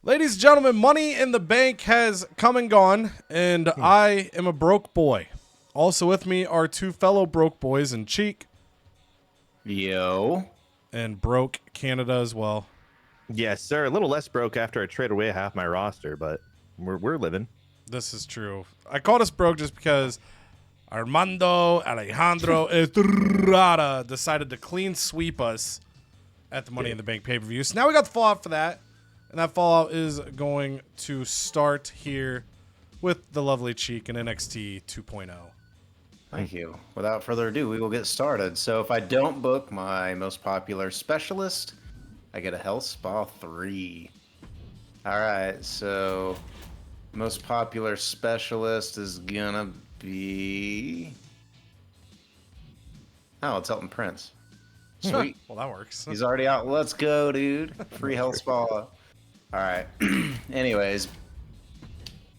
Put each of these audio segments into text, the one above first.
Ladies and gentlemen, Money in the Bank has come and gone, and I am a broke boy. Also with me are two fellow broke boys in Cheek Yo. and Broke Canada as well. Yes, sir. A little less broke after I traded away half my roster, but we're living. This is true. I called us broke just because Armando, Alejandro, Estrada decided to clean sweep us at the Money in the Bank pay-per-view. So now we got the fallout for that. And that fallout is going to start here with the lovely Cheek and NXT 2.0. Thank you. Without further ado, we will get started. So if I don't book my most popular specialist, I get a Health Spa 3. All right, so most popular specialist is gonna be... Oh, it's Elton Prince. Sweet. Well, that works. He's already out. Let's go, dude. Free Health Spa. All right. Anyways,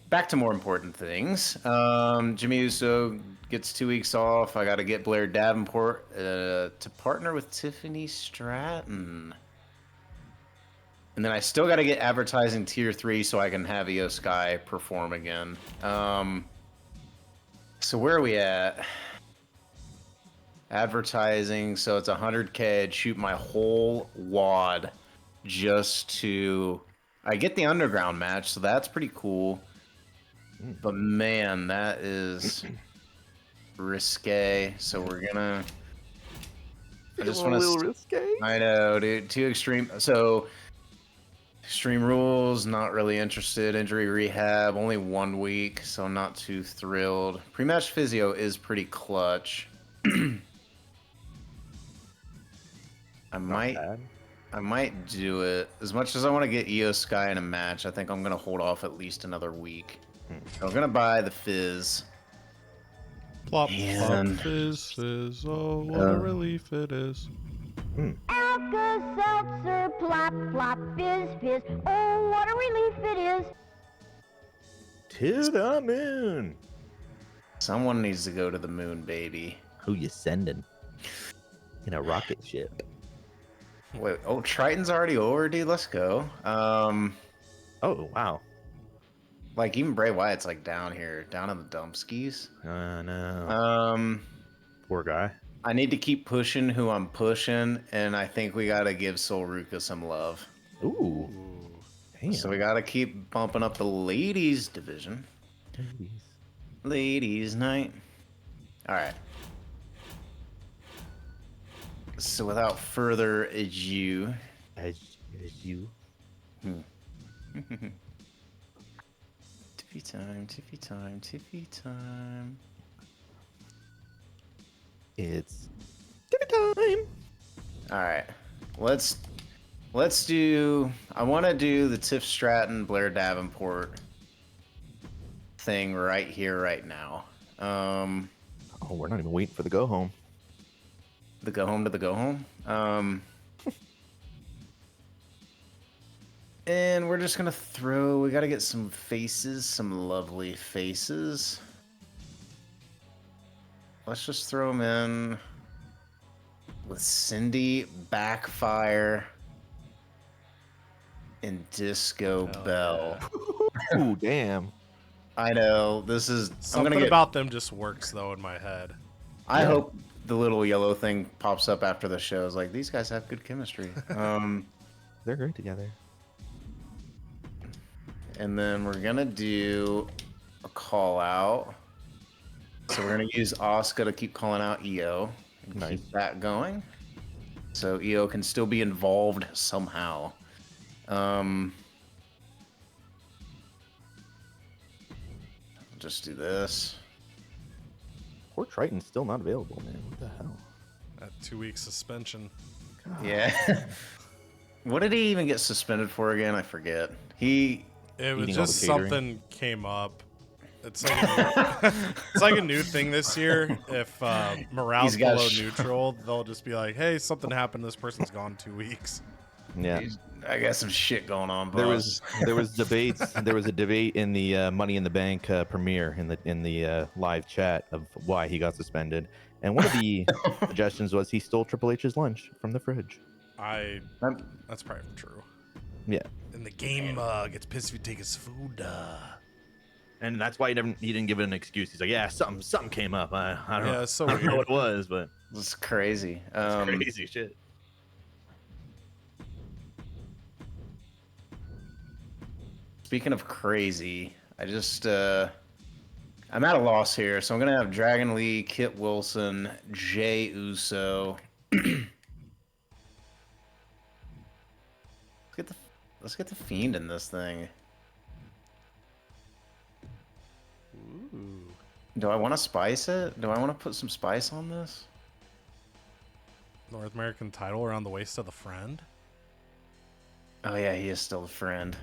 back to more important things. Jimmy Uso gets 2 weeks off. I got to get Blair Davenport to partner with Tiffany Stratton. And then I still got to get advertising tier 3 so I can have Io Sky perform again. So where are we at? Advertising. So it's 100K. I'd shoot my whole wad just to... I get the underground match, so that's pretty cool. But man, that is risque. So we're gonna. I just want to. risque. I know, dude. Too extreme. So extreme rules. Not really interested. Injury rehab. Only 1 week, so I'm not too thrilled. Pre-match physio is pretty clutch. I might do it. As much as I want to get Io Sky in a match, I think I'm going to hold off at least another week. So I'm going to buy the Fizz. Plop, And- plop, fizz, fizz. Oh, what a relief it is. Alka-Seltzer, plop, plop, fizz, fizz. Oh, what a relief it is. To the moon. Someone needs to go to the moon, baby. Who you sending? In a rocket ship. Wait, oh, Triton's already over, dude. Let's go. Oh, wow. Like, even Bray Wyatt's, like, down here. Down in the dump skis. No. Poor guy. I need to keep pushing who I'm pushing, and I think we got to give Sol Ruka some love. Ooh. Damn. So we got to keep bumping up the ladies division. Ladies night. All right. So without further ado, As you. Tiffy time, Tiffy time, Tiffy time. It's dinner time. All right, let's do. I want to do the Tiff Stratton, Blair Davenport thing right here, right now. Oh, we're not even waiting for the go home. The go home to the go home. And we're just gonna throw. We gotta get some faces, some lovely faces. Let's just throw them in with Cindy, Backfire, and Disco Bell. Ooh, damn. I know this is. Something about them just works, though, in my head. I hope the little yellow thing pops up after the show. It's like, these guys have good chemistry. They're great together. And then we're gonna do a call out. So we're gonna use Asuka to keep calling out Io and Nice. keep that going. So Io can still be involved somehow. I'll just do this. Poor Triton's still not available, man. What the hell? That 2-week suspension. Yeah. What did he even get suspended for again? I forget. He It was Eating all just the catering. something came up. It's like it's like a new thing this year. If morale's He's got below sh- neutral, they'll just be like, "Hey, something happened. This person's gone 2 weeks." Yeah. I got some shit going on, There boss. was debates. There was a debate in the Money in the Bank premiere in the live chat of why he got suspended, and one of the suggestions was he stole Triple H's lunch from the fridge. I I'm- that's probably true. Yeah, And the game gets pissed if you take his food. And that's why he didn't give it an excuse. He's like, yeah, something came up. I don't know. Yeah, it's so I don't know weird. what it was, but It's crazy. it's crazy shit. Speaking of crazy, I just I'm at a loss here, so I'm gonna have Dragon Lee, Kit Wilson, Jay Uso. Let's get the Fiend in this thing. Ooh. Do I want to spice it? Do I want to put some spice on this? North American title around the waist of the friend. Oh yeah, he is still a friend.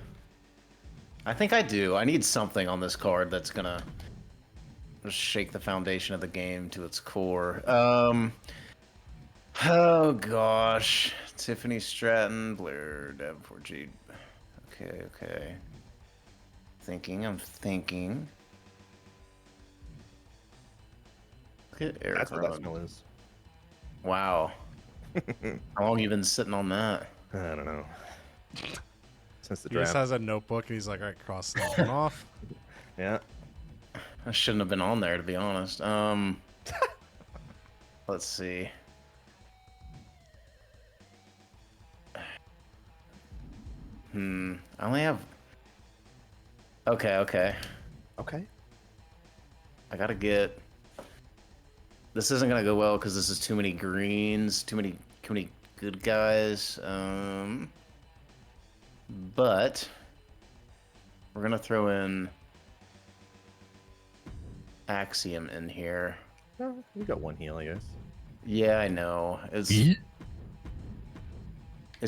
I think I do. I need something on this card that's gonna just shake the foundation of the game to its core. Oh gosh, Tiffany Stratton, Blair Davenport, G. Okay. I'm thinking. Look at Eric That's what that Rowan. smell is. Wow. How long you been sitting on that? I don't know. Since the He just draft. has a notebook and he's like, all right, cross that one off. Yeah. I shouldn't have been on there, to be honest. Let's see. I only have. Okay. Okay. I gotta get. This isn't gonna go well because this is too many greens, too many good guys. But we're gonna throw in Axiom in here. No, we got one heal, I guess. Yeah, I know. It's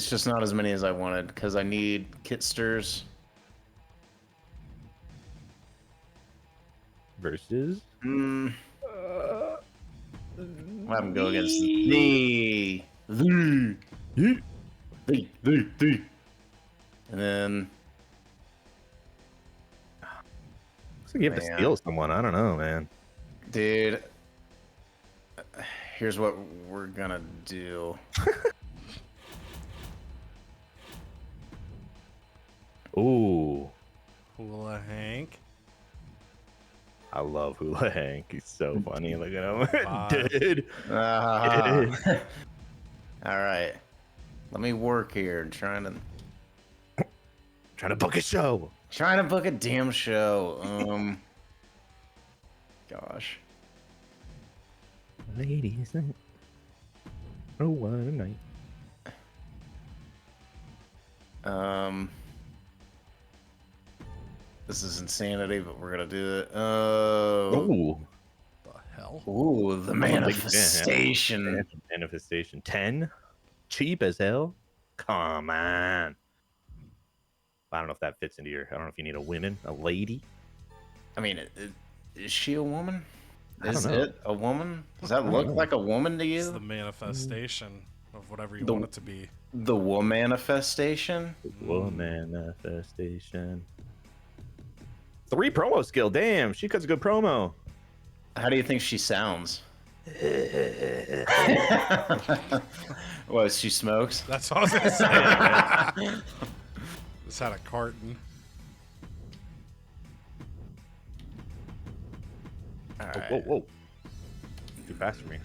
just not as many as I wanted because I need Kitsters. Versus. I'll have him go against the. And then. Looks like you have to Man. steal someone. I don't know, man. Dude, here's what we're gonna do. Ooh. Hula Hank. I love Hula Hank. He's so funny. Look at him. Five. Dude. All right, let me work here. Trying Trying to book a show. to book a damn show. Gosh. Ladies night. Oh, what a night. This is insanity, but we're gonna do it. Oh. Ooh. The hell? Ooh, the I'm a big fan. manifestation. Manifestation 10. Cheap as hell. Come on. I don't know if that fits into your. I don't know if you need a woman, a lady. I mean, is she a woman? I don't Is know. it a woman? Does that look like a woman to It's the you? manifestation of whatever you The- want it to be. The womanifestation? Whoa, manifestation. 3 promo skill. Damn, she cuts a good promo. How do you think she sounds? What, she smokes? That's what I was gonna say. Just had a carton. All Whoa, right. whoa, whoa. Too fast for me.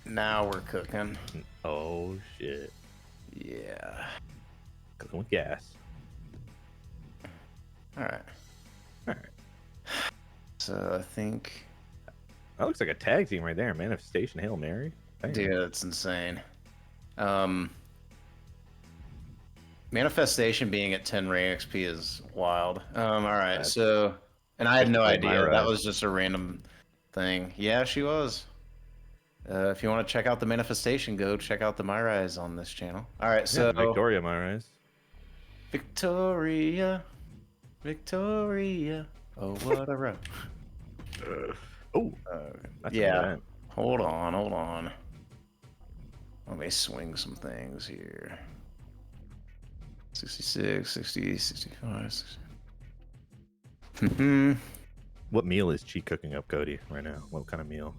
Now we're cooking. Oh, shit. Yeah. Cooking with gas. All right. All right. So I think, That looks like a tag team right there. Manifestation, Hail Mary. Damn. dude, that's insane. Manifestation being at 10 Ray XP is wild. All right. That's- So, and I had no Like idea. Myra. That was just a random thing. Yeah, she was. If you want to check out the manifestation, go check out the MyRise on this channel. All right. So, Yeah, Victoria, my eyes. Victoria. Oh, what a row. Oh, that's a Yeah. event. Hold on. Let me swing some things here. 66, 60, 65, 60. What meal is Cheek cooking up, Cody, right now? What kind of meal?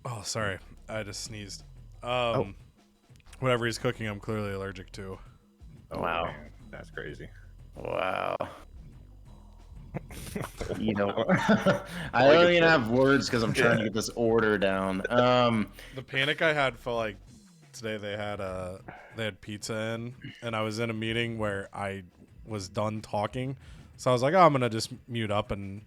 Oh, sorry. I just sneezed. Oh. Whatever he's cooking, I'm clearly allergic to. Oh, Wow. man. That's crazy. Wow. You know, I don't even have words because I'm trying to get this order down. The panic I had for like today, they had pizza in, and I was in a meeting where I was done talking, so I was like, oh, I'm gonna just mute up and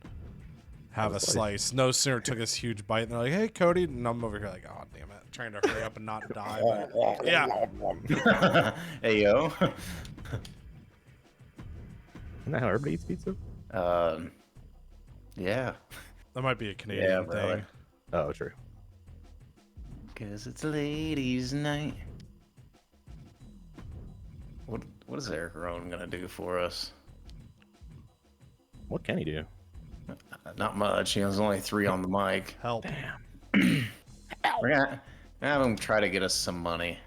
have a slice. No sooner took this huge bite, and they're like, hey, Cody, and I'm over here like, oh, damn it, trying to hurry up and not die. But, yeah. Hey yo. Isn't that how everybody eats pizza? Yeah. That might be a Canadian thing. Oh, true. Cause it's ladies' night. What is Eric Rowan gonna do for us? What can he do? Not much. He has only 3 on the mic. Help. We're gonna have him try to get us some money.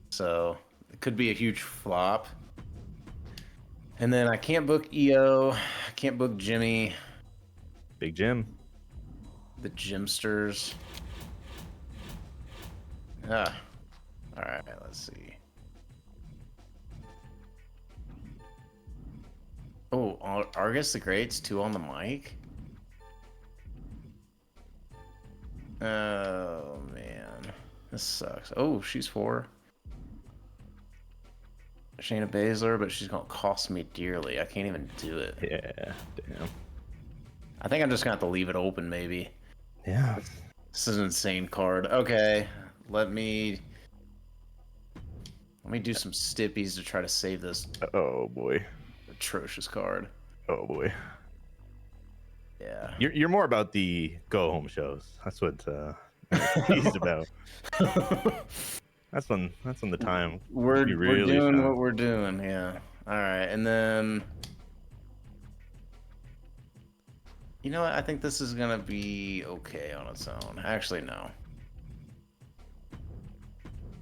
So it could be a huge flop. And then I can't book EO. I can't book Jimmy. Big Jim. The Gymsters. Ah. Alright, let's see. Oh, Argus the Great's 2 on the mic? Oh, man. This sucks. Oh, she's 4. Shayna Baszler, but she's gonna cost me dearly. I can't even do it. Yeah, damn. I think I'm just gonna have to leave it open, maybe. Yeah. This is an insane card. Okay, let me do some stippies to try to save this Oh boy. atrocious card. Oh boy. Yeah. You're more about the go home shows. That's what he's about. That's when the time We're really doing shine. what we're doing. Yeah. All right, and then you know what? I think this is gonna be okay on its own. Actually, no.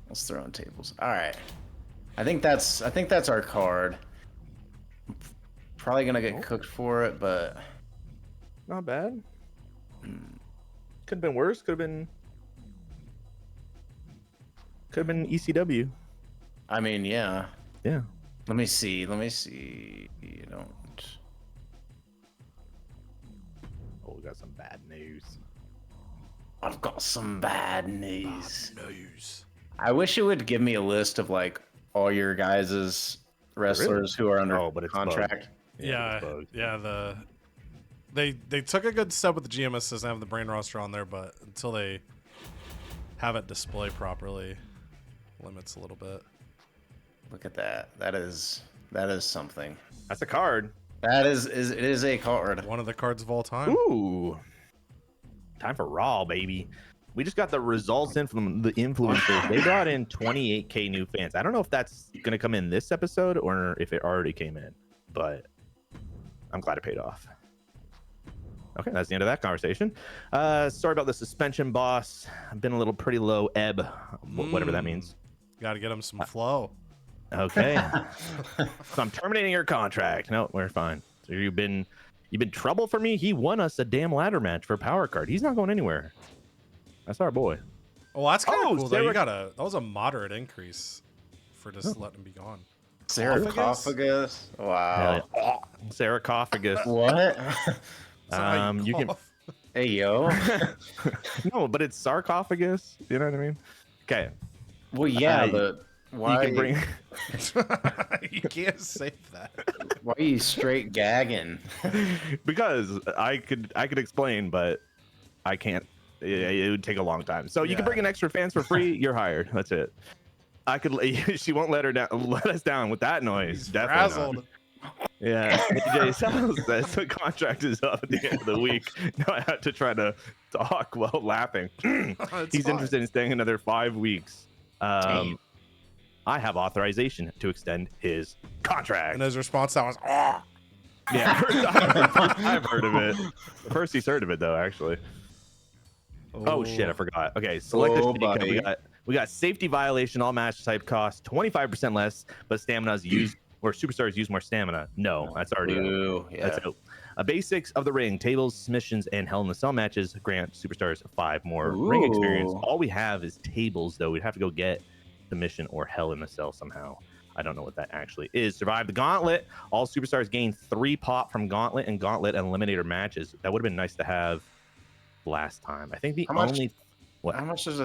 Let's throw in tables. All right. I think that's our card. Probably gonna get cooked for it, but Not bad. Could have been worse. Could have been ECW. I mean, yeah. Yeah. Let me see. You don't. Oh, we got some bad news. I've got some bad news. News. I wish it would give me a list of like all your guys' wrestlers who are under but it's contract. Yeah, They took a good step with the GM assist and having the brain roster on there, but until they have it display properly, limits a little bit. Look at that. That is something. That's a card. That is it is a card. One of the cards of all time. Ooh. Time for Raw, baby. We just got the results in from the influencers. They brought in 28K new fans. I don't know if that's going to come in this episode or if it already came in, but I'm glad it paid off. Okay, that's the end of that conversation. Sorry about the suspension, boss. I've been a little pretty low ebb, whatever that means. Got to get him some flow. Okay. So I'm terminating your contract. No, we're fine. So you've been trouble for me. He won us a damn ladder match for Power Card. He's not going anywhere. That's our boy. Well, that's kind of cool, though. Sarah... That was a moderate increase for just letting him be gone. Sarcophagus? Wow. Sarcophagus. What? You can. Hey yo. No, but it's sarcophagus. You know what I mean? Okay. Well, yeah, but why? You can bring. You can't say that. Why are you straight gagging? Because I could explain, but I can't. It would take a long time. So you can bring in extra fans for free. You're hired. That's it. I could. She won't let us down with that noise. He's Definitely frazzled. not. Yeah, AJ Styles says the contract is up at the end of the week. Now I have to try to talk while laughing. He's interested in staying another 5 weeks. I have authorization to extend his contract. And his response that was, oh. Yeah, I've heard of it. First he's heard of it though, actually. Oh shit, I forgot. Okay, selected we got safety violation, all match type cost 25% less, but stamina's used or superstars use more stamina. No, that's already that's out. Basics of the ring, tables, submissions, and Hell in the Cell matches grant superstars 5 more ring experience. All we have is tables though. We'd have to go get submission or Hell in the Cell somehow. I don't know what that actually is. Survive the Gauntlet. All superstars gain 3 pop from Gauntlet and Gauntlet Eliminator matches. That would have been nice to have last time. I think the How much- only what How much does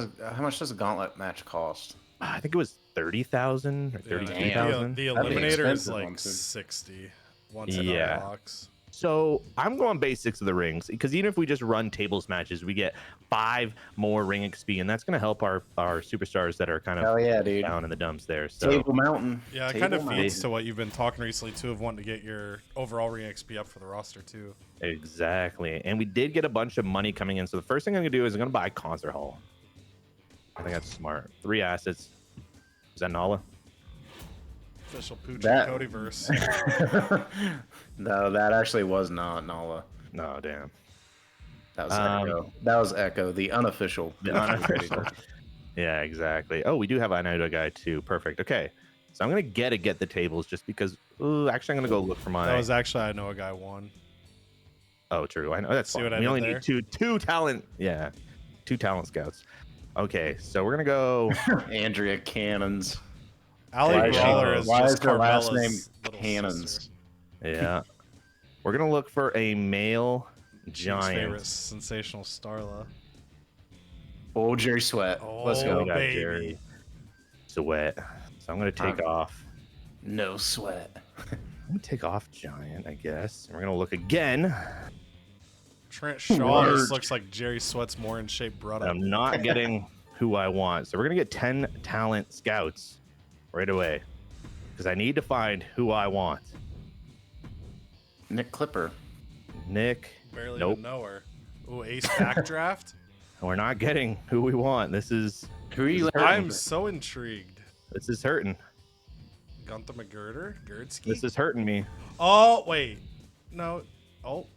a gauntlet match cost? I think it was 30,000 or Yeah, 33,000. the That'd be eliminator is expensive like one, too. 60 once it Yeah. unlocks. So I'm going basics of the rings because even if we just run tables matches, we get 5 more ring XP, and that's going to help our superstars that are kind of Hell yeah, dude. down in the dumps there. So Table Mountain. Yeah, it Table kind of Mountain. feeds to what you've been talking recently too of wanting to get your overall ring XP up for the roster too. exactly, and we did get a bunch of money coming in. So the first thing I'm going to do is I'm going to buy Concert Hall. I think that's smart. 3 assets. Is that Nala? Official Pooch That- and CodyVerse. No, that actually was not Nala. No, damn. That was Echo. That was Echo, the unofficial. Yeah, exactly. Oh, we do have an Armando guy too. Perfect. Okay, so I'm gonna get the tables just because. Ooh, actually, I'm gonna go look for my. That was actually I know a guy won. Oh, true. I know that's See fine. what I We did only there? need two talent. Yeah, 2 talent scouts. Okay, so we're gonna go. Andrea Cannons. Ali Why is she- Brawler is why just is her last Carmella's name little Cannons? sister. Yeah, we're gonna look for a male Cheek's favorite giant. sensational Starla. Oh, Jerry Sweat. Let's Oh, go. We got baby. Jerry Sweat. So I'm gonna take off. No sweat. I'm gonna take off giant, I guess. And we're gonna look again. Trent Shaw Word. just looks like Jerry Sweat's more in shape brother. I'm not getting who I want. So we're gonna get 10 talent scouts right away. Because I need to find who I want. Nick Clipper. Nick. Barely Nope. even know her. Ooh, ace backdraft. We're not getting who we want. This is Who are you? I'm so intrigued. hurting. Gunther McGirder? Gerdsky? This is hurting me. Oh, wait. No. Oh,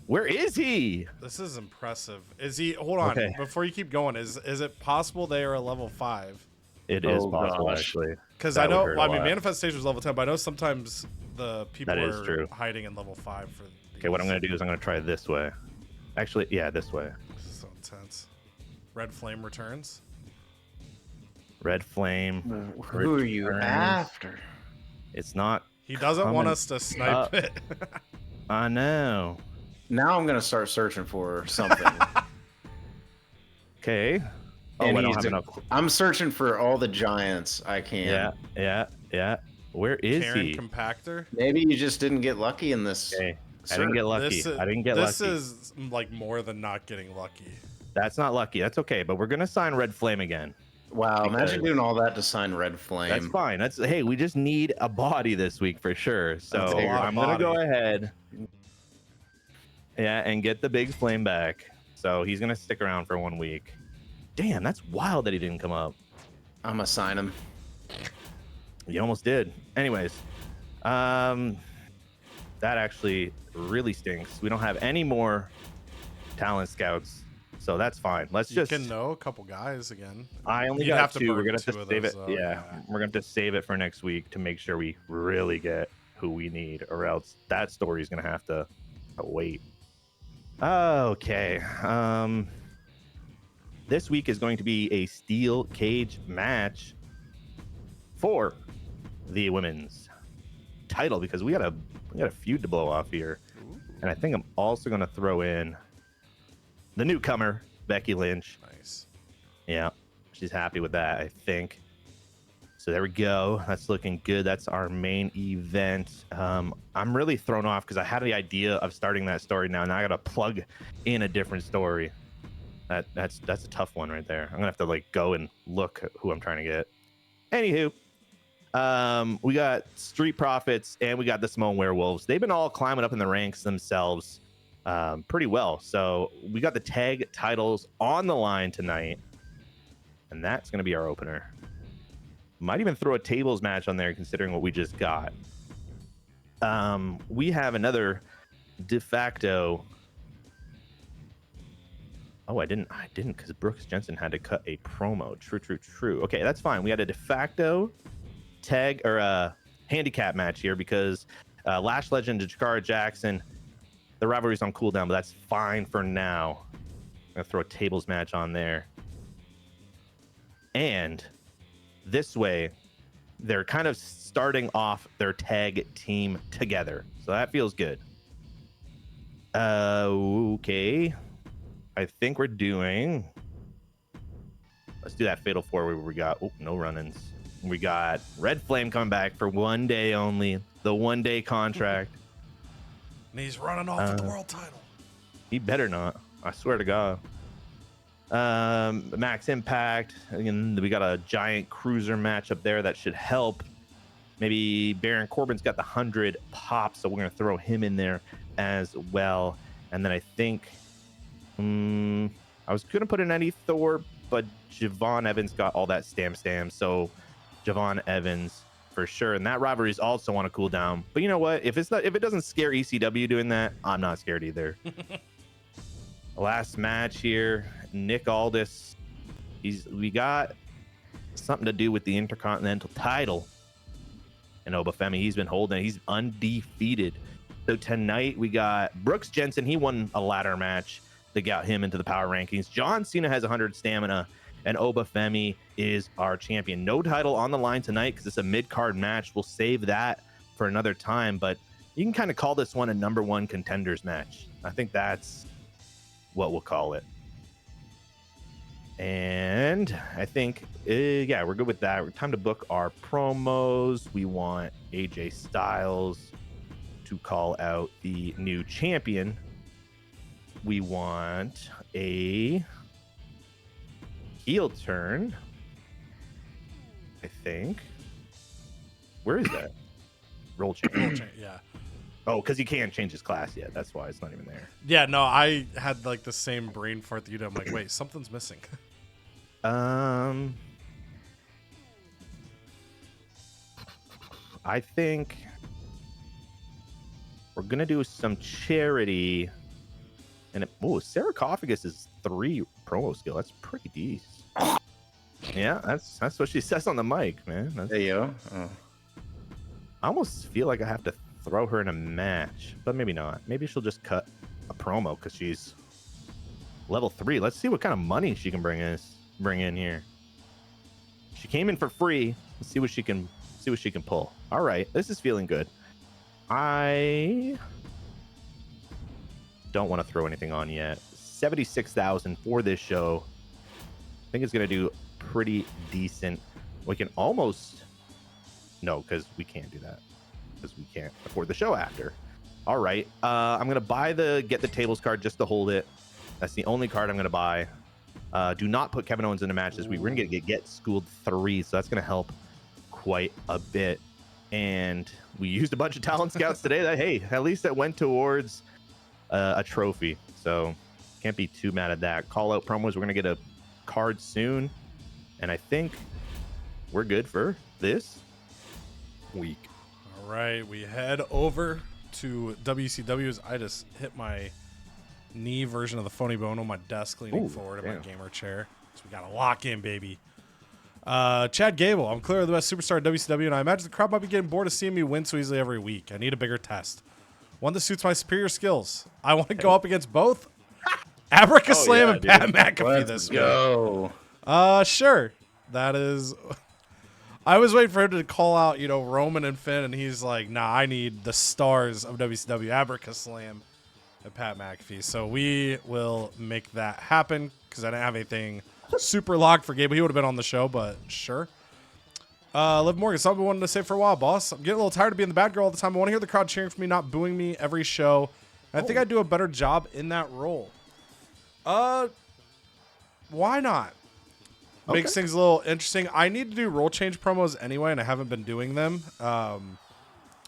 Where is he? this is impressive. Is he... Hold on. Okay. Before you keep going, is it possible they are a level 5? It is Oh, possible, gosh. actually. Because That I would know... hurt a Well, I mean, lot. Manifestation was level 10, but I know sometimes the people That is are true. hiding in level 5 for... Okay, what I'm going to do is I'm going to try this way. Actually, yeah, this way. So intense. Red Flame returns. Red Flame. Who are you Returns. after? It's not. He doesn't want Coming us to snipe up. it. I know. Now I'm gonna start searching for something. Okay. Oh, And I don't he's have a- enough. I'm searching for all the giants I can. Yeah. Where is Karen he? Compactor. Maybe you just didn't get lucky in this. Okay. I didn't get lucky. I didn't get This lucky. is like more than not getting lucky. That's not lucky. That's okay. But we're gonna sign Red Flame again. Wow, imagine Because- doing all that to sign Red Flame. That's fine. That's hey, we just need a body this week for sure. So That's a lot of I'm gonna go body. ahead. Yeah, and get the big flame back. So he's gonna stick around for 1 week. Damn, that's wild that he didn't come up. I'm gonna sign him. You almost did. Anyways, that actually really stinks. We don't have any more talent scouts, so that's fine. Let's You just. can know a couple guys again. I only You'd got have to 2. We're burn gonna have 2 to of save those, it. though. Yeah, we're gonna have to save it for next week to make sure we really get who we need, or else that story's gonna have to wait. Okay. This week is going to be a steel cage match for the women's title because we got a feud to blow off here, and I think I'm also gonna throw in the newcomer Becky Lynch. Nice. Yeah, she's happy with that, I think. So there we go. That's looking good. That's our main event. I'm really thrown off because I had the idea of starting that story now. Now I got to plug in a different story. That's a tough one right there. I'm gonna have to like go and look at who I'm trying to get. Anywho, we got Street Profits and we got the Samoan Werewolves. They've been all climbing up in the ranks themselves pretty well. So we got the tag titles on the line tonight, and that's gonna be our opener. Might even throw a tables match on there considering what we just got. We have another de facto. Oh, I didn't because Brooks Jensen had to cut a promo. True. Okay, that's fine. We had a de facto tag or a handicap match here because Lash Legend and Jakara Jackson, the rivalry's on cooldown, but that's fine for now. I'm gonna throw a tables match on there. And this way, they're kind of starting off their tag team together. So that feels good. Okay. I think we're doing... Let's do that Fatal 4 where we got... Oh, no run-ins. We got Red Flame coming back for 1 day only. The 1-day contract. And he's running off with the world title. He better not. I swear to God. Max Impact. And we got a giant cruiser match up there that should help. Maybe Baron Corbin's got the 100 pops, so we're going to throw him in there as well. And then I think I was going to put in Eddie Thor, but Javon Evans got all that stam. So Javon Evans for sure. And that rivalries also want to cool down. But you know what? If it doesn't scare ECW doing that, I'm not scared either. Last match here, Nick Aldis. We got something to do with the Intercontinental title. And Obafemi, he's been holding it. He's undefeated. So tonight we got Brooks Jensen. He won a ladder match that got him into the power rankings. John Cena has 100 stamina, and Obafemi is our champion. No title on the line tonight because it's a mid-card match. We'll save that for another time, but you can kind of call this one a number 1 contenders match. I think that's what we'll call it. And I think, yeah, we're good with that. We're time to book our promos. We want AJ Styles to call out the new champion. We want a heel turn, I think. Where is that? Roll change. Yeah. Oh, because he can't change his class yet. That's why it's not even there. Yeah, no, I had like the same brain fart that you did. I'm like, wait, something's missing. I think we're gonna do some charity, and Sarcophagus is 3 promo skill. That's pretty decent. Yeah, that's what she says on the mic, man. There you go. Oh. I almost feel like I have to throw her in a match, but maybe not. Maybe she'll just cut a promo because she's level 3. Let's see what kind of money she can bring in here. She came in for free. Let's see what she can pull. All right, this is feeling good. I don't want to throw anything on yet. 76,000 for this show. I think it's gonna do pretty decent. We can almost because we can't do that because we can't afford the show after. All right, I'm gonna buy the Get the Tables card just to hold it. That's the only card I'm gonna buy. Do not put Kevin Owens in the matches. We're gonna get schooled 3, so that's gonna help quite a bit. And we used a bunch of talent scouts today that, hey, at least that went towards a trophy. So can't be too mad at that. Call out promos. We're gonna get a card soon, and I think we're good for this week. All right, we head over to WCW's. I just hit my knee version of the phony bone on my desk, leaning forward in my gamer chair. So we got to lock in, baby. Chad Gable, I'm clearly the best superstar at WCW, and I imagine the crowd might be getting bored of seeing me win so easily every week. I need a bigger test. One that suits my superior skills. I want to go up against both Abraca Slam and Pat McAfee this week. Sure. That is... I was waiting for him to call out, Roman and Finn, and he's like, nah, I need the stars of WCW, Abraca Slam and Pat McAfee. So we will make that happen because I didn't have anything super locked for Gable. He would have been on the show, but sure. Liv Morgan, something I wanted to say for a while, boss. I'm getting a little tired of being the bad girl all the time. I want to hear the crowd cheering for me, not booing me every show. And I think I'd do a better job in that role. Why not? Makes things a little interesting. I need to do role change promos anyway, and I haven't been doing them.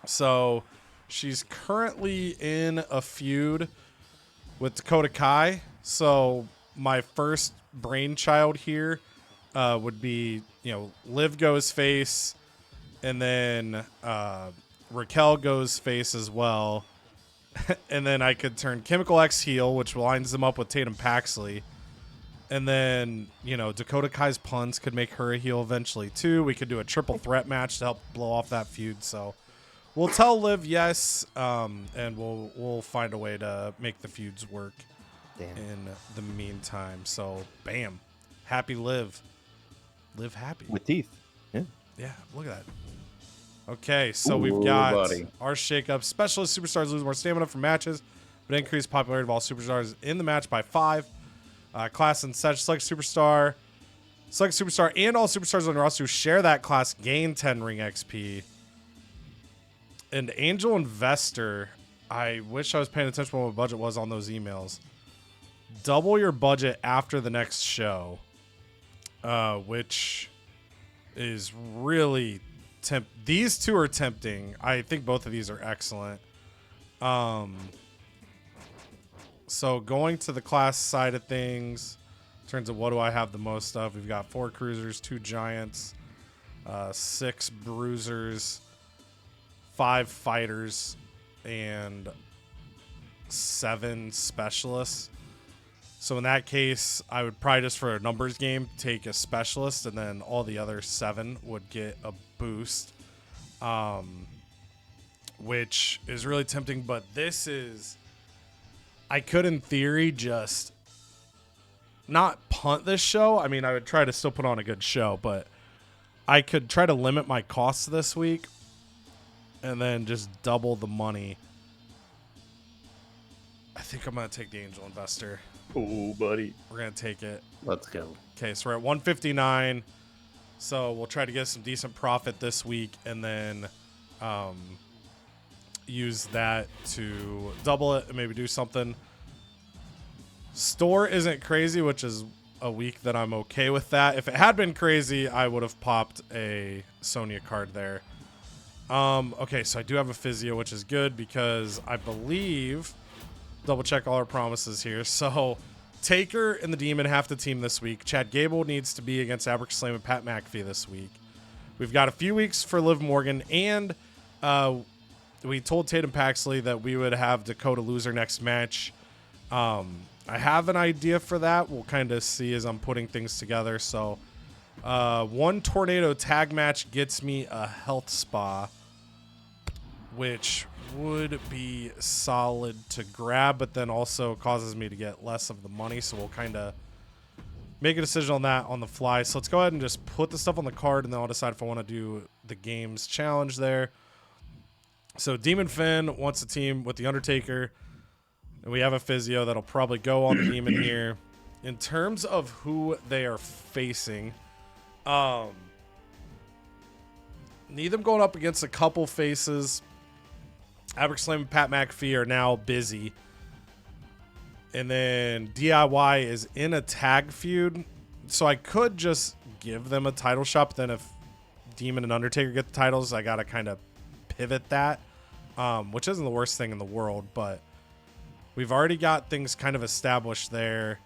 So she's currently in a feud with Dakota Kai. So my first brainchild here would be, Liv goes face, and then Raquel goes face as well. And then I could turn Chemical X heel, which lines them up with Tatum Paxley. And then, Dakota Kai's puns could make her a heel eventually, too. We could do a triple threat match to help blow off that feud. So we'll tell Liv yes, and we'll find a way to make the feuds work in the meantime. So, bam. Happy Liv. Live happy. With teeth. Yeah, look at that. Okay, so we've Ooh, got buddy. our Shakeup. Specialist superstars lose more stamina for matches, but increase popularity of all superstars in the match by 5. Class and such. Select superstar, and all superstars on your roster who share that class gain 10 ring XP. And Angel Investor, I wish I was paying attention to what my budget was on those emails. Double your budget after the next show, which is really these two are tempting. I think both of these are excellent. So going to the class side of things, in terms of what do I have the most of, we've got 4 cruisers, 2 giants, 6 bruisers, 5 fighters, and 7 specialists. So in that case, I would probably just for a numbers game take a specialist, and then all the other 7 would get a boost, which is really tempting. But this is, I could in theory just not punt this show. I mean, I would try to still put on a good show, but I could try to limit my costs this week and then just double the money. I think I'm going to take the Angel Investor. Oh, buddy. We're going to take it. Let's go. Okay, so we're at 159. So we'll try to get some decent profit this week and then use that to double it and maybe do something. Store isn't crazy, which is a week that I'm okay with that. If it had been crazy, I would have popped a Sonya card there. Okay, so I do have a physio, which is good because I believe, double check all our promises here. So Taker and the Demon have to team this week. Chad Gable needs to be against Abercrombie and Pat McAfee this week. We've got a few weeks for Liv Morgan, and we told Tatum Paxley that we would have Dakota lose her next match. I have an idea for that. We'll kind of see as I'm putting things together. So 1 tornado tag match gets me a health spa, which would be solid to grab, but then also causes me to get less of the money. So we'll kind of make a decision on that on the fly. So let's go ahead and just put the stuff on the card, and then I'll decide if I want to do the game's challenge there. So Demon Finn wants a team with the Undertaker, and we have a physio that'll probably go on the Demon here. In terms of who they are facing, need them going up against a couple faces. Abercrombie and Pat McAfee are now busy. And then DIY is in a tag feud. So I could just give them a title shot. But then if Demon and Undertaker get the titles, I got to kind of pivot that. Which isn't the worst thing in the world. But we've already got things kind of established there.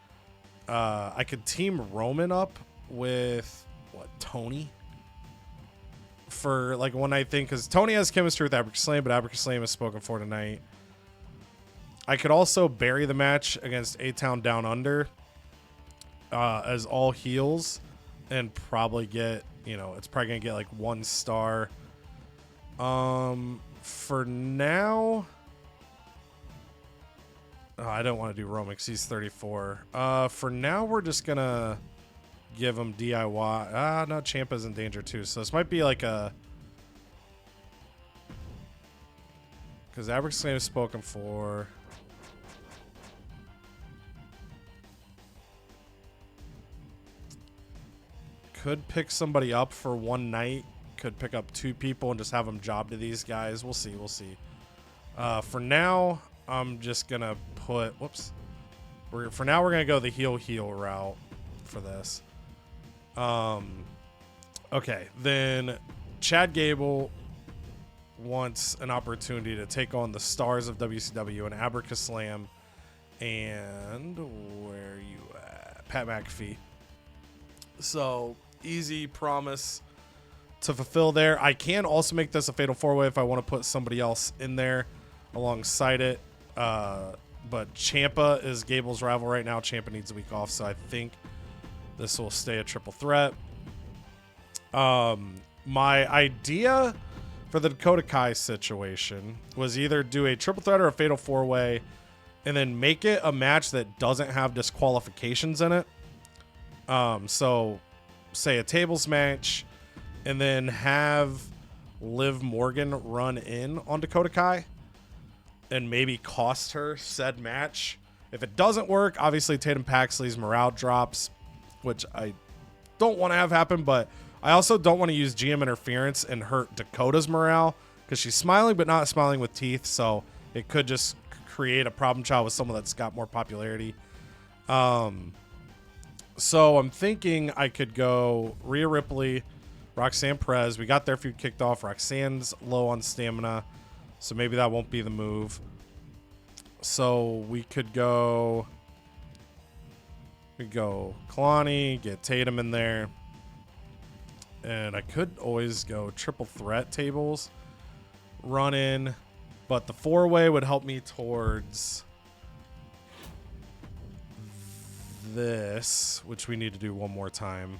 I could team Roman up with, Tony? For like one night thing, because Tony has chemistry with Abercrombie, but Abercrombie is spoken for tonight. I could also bury the match against A-Town Down Under as all heels and probably get, it's probably going to get like 1 star. For now, I don't want to do Roman because he's 34. For now, we're just going to give him DIY. No, Ciampa's in danger too. So this might be like a... Because Abercrombie is spoken for. Could pick somebody up for one night. Could pick up 2 people and just have them job to these guys. We'll see. We'll see. For now, I'm just going to put... Whoops. For now, we're going to go the heel route for this. Okay, then Chad Gable wants an opportunity to take on the stars of WCW and Abercrombie and where are you at? Pat McAfee. So easy promise to fulfill there. I can also make this a fatal 4-way if I want to put somebody else in there alongside it. But Ciampa is Gable's rival right now. Ciampa needs a week off, so I think this will stay a triple threat. My idea for the Dakota Kai situation was either do a triple threat or a fatal 4-way and then make it a match that doesn't have disqualifications in it. So say a tables match and then have Liv Morgan run in on Dakota Kai and maybe cost her said match. If it doesn't work, obviously Tatum Paxley's morale drops, which I don't want to have happen, but I also don't want to use GM interference and hurt Dakota's morale because she's smiling but not smiling with teeth, so it could just create a problem child with someone that's got more popularity. So I'm thinking I could go Rhea Ripley, Roxanne Perez. We got their feud kicked off. Roxanne's low on stamina, so maybe that won't be the move. So we could go Kalani, get Tatum in there. And I could always go triple threat tables, run in, but the 4-way would help me towards this, which we need to do one more time.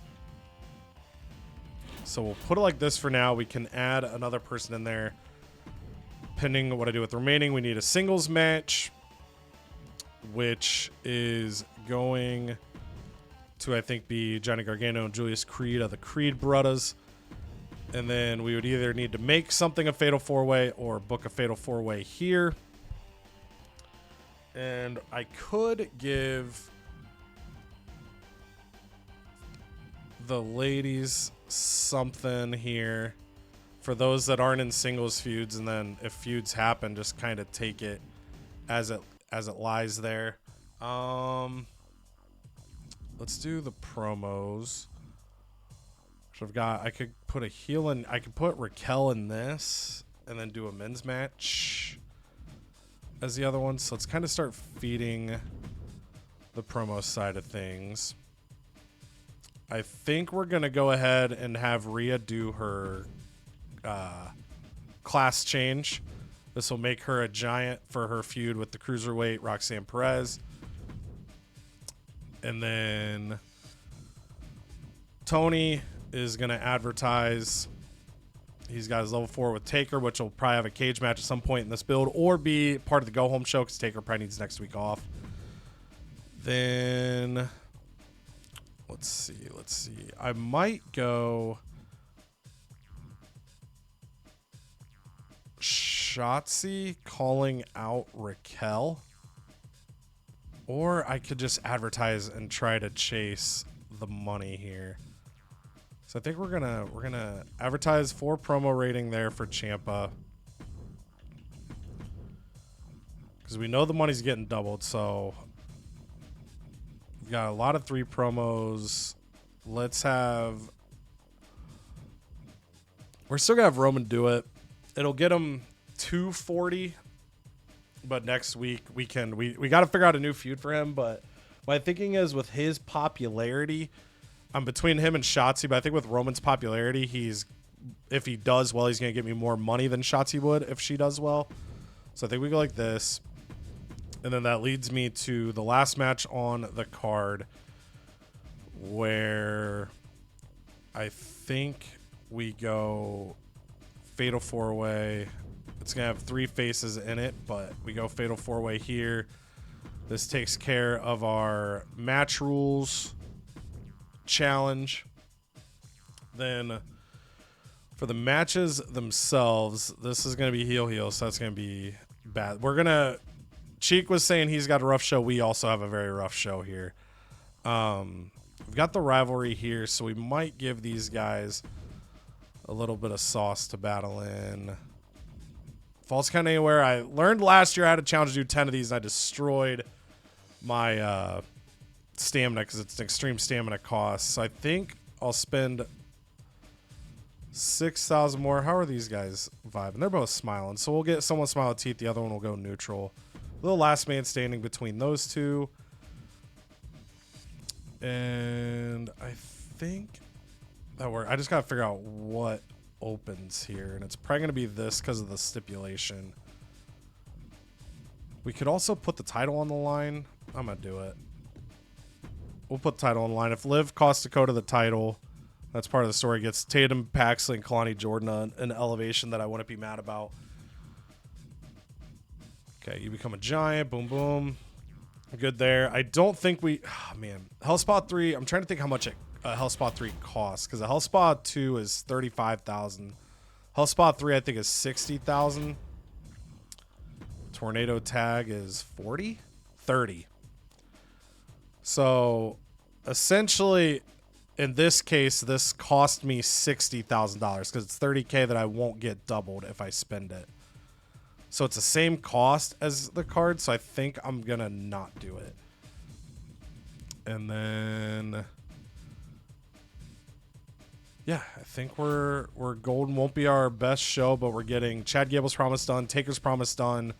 So we'll put it like this for now. We can add another person in there. Pending what I do with the remaining, we need a singles match, which is going to, I think, be Johnny Gargano and Julius Creed of the Creed Brothers. And then we would either need to make something a fatal 4-way or book a fatal 4-way here. And I could give the ladies something here for those that aren't in singles feuds, and then if feuds happen, just kind of take it as it lies there. Let's do the promos. So I could put a heel in, I could put Raquel in this and then do a men's match as the other one. So let's kind of start feeding the promo side of things. I think we're going to go ahead and have Rhea do her class change. This will make her a giant for her feud with the cruiserweight Roxanne Perez. And then Tony is going to advertise. He's got his level 4 with Taker, which will probably have a cage match at some point in this build or be part of the go-home show because Taker probably needs next week off. Then let's see. I might go Shotzi calling out Raquel, or I could just advertise and try to chase the money here. So I think we're gonna advertise for promo rating there for Ciampa, because we know the money's getting doubled. So we've got a lot of 3 promos. We're still gonna have Roman do it. It'll get him 240, but next week we got to figure out a new feud for him. But my thinking is, with his popularity, I'm between him and Shotzi, but I think with Roman's popularity, if he does well, he's gonna get me more money than Shotzi would if she does well. So I think we go like this, and then that leads me to the last match on the card, where I think we go fatal 4-way. It's gonna have 3 faces in it, but we go fatal 4-way here. This takes care of our match rules challenge. Then for the matches themselves, this is gonna be heel, so that's gonna be bad. Cheek was saying he's got a rough show. We also have a very rough show here. We've got the rivalry here, so we might give these guys a little bit of sauce to battle in. Falls Count Anywhere. I learned last year I had a challenge to do 10 of these, and I destroyed my stamina because it's an extreme stamina cost. So I think I'll spend 6,000 more. How are these guys vibing? They're both smiling. So we'll get someone smile with teeth. The other one will go neutral. A little last man standing between those two. And I think that I just got to figure out what opens here. And it's probably going to be this because of the stipulation. We could also put the title on the line. I'm going to do it. We'll put the title on the line. If Liv costs Dakota the title, that's part of the story. Gets Tatum, Paxley, and Kalani Jordan an elevation that I wouldn't be mad about. Okay, you become a giant. Boom, boom. Good there. I don't think we... Oh, man. Hellspot 3, I'm trying to think how much it Hellspawn 3 costs, because a Hellspawn 2 is 35,000. Hellspawn 3 I think is 60,000. Tornado tag is 30. So essentially, in this case, this cost me $60,000 because it's 30K that I won't get doubled if I spend it. So it's the same cost as the card, so I think I'm gonna not do it. And then, yeah, I think we're golden. Won't be our best show, but we're getting Chad Gable's promise done, Taker's promise done,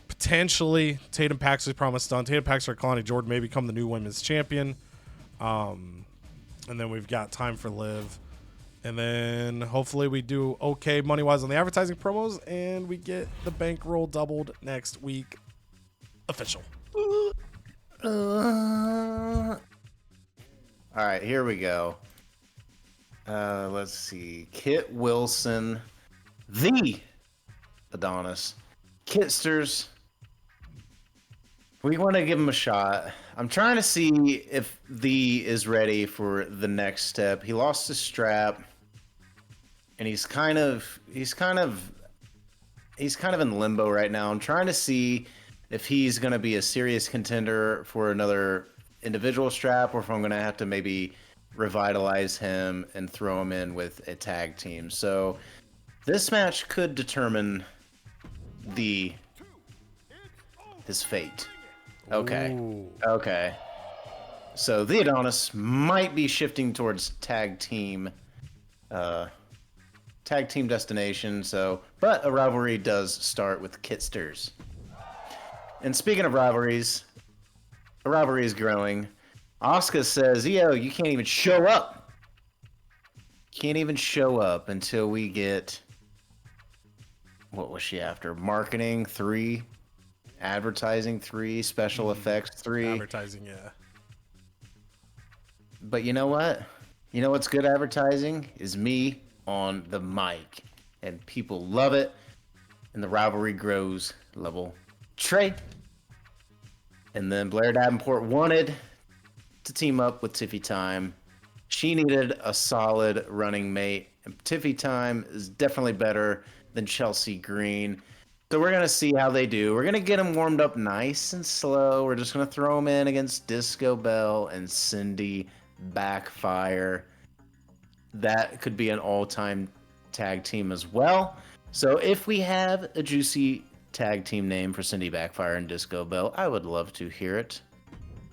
potentially Tatum Paxley's promise done. Tatum Paxley or Kalani Jordan may become the new women's champion. And then we've got time for Liv. And then hopefully we do okay money-wise on the advertising promos, and we get the bankroll doubled next week. Official. All right, here we go. Let's see. Kit Wilson, the Adonis. Kitsters. We want to give him a shot. I'm trying to see if the is ready for the next step. He lost his strap, and he's kind of in limbo right now. I'm trying to see if he's going to be a serious contender for another individual strap, or if I'm going to have to maybe revitalize him and throw him in with a tag team. So this match could determine his fate. Okay. Ooh. Okay. So the Adonis might be shifting towards tag team destination. So, but a rivalry does start with Kitsters. And speaking of rivalries, a rivalry is growing. Asuka says, "Yo, you can't even show up. Can't even show up until we get." What was she after? Marketing 3. Advertising 3, special effects 3. Advertising, yeah. But you know what? You know what's good advertising? Is me on the mic. And people love it. And the rivalry grows. Level Trey. And then Blair Davenport wanted to team up with Tiffy Time. She needed a solid running mate. And Tiffy Time is definitely better than Chelsea Green. So we're going to see how they do. We're going to get them warmed up nice and slow. We're just going to throw them in against Disco Bell and Cindy Backfire. That could be an all-time tag team as well. So if we have a juicy tag team name for Cindy Backfire and Disco Bell, I would love to hear it.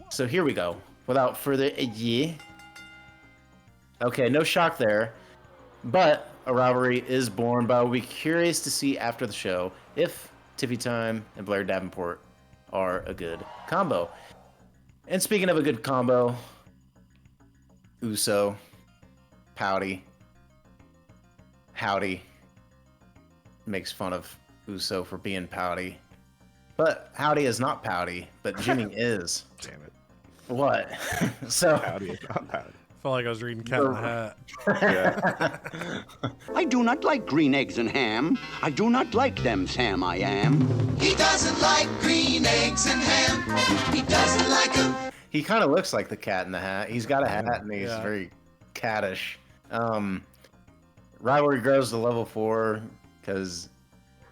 So here we go. Without further ado. Okay, no shock there. But a rivalry is born, but I'll be curious to see after the show if Tiffy Time and Blair Davenport are a good combo. And speaking of a good combo, Uso, Howdy makes fun of Uso for being pouty. But Howdy is not pouty, but Jimmy is. Damn it. What? So Howdy is not pouty. Felt like I was reading Cat in the Hat. Yeah. I do not like green eggs and ham. I do not like them, Sam, I am. He doesn't like green eggs and ham. He doesn't like them. He kind of looks like the Cat in the Hat. He's got a hat and he's very cattish. Rivalry grows to level 4 because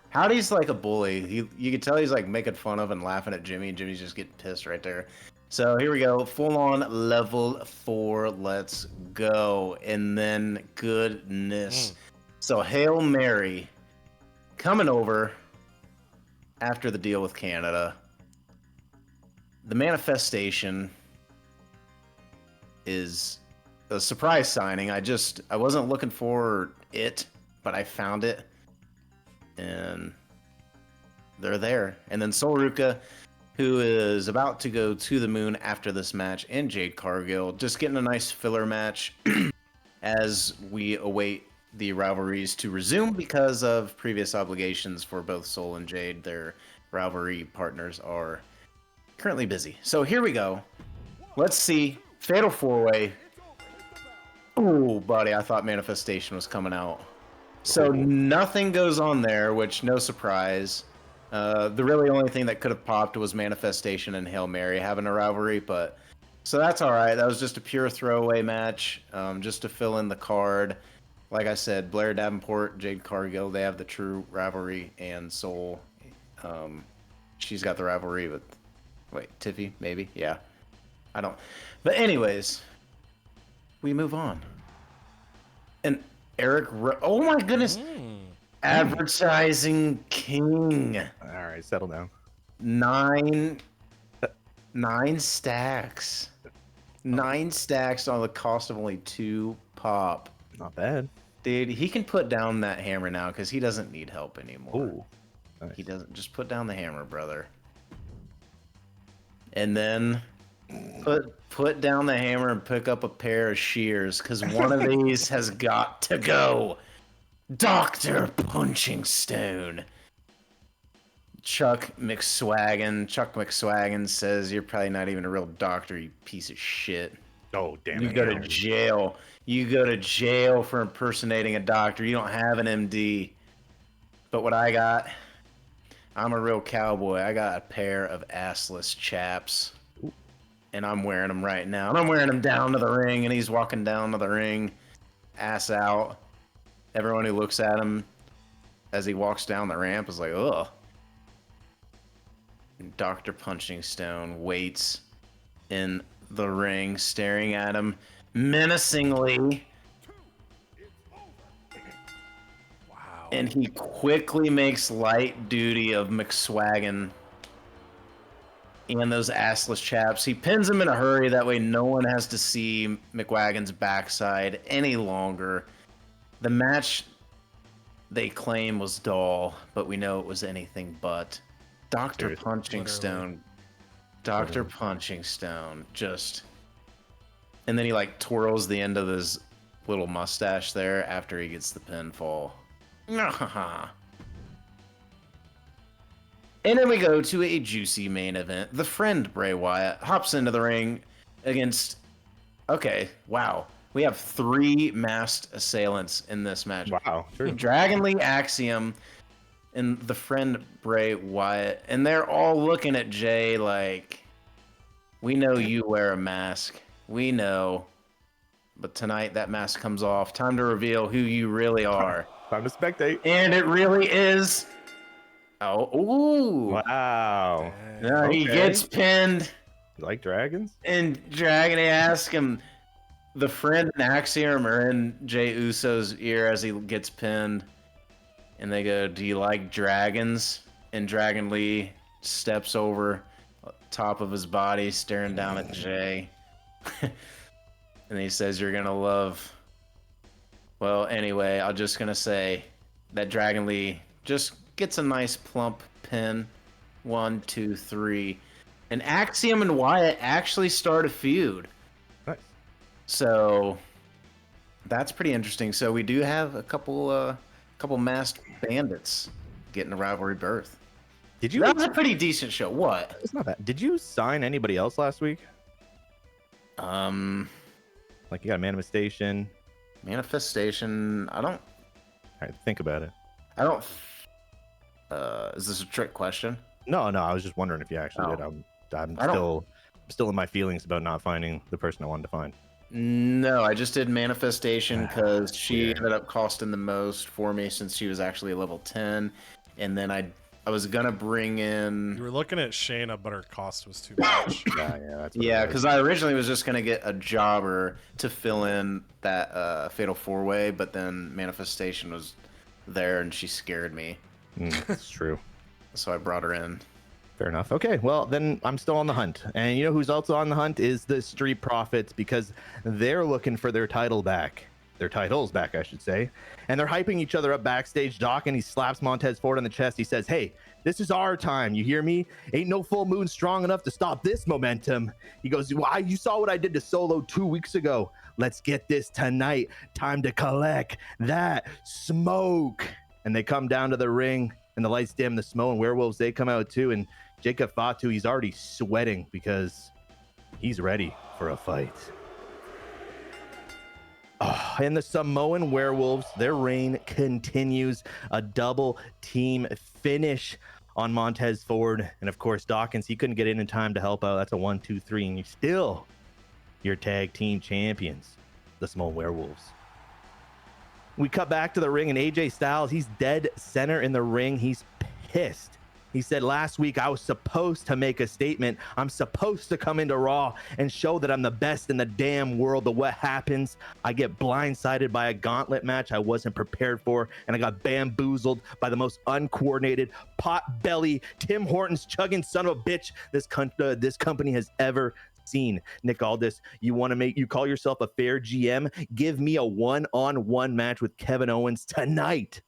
Howdy's like a bully. You can tell he's like making fun of and laughing at Jimmy, and Jimmy's just getting pissed right there. So here we go, full on level 4. Let's go. And then goodness. So Hail Mary coming over after the deal with Canada. The manifestation is a surprise signing. I wasn't looking for it, but I found it. And they're there. And then Sol Ruka, who is about to go to the moon after this match, and Jade Cargill, just getting a nice filler match as we await the rivalries to resume because of previous obligations for both Sol and Jade. Their rivalry partners are currently busy. So here we go. Let's see. Fatal 4-way. Oh, buddy, I thought Manifestation was coming out. So nothing goes on there, which no surprise. The really only thing that could have popped was Manifestation and Hail Mary having a rivalry, but So that's all right. That was just a pure throwaway match, just to fill in the card. Like I said, Blair Davenport, Jade Cargill, they have the true rivalry, and Soul, she's got the rivalry with, Tiffy, maybe? Yeah. I don't. But anyways, we move on. And Eric, oh my goodness. Advertising king. All right, settle down. 9 stacks. 9 stacks on the cost of only 2 pop. Not bad. Dude, he can put down that hammer now because he doesn't need help anymore. Ooh. Nice. He doesn't. Just put down the hammer, brother. And then put down the hammer and pick up a pair of shears because one of these has got to go. Dr. Punching Stone. Chuck McSwaggin says, "You're probably not even a real doctor, you piece of shit. Oh, damn You it. go to jail. You go to jail for impersonating a doctor. You don't have an MD. But what I got, I'm a real cowboy. I got a pair of assless chaps. And I'm wearing them right now. And I'm wearing them down to the ring, and he's walking down to the ring, ass out. Everyone who looks at him as he walks down the ramp is like, ugh." And Dr. Punching Stone waits in the ring, staring at him menacingly. Wow. And he quickly makes light duty of McSwaggin and those assless chaps. He pins him in a hurry, that way no one has to see McWaggon's backside any longer. The match, they claim, was dull, but we know it was anything but. Dr. Punching Stone. Dr. Punching Stone just... And then he like twirls the end of his little mustache there after he gets the pinfall. And then we go to a juicy main event. The friend Bray Wyatt hops into the ring against... Okay, wow. We have 3 masked assailants in this match. Wow, true. Dragon Lee Axiom and the friend Bray Wyatt. And they're all looking at Jay like, "We know you wear a mask. We know. But tonight that mask comes off. Time to reveal who you really are." Time to spectate. And it really is... Oh, ooh. Wow. No, he Okay. gets pinned. You like dragons? And Dragon, they ask him, the friend and Axiom are in Jey Uso's ear as he gets pinned. And they go, "Do you like dragons?" And Dragon Lee steps over top of his body, staring down at Jay. And he says, "You're going to love..." Well, anyway, I'm just going to say that Dragon Lee just gets a nice plump pin. 1, 2, 3. And Axiom and Wyatt actually start a feud. Nice. So that's pretty interesting. So we do have a couple masked bandits getting a rivalry berth. Did you? That was a pretty decent show. What? It's not bad. Did you sign anybody else last week? Like you got a manifestation. Manifestation. I don't. All right, think about it. I don't. Is this a trick question? No, I was just wondering if you actually Oh. did. I'm I don't- still in my feelings about not finding the person I wanted to find. No, I just did manifestation because she Yeah. ended up costing the most for me since she was actually a level 10, and then I was gonna bring in. You were looking at Shayna, but her cost was too much. Yeah, that's what Yeah, it was. because I originally was just gonna get a jobber to fill in that fatal 4-way, but then manifestation was there and she scared me, That's true. so I brought her in. Fair enough. Okay, well, then I'm still on the hunt. And you know who's also on the hunt is the Street Profits, because they're looking for their title back. Their titles back, I should say. And they're hyping each other up backstage. Doc, and he slaps Montez Ford on the chest. He says, "Hey, this is our time. You hear me? Ain't no full moon strong enough to stop this momentum." He goes, "Why? You saw what I did to Solo 2 weeks ago. Let's get this tonight. Time to collect that smoke." And they come down to the ring, and the lights dim, the Smo and Werewolves, they come out too. And Jacob Fatu, he's already sweating because he's ready for a fight. Oh, and the Samoan Werewolves, their reign continues. A double team finish on Montez Ford. And of course, Dawkins, he couldn't get in time to help out. That's a 1, 2, 3. And you still your tag team champions, the Small Werewolves. We cut back to the ring, and AJ Styles, he's dead center in the ring. He's pissed. He said, last week I was supposed to make a statement. I'm supposed to come into Raw and show that I'm the best in the damn world. But what happens? I get blindsided by a gauntlet match I wasn't prepared for, and I got bamboozled by the most uncoordinated, pot-belly, Tim Hortons chugging son of a bitch this company has ever seen. Nick Aldis, you call yourself a fair GM? Give me a one-on-one match with Kevin Owens tonight.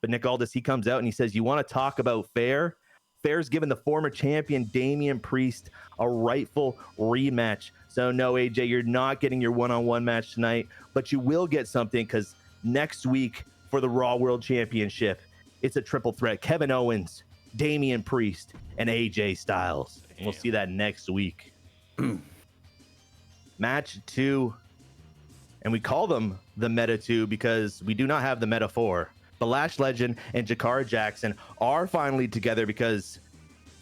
But Nick Aldis, he comes out and he says, you want to talk about fair? Fair's given the former champion Damian Priest a rightful rematch. So no, AJ, you're not getting your one-on-one match tonight, but you will get something, because next week for the Raw World Championship, it's a triple threat. Kevin Owens, Damian Priest, and AJ Styles. And we'll see that next week. Match 2. And we call them the Meta 2 because we do not have the Meta 4. The Lash Legend and Jakara Jackson are finally together, because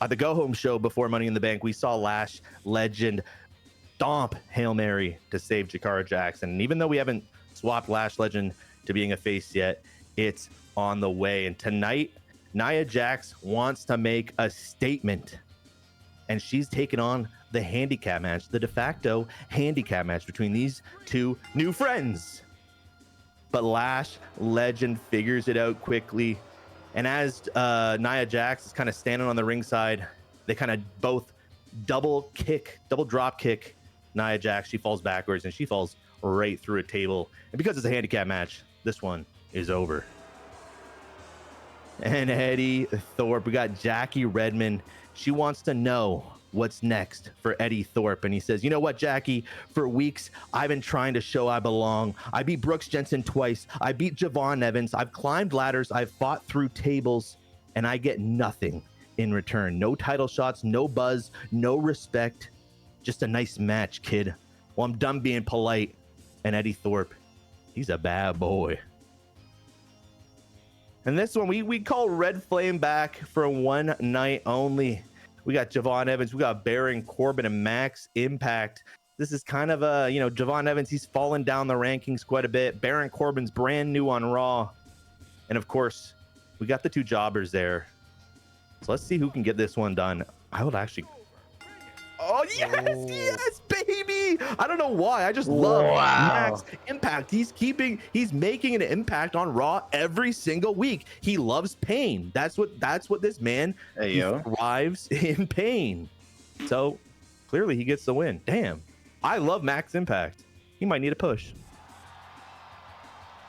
at the Go Home show before Money in the Bank, we saw Lash Legend stomp Hail Mary to save Jakara Jackson. And even though we haven't swapped Lash Legend to being a face yet, it's on the way. And tonight, Nia Jax wants to make a statement, and she's taking on the handicap match, the de facto handicap match between these two new friends. But Lash Legend figures it out quickly. And as Nia Jax is kind of standing on the ringside, they kind of both double drop kick Nia Jax. She falls backwards and she falls right through a table. And because it's a handicap match, this one is over. And Eddie Thorpe, we got Jackie Redmond. She wants to know what's next for Eddie Thorpe. And he says, you know what, Jackie? For weeks, I've been trying to show I belong. I beat Brooks Jensen twice. I beat Javon Evans. I've climbed ladders. I've fought through tables, and I get nothing in return. No title shots, no buzz, no respect. Just a nice match, kid. Well, I'm done being polite. And Eddie Thorpe, he's a bad boy. And this one, we call Red Flame back for one night only. We got Javon Evans, we got Baron Corbin, and Max Impact. This is kind of a, Javon Evans, he's fallen down the rankings quite a bit. Baron Corbin's brand new on Raw. And of course, we got the two jobbers there. So let's see who can get this one done. I would actually... Oh, yes, baby! I don't know why. I just love Max Impact. He's making an impact on Raw every single week. He loves pain. That's what this man thrives in pain. So clearly he gets the win. Damn. I love Max Impact. He might need a push.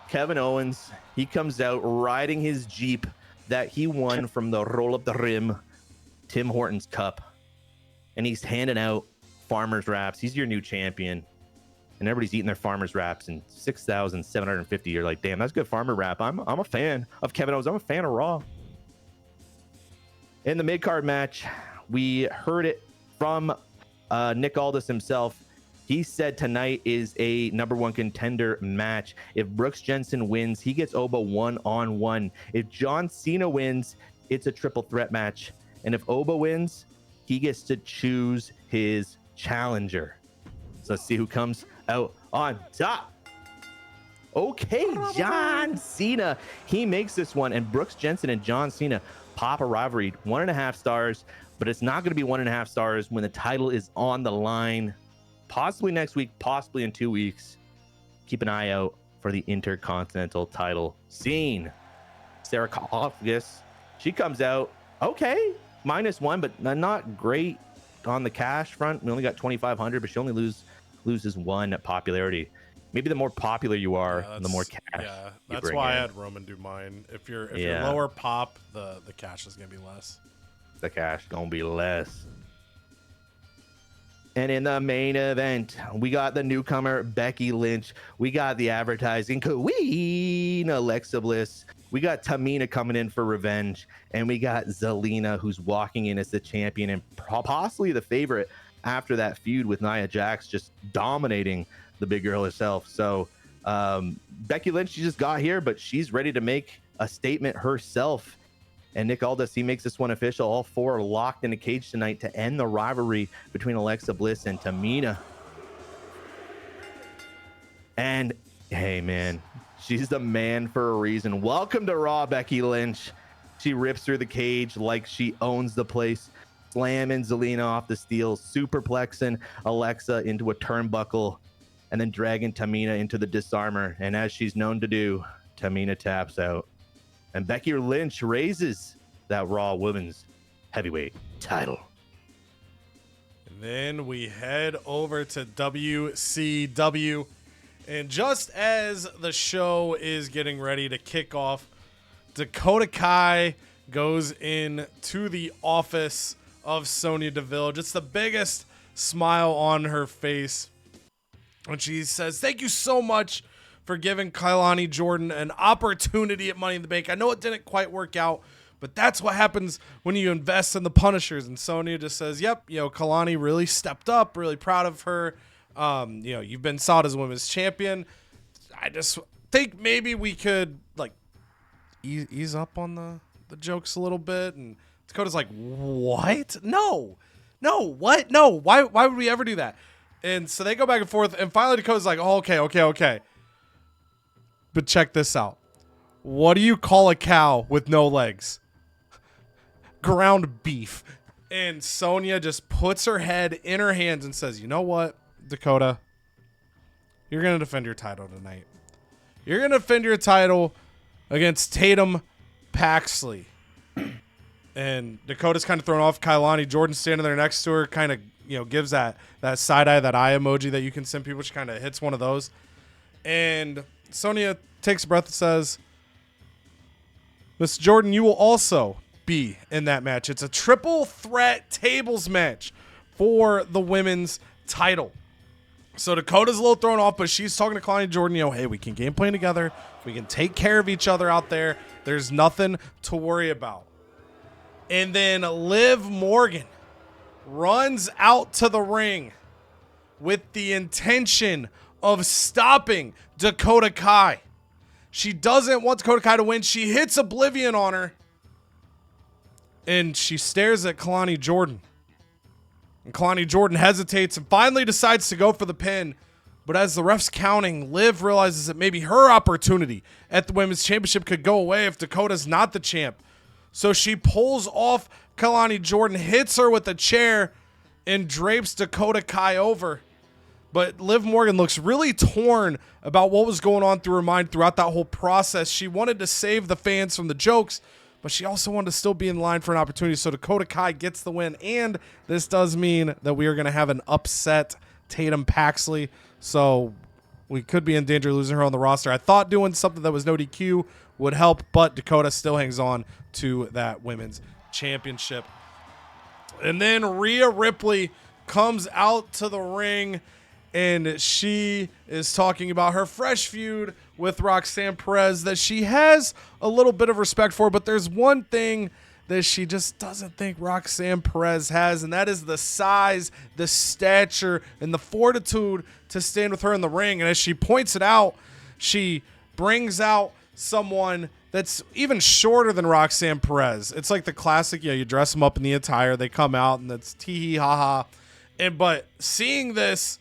Kevin Owens, he comes out riding his Jeep that he won from the Roll Up the Rim Tim Hortons Cup. And he's handing out farmers wraps. He's your new champion. And everybody's eating their farmers wraps, and 6,750. You're like, damn, that's good farmer wrap. I'm a fan of Kevin Owens. I'm a fan of Raw. In the mid-card match, we heard it from Nick Aldis himself. He said tonight is a number one contender match. If Brooks Jensen wins, he gets Oba one-on-one. If John Cena wins, it's a triple threat match. And if Oba wins, he gets to choose his challenger. So let's see who comes out on top. Okay, John Cena. He makes this one, and Brooks Jensen and John Cena pop a rivalry. 1.5 stars, but it's not going to be 1.5 stars when the title is on the line. Possibly next week, possibly in 2 weeks. Keep an eye out for the Intercontinental title scene. Sarah Sarcophagus, she comes out. Okay. -1, but not great on the cash front. We only got 2,500, but she only loses 1 popularity. Maybe the more popular you are, the more cash. Yeah, that's why I had Roman do mine. If you're lower pop, the cash is gonna be less. The cash gonna be less. And in the main event, we got the newcomer Becky Lynch. We got the advertising queen Alexa Bliss. We got Tamina coming in for revenge, and we got Zelina, who's walking in as the champion and possibly the favorite after that feud with Nia Jax, just dominating the big girl herself. So Becky Lynch, she just got here, but she's ready to make a statement herself. And Nick Aldis, he makes this one official. All 4 are locked in a cage tonight to end the rivalry between Alexa Bliss and Tamina. And hey, man, she's the man for a reason. Welcome to Raw, Becky Lynch. She rips through the cage like she owns the place, slamming Zelina off the steel, superplexing Alexa into a turnbuckle, and then dragging Tamina into the disarmor. And as she's known to do, Tamina taps out. And Becky Lynch raises that Raw Women's Heavyweight title. And then we head over to WCW. And just as the show is getting ready to kick off, Dakota Kai goes in to the office of Sonya Deville. Just the biggest smile on her face. And she says, "Thank you so much for giving Kailani Jordan an opportunity at Money in the Bank. I know it didn't quite work out, but that's what happens when you invest in the Punishers." And Sonya just says, "Yep, Kailani really stepped up. Really proud of her. You've been solid as women's champion. I just think maybe we could ease up on the jokes a little bit." And Dakota's like, "What? No, what? No, why would we ever do that?" And so they go back and forth, and finally Dakota's like, "Oh, okay. But check this out. What do you call a cow with no legs? Ground beef." And Sonya just puts her head in her hands and says, "You know what, Dakota? You're going to defend your title tonight. You're going to defend your title against Tatum Paxley." And Dakota's kind of thrown off. Kailani Jordan standing there next to her kind of, gives that side eye, that eye emoji that you can send people. She kind of hits one of those. And Sonya takes a breath and says, "Miss Jordan, you will also be in that match. It's a triple threat tables match for the women's title." So Dakota's a little thrown off, but she's talking to Kailani Jordan, hey, we can game plan together. We can take care of each other out there. There's nothing to worry about. And then Liv Morgan runs out to the ring with the intention of stopping Dakota Kai. She doesn't want Dakota Kai to win. She hits Oblivion on her. And she stares at Kailani Jordan. And Kailani Jordan hesitates and finally decides to go for the pin. But as the ref's counting, Liv realizes that maybe her opportunity at the Women's Championship could go away if Dakota's not the champ. So she pulls off Kailani Jordan, hits her with a chair, and drapes Dakota Kai over. But Liv Morgan looks really torn about what was going on through her mind throughout that whole process. She wanted to save the fans from the jokes, but she also wanted to still be in line for an opportunity. So Dakota Kai gets the win, and this does mean that we are going to have an upset Tatum Paxley. So we could be in danger of losing her on the roster. I thought doing something that was no DQ would help, but Dakota still hangs on to that women's championship. And then Rhea Ripley comes out to the ring, and she is talking about her fresh feud with Roxanne Perez that she has a little bit of respect for, but there's one thing that she just doesn't think Roxanne Perez has, and that is the size, the stature, and the fortitude to stand with her in the ring. And as she points it out, she brings out someone that's even shorter than Roxanne Perez. It's like the classic, you dress them up in the attire, they come out, and that's tee-hee, ha-ha. But seeing this,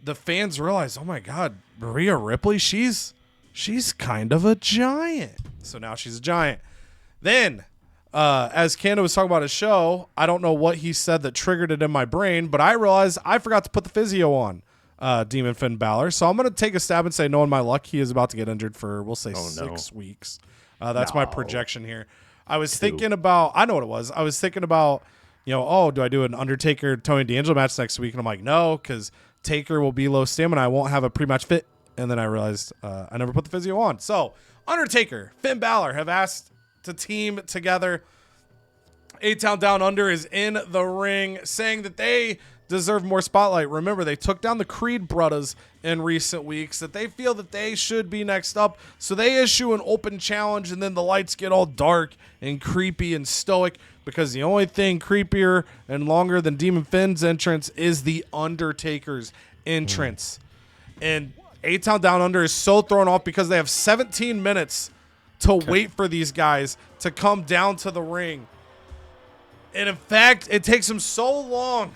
the fans realize, oh my God, Rhea Ripley, she's kind of a giant. So now she's a giant. Then, as Canada was talking about his show, I don't know what he said that triggered it in my brain, but I realized I forgot to put the physio on Demon Finn Balor. So I'm going to take a stab and say, knowing my luck, he is about to get injured for, we'll say, 6 weeks. That's my projection here. I was thinking about, I know what it was. I was thinking about, do I do an Undertaker Tony D'Angelo match next week? And I'm like, no, because Taker will be low stamina. I won't have a pre-match fit. And then I realized I never put the physio on. So Undertaker, Finn Balor have asked to team together. A-Town Down Under is in the ring saying that they deserve more spotlight. Remember, they took down the Creed brothers in recent weeks, that they feel that they should be next up. So they issue an open challenge, and then the lights get all dark and creepy and stoic, because the only thing creepier and longer than Demon Finn's entrance is the Undertaker's entrance. And A-Town Down Under is so thrown off because they have 17 minutes to wait for these guys to come down to the ring. And in fact, it takes them so long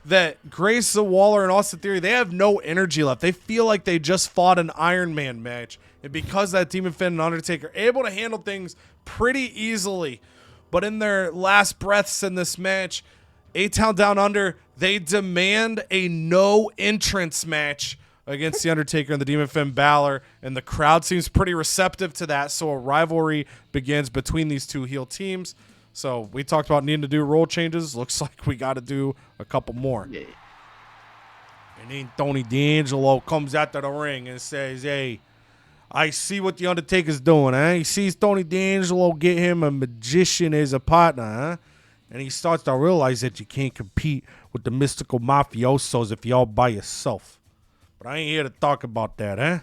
that Grayson Waller and Austin Theory, they have no energy left. They feel like they just fought an Iron Man match. And because that Demon Finn and Undertaker are able to handle things pretty easily, but in their last breaths in this match, A-Town Down Under, they demand a no entrance match against The Undertaker and the Demon Finn Balor, and the crowd seems pretty receptive to that, so a rivalry begins between these two heel teams. So we talked about needing to do role changes. Looks like we got to do a couple more. Yeah. And then Tony D'Angelo comes out to the ring and says, hey, I see what The Undertaker's doing, huh? He sees Tony D'Angelo get him a magician as a partner, huh? And he starts to realize that you can't compete with the mystical mafiosos if you're all by yourself. But I ain't here to talk about that, huh?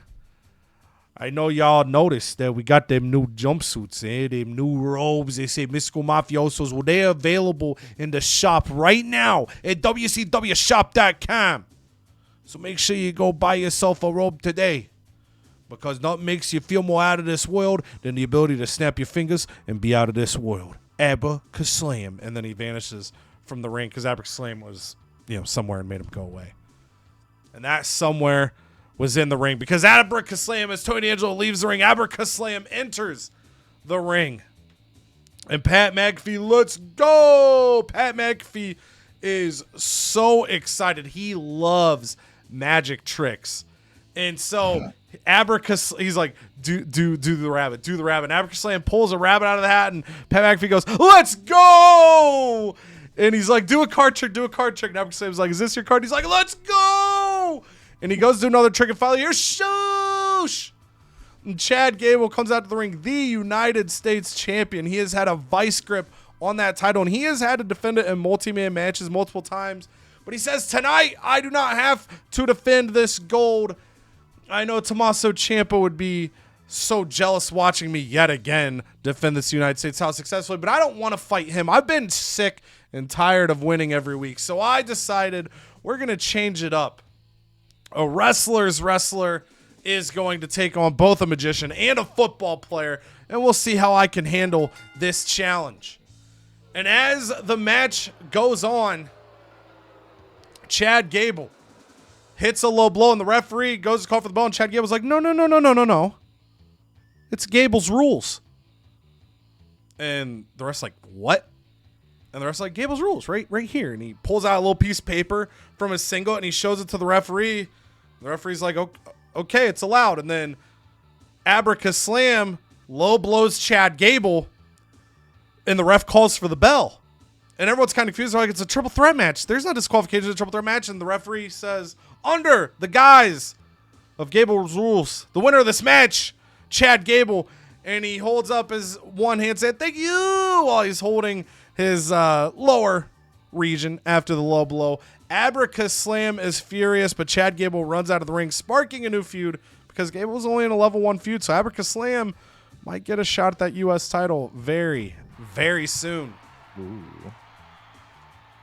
I know y'all noticed that we got them new jumpsuits, them new robes. They say mystical mafiosos. Well, they're available in the shop right now at WCWshop.com. So make sure you go buy yourself a robe today, because nothing makes you feel more out of this world than the ability to snap your fingers and be out of this world. Abracaslam. And then he vanishes from the ring because Abracaslam was, somewhere and made him go away. And that somewhere was in the ring, because Abracaslam, as Tony D'Angelo leaves the ring, Abracaslam enters the ring. And Pat McAfee, let's go! Pat McAfee is so excited. He loves magic tricks. And so Abracaslam, he's like, do the rabbit, do the rabbit. And Abracaslam pulls a rabbit out of the hat, and Pat McAfee goes, let's go! And he's like, do a card trick, do a card trick. And Abracaslam's like, is this your card? He's like, let's go! And he goes to do another trick, and finally, here's shoosh! And Chad Gable comes out to the ring, the United States champion. He has had a vice grip on that title, and he has had to defend it in multi-man matches multiple times. But he says, tonight, I do not have to defend this gold. I know Tommaso Ciampa would be so jealous watching me yet again defend this United States title successfully, but I don't want to fight him. I've been sick and tired of winning every week, so I decided we're going to change it up. A wrestler's wrestler is going to take on both a magician and a football player, and we'll see how I can handle this challenge. And as the match goes on, Chad Gable hits a low blow, and the referee goes to call for the bell, and Chad Gable's like, no. It's Gable's rules. And the rest like, what? And the rest like, Gable's rules, right here. And he pulls out a little piece of paper from his singlet, and he shows it to the referee. The referee's like, okay, it's allowed. And then Abracaslam low blows Chad Gable, and the ref calls for the bell. And everyone's kind of confused. They're like, it's a triple threat match. There's no disqualification in a triple threat match. And the referee says, under the guise of Gable's rules, the winner of this match, Chad Gable. And he holds up his one hand saying, thank you, while he's holding his lower region after the low blow. Abracaslam is furious, but Chad Gable runs out of the ring, sparking a new feud, because Gable was only in a level 1 feud. So Abracaslam might get a shot at that U.S. title very, very soon. Ooh.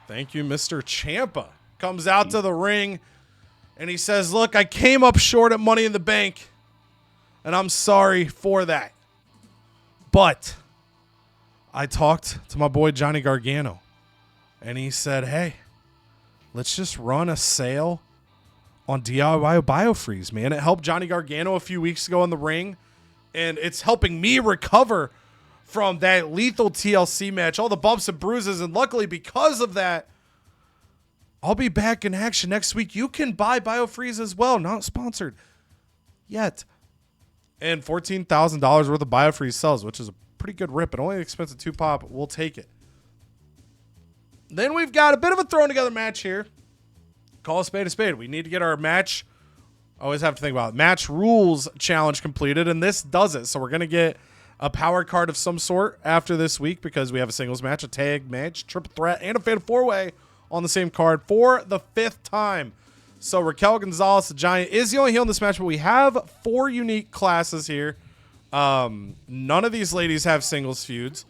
Thank you, Mr. Ciampa. Comes out to the ring, and he says, look, I came up short at Money in the Bank, and I'm sorry for that. But I talked to my boy Johnny Gargano, and he said, hey, let's just run a sale on DIY BioFreeze, man. It helped Johnny Gargano a few weeks ago in the ring, and it's helping me recover from that lethal TLC match, all the bumps and bruises, and luckily because of that, I'll be back in action next week. You can buy BioFreeze as well, not sponsored yet. And $14,000 worth of BioFreeze sells, which is a pretty good rip. It only expensive 2 pop. We'll take it. Then we've got a bit of a thrown together match here. Call a spade a spade. We need to get our match. I always have to think about it. Match rules challenge completed, and this does it. So we're going to get a power card of some sort after this week, because we have a singles match, a tag match, triple threat, and a fatal 4-way on the same card for the 5th time. So Raquel Gonzalez, the Giant, is the only heel in this match, but we have 4 unique classes here. None of these ladies have singles feuds.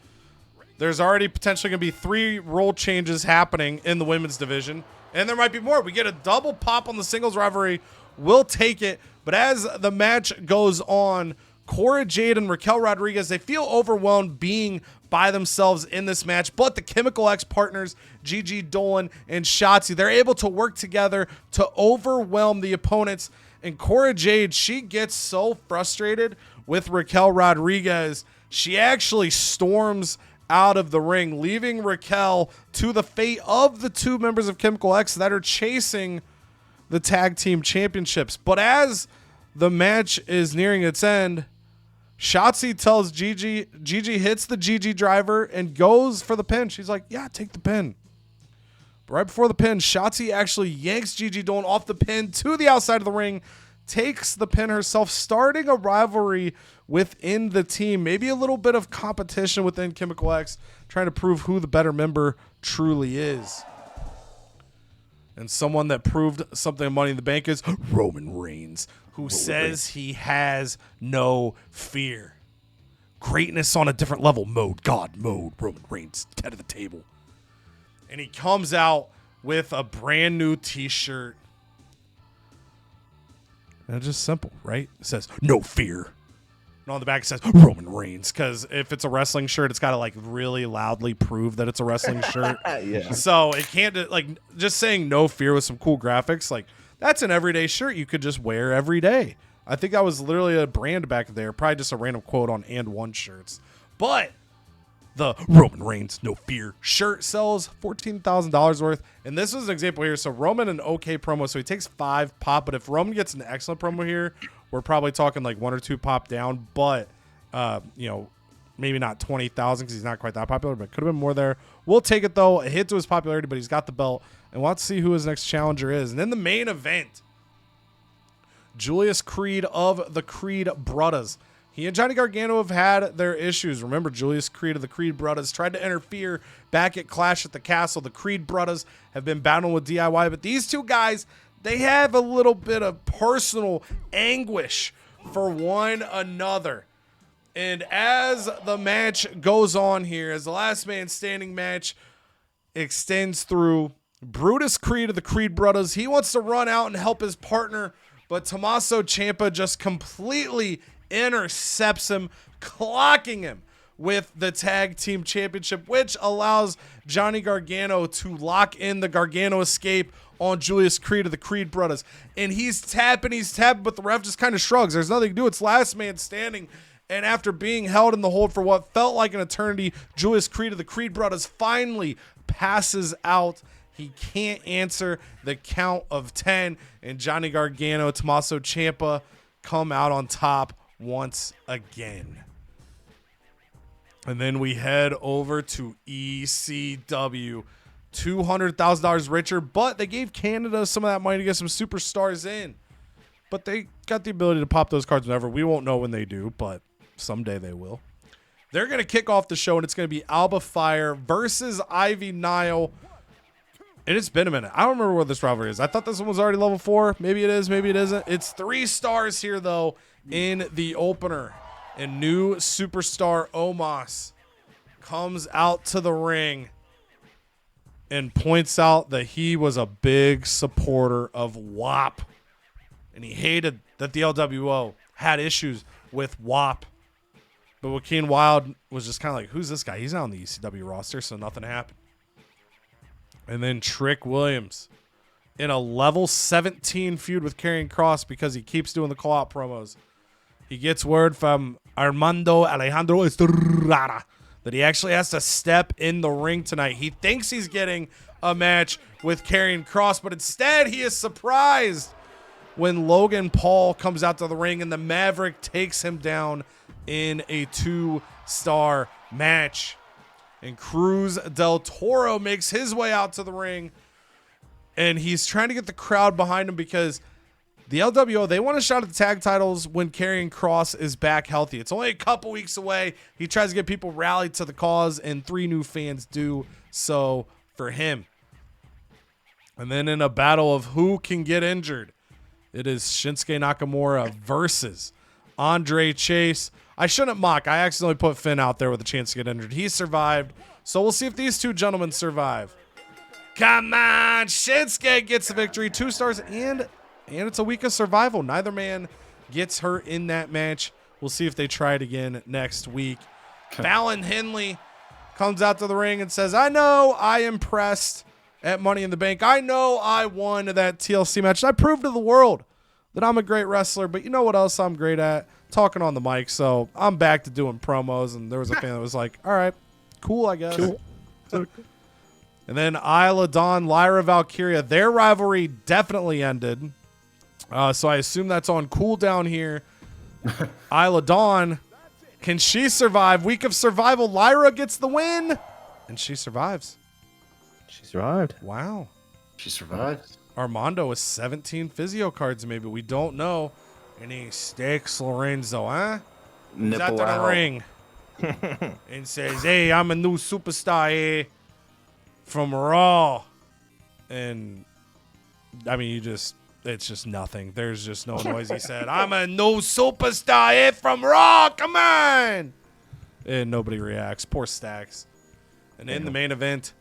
There's already potentially going to be 3 role changes happening in the women's division, and there might be more. We get a double pop on the singles rivalry. We'll take it. But as the match goes on, Cora Jade and Raquel Rodriguez, they feel overwhelmed being by themselves in this match, but the Chemical X partners, Gigi Dolan and Shotzi, they're able to work together to overwhelm the opponents. And Cora Jade, she gets so frustrated with Raquel Rodriguez, she actually storms out of the ring, leaving Raquel to the fate of the two members of Chemical X that are chasing the tag team championships. But as the match is nearing its end, Shotzi tells Gigi hits the Gigi driver and goes for the pin. She's like, yeah, take the pin. But right before the pin, Shotzi actually yanks Gigi Dolan off the pin to the outside of the ring, takes the pin herself, starting a rivalry within the team. Maybe a little bit of competition within Chemical X, trying to prove who the better member truly is. And someone that proved something in Money in the Bank is Roman Reigns, who says he has no fear. Greatness on a different level mode, God mode, Roman Reigns, head of the table. And he comes out with a brand new t-shirt. And it's just simple, right? It says, no fear. And on the back it says, Roman Reigns. Because if it's a wrestling shirt, it's got to like really loudly prove that it's a wrestling shirt. Yeah. So it can't, like, just saying no fear with some cool graphics, like, that's an everyday shirt you could just wear every day. I think that was literally a brand back there. Probably just a random quote on And One shirts. But the Roman Reigns No Fear shirt sells $14,000 worth. And this was an example here. So Roman, an okay promo. So he takes 5 pop. But if Roman gets an excellent promo here, we're probably talking like 1 or 2 pop down. But, you know, maybe not 20,000 because he's not quite that popular. But could have been more there. We'll take it, though. A hit to his popularity, but he's got the belt. And we'll have to see who his next challenger is. And then the main event, Julius Creed of the Creed Brothers. He and Johnny Gargano have had their issues. Remember, Julius Creed of the Creed Brothers tried to interfere back at Clash at the Castle. The Creed Brothers have been battling with DIY, but these two guys, they have a little bit of personal anguish for one another. And as the match goes on here, as the last man standing match extends through, Brutus Creed of the Creed Brothers, he wants to run out and help his partner, but Tommaso Ciampa just completely intercepts him, clocking him with the tag team championship, which allows Johnny Gargano to lock in the Gargano escape on Julius Creed of the Creed Brothers. And he's tapping, but the ref just kind of shrugs. There's nothing to do. It's last man standing. And after being held in the hold for what felt like an eternity, Julius Creed of the Creed Brothers finally passes out. He can't answer the count of 10. And Johnny Gargano, Tommaso Ciampa come out on top once again. And then we head over to ECW. $200,000 richer, but they gave Canada some of that money to get some superstars in. But they got the ability to pop those cards whenever. We won't know when they do, but someday they will. They're going to kick off the show, and it's going to be Alba Fire versus Ivy Nile. And it's been a minute. I don't remember what this rivalry is. I thought this one was already level 4. Maybe it is. Maybe it isn't. It's 3 stars here, though, in the opener. And new superstar Omos comes out to the ring and points out that he was a big supporter of WAP. And he hated that the LWO had issues with WAP. But Joaquin Wilde was just kind of like, who's this guy? He's not on the ECW roster, so nothing happened. And then Trick Williams in a level 17 feud with Karrion Kross because he keeps doing the call-out promos. He gets word from Armando Alejandro Estrada that he actually has to step in the ring tonight. He thinks he's getting a match with Karrion Kross, but instead he is surprised when Logan Paul comes out to the ring and the Maverick takes him down in a 2-star match. And Cruz del Toro makes his way out to the ring, and he's trying to get the crowd behind him because the LWO, they want a shot at the tag titles when Karrion Kross is back healthy. It's only a couple weeks away. He tries to get people rallied to the cause, and 3 new fans do so for him. And then in a battle of who can get injured, it is Shinsuke Nakamura versus Andre Chase. I shouldn't mock. I accidentally put Finn out there with a chance to get injured. He survived. So we'll see if these 2 gentlemen survive. Come on. Shinsuke gets the victory. 2 stars, and it's a week of survival. Neither man gets hurt in that match. We'll see if they try it again next week. Fallon Henley comes out to the ring and says, I know I impressed at Money in the Bank. I know I won that TLC match. I proved to the world that I'm a great wrestler, but you know what else I'm great at? Talking on the mic. So I'm back to doing promos, and there was a fan that was like, all right, cool, I guess. Cool. And then Isla Dawn, Lyra Valkyria, their rivalry definitely ended. So I assume that's on cooldown here. Isla Dawn, can she survive? Week of survival. Lyra gets the win, and she survives. She survived. Wow. She survived. Armando with 17 physio cards, maybe. We don't know. Any stakes, Lorenzo, huh? He's out Nipple to the out. ring and says, hey, I'm a new superstar here from Raw. And, I mean, it's just nothing. There's just no noise. He said, I'm a new superstar here from Raw. Come on. And nobody reacts. Poor Stacks. And in the main event,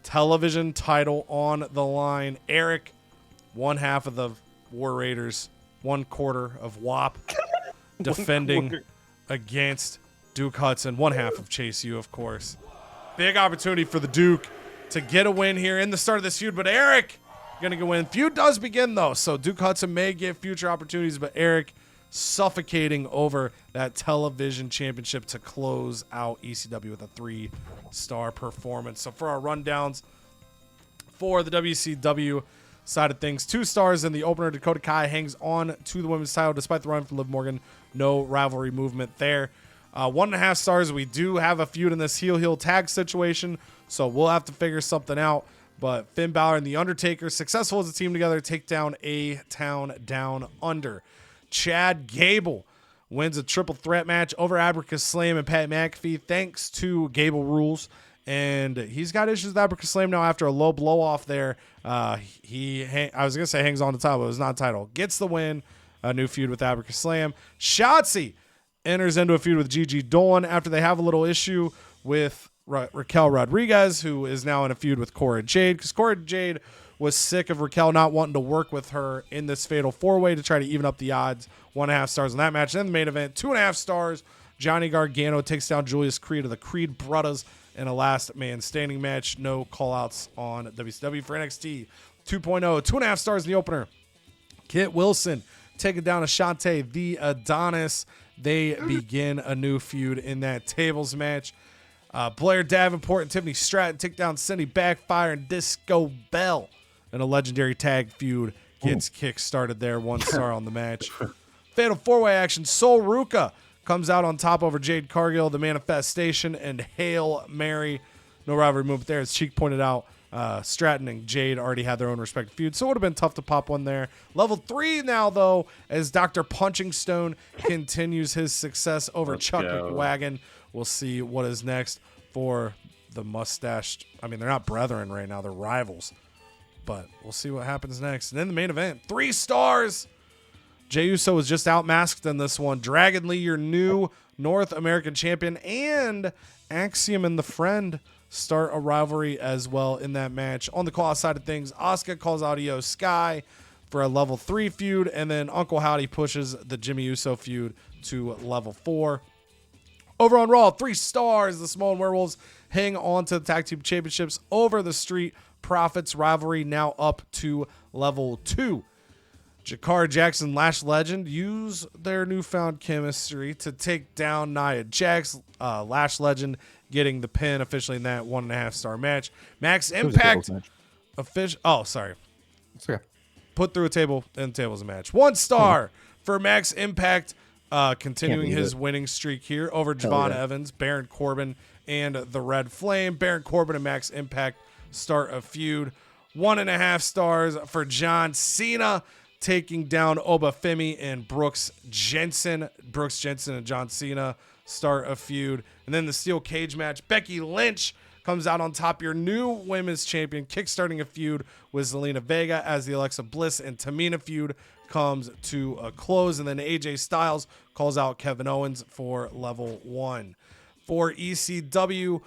television title on the line. Eric, one half of the War Raiders, 1/4 of WAP, defending against Duke Hudson, one half of Chase U, of course. Big opportunity for the Duke to get a win here in the start of this feud, but Eric going to go in. Feud does begin, though, so Duke Hudson may get future opportunities, but Eric suffocating over that television championship to close out ECW with a 3-star performance. So for our rundowns for the WCW side of things, 2 stars in the opener. Dakota Kai hangs on to the women's title despite the run from Liv Morgan. No rivalry movement there. 1.5 stars. We do have a feud in this heel tag situation, so we'll have to figure something out. But Finn Balor and The Undertaker, successful as a team together, take down A-Town Down Under. Chad Gable wins a triple threat match over Abracus Slam and Pat McAfee thanks to Gable Rules. And he's got issues with Abracus Slam now after a low blow off there. I was going to say hangs on the title, but it was not a title. Gets the win. A new feud with Abracus Slam. Shotzi enters into a feud with Gigi Dolan after they have a little issue with Raquel Rodriguez, who is now in a feud with Cora Jade, because Cora Jade was sick of Raquel not wanting to work with her in this fatal 4-way to try to even up the odds. 1.5 stars in that match. Then the main event, 2.5 stars. Johnny Gargano takes down Julius Creed of the Creed Brothers in a last man standing match. No call-outs on WCW for NXT 2.0. 2.5 stars in the opener. Kit Wilson taking down Ashante the Adonis. They begin a new feud in that tables match. Blair Davenport and Tiffany Stratton take down Cindy Backfire and Disco Bell. And a legendary tag feud gets kick-started there. 1 star on the match. Fatal 4-way action. Sol Ruka comes out on top over Jade Cargill, the Manifestation, and Hail Mary. No rivalry movement there. As Cheek pointed out, Stratton and Jade already had their own respective feuds, so it would have been tough to pop one there. Level 3 now, though, as Dr. Punching Stone continues his success over Chuck McWagon. We'll see what is next for the mustached. I mean, they're not brethren right now. They're rivals. But we'll see what happens next. And in the main event, 3 stars. Jey Uso was just outmasked in this one. Dragon Lee, your new North American champion, and Axiom and the Friend start a rivalry as well in that match. On the call side of things, Asuka calls out Io Sky for a level 3 feud, and then Uncle Howdy pushes the Jimmy Uso feud to level 4. Over on Raw, 3 stars. The Samoan Werewolves hang on to the Tag Team Championships over the Street Profits rivalry, now up to level 2. Jakar Jackson, Lash Legend use their newfound chemistry to take down Nia Jax. Lash Legend getting the pin officially in that 1.5 star match. Max Impact official. Oh, sorry. It's okay. Put through a table and the table's a match. 1 star for Max Impact, continuing his winning streak here over Javon Evans, Baron Corbin, and the Red Flame. Baron Corbin and Max Impact start a feud. 1.5 stars for John Cena, taking down Obafemi and Brooks Jensen. Brooks Jensen and John Cena start a feud. And then the steel cage match. Becky Lynch comes out on top, your new women's champion, kickstarting a feud with Zelina Vega as the Alexa Bliss and Tamina feud comes to a close. And then AJ Styles calls out Kevin Owens for level 1. For ECW,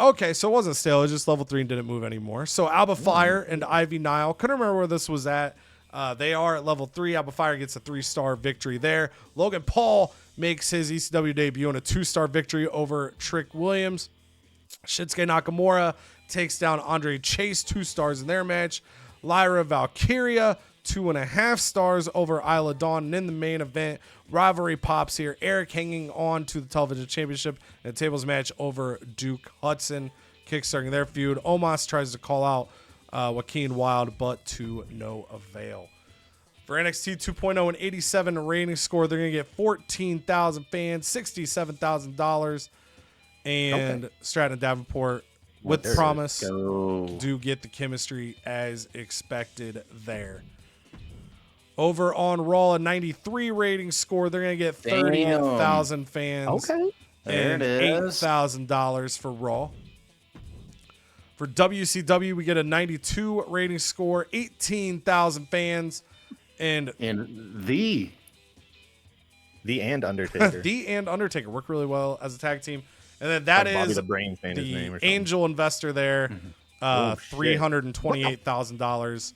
okay, so it wasn't stale. It was just level 3 and didn't move anymore. So Alba Fire and Ivy Nile. Couldn't remember where this was at. They are at level 3. Alba Fire gets a 3-star victory there. Logan Paul makes his ECW debut in a 2-star victory over Trick Williams. Shinsuke Nakamura takes down Andre Chase, 2 stars in their match. Lyra Valkyria, 2.5 stars over Isla Dawn. And in the main event, rivalry pops here. Eric hanging on to the television championship in a tables match over Duke Hudson, kickstarting their feud. Omos tries to call out Joaquin Wilde, but to no avail. For NXT 2.0 and 87 rating score, they're going to get 14,000 fans, $67,000. And Stratton and Davenport, with promise, do get the chemistry as expected there. Over on Raw, a 93 rating score, they're going to get 30,000 fans. Okay. There and it is. $8,000 for Raw. For WCW, we get a 92 rating score, 18,000 fans, and The and Undertaker. The and Undertaker work really well as a tag team. And then that Like Bobby is the Brain's saying his name or something. angel investor there, $328,000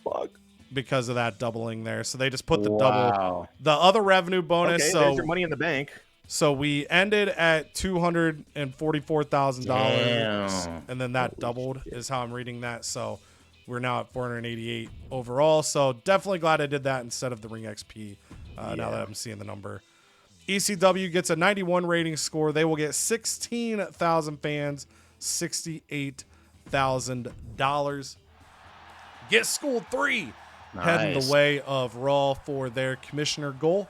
Fuck. because of that doubling there. So they just put the Wow. double, the other revenue bonus. Okay, so there's your money in the bank. So we ended at $244,000, and then that doubled is how I'm reading that. So we're now at 488 overall. So definitely glad I did that instead of the Ring XP. Now that I'm seeing the number, ECW gets a 91 rating score. They will get 16,000 fans, $68,000. Get School 3 heading the way of Raw for their commissioner goal.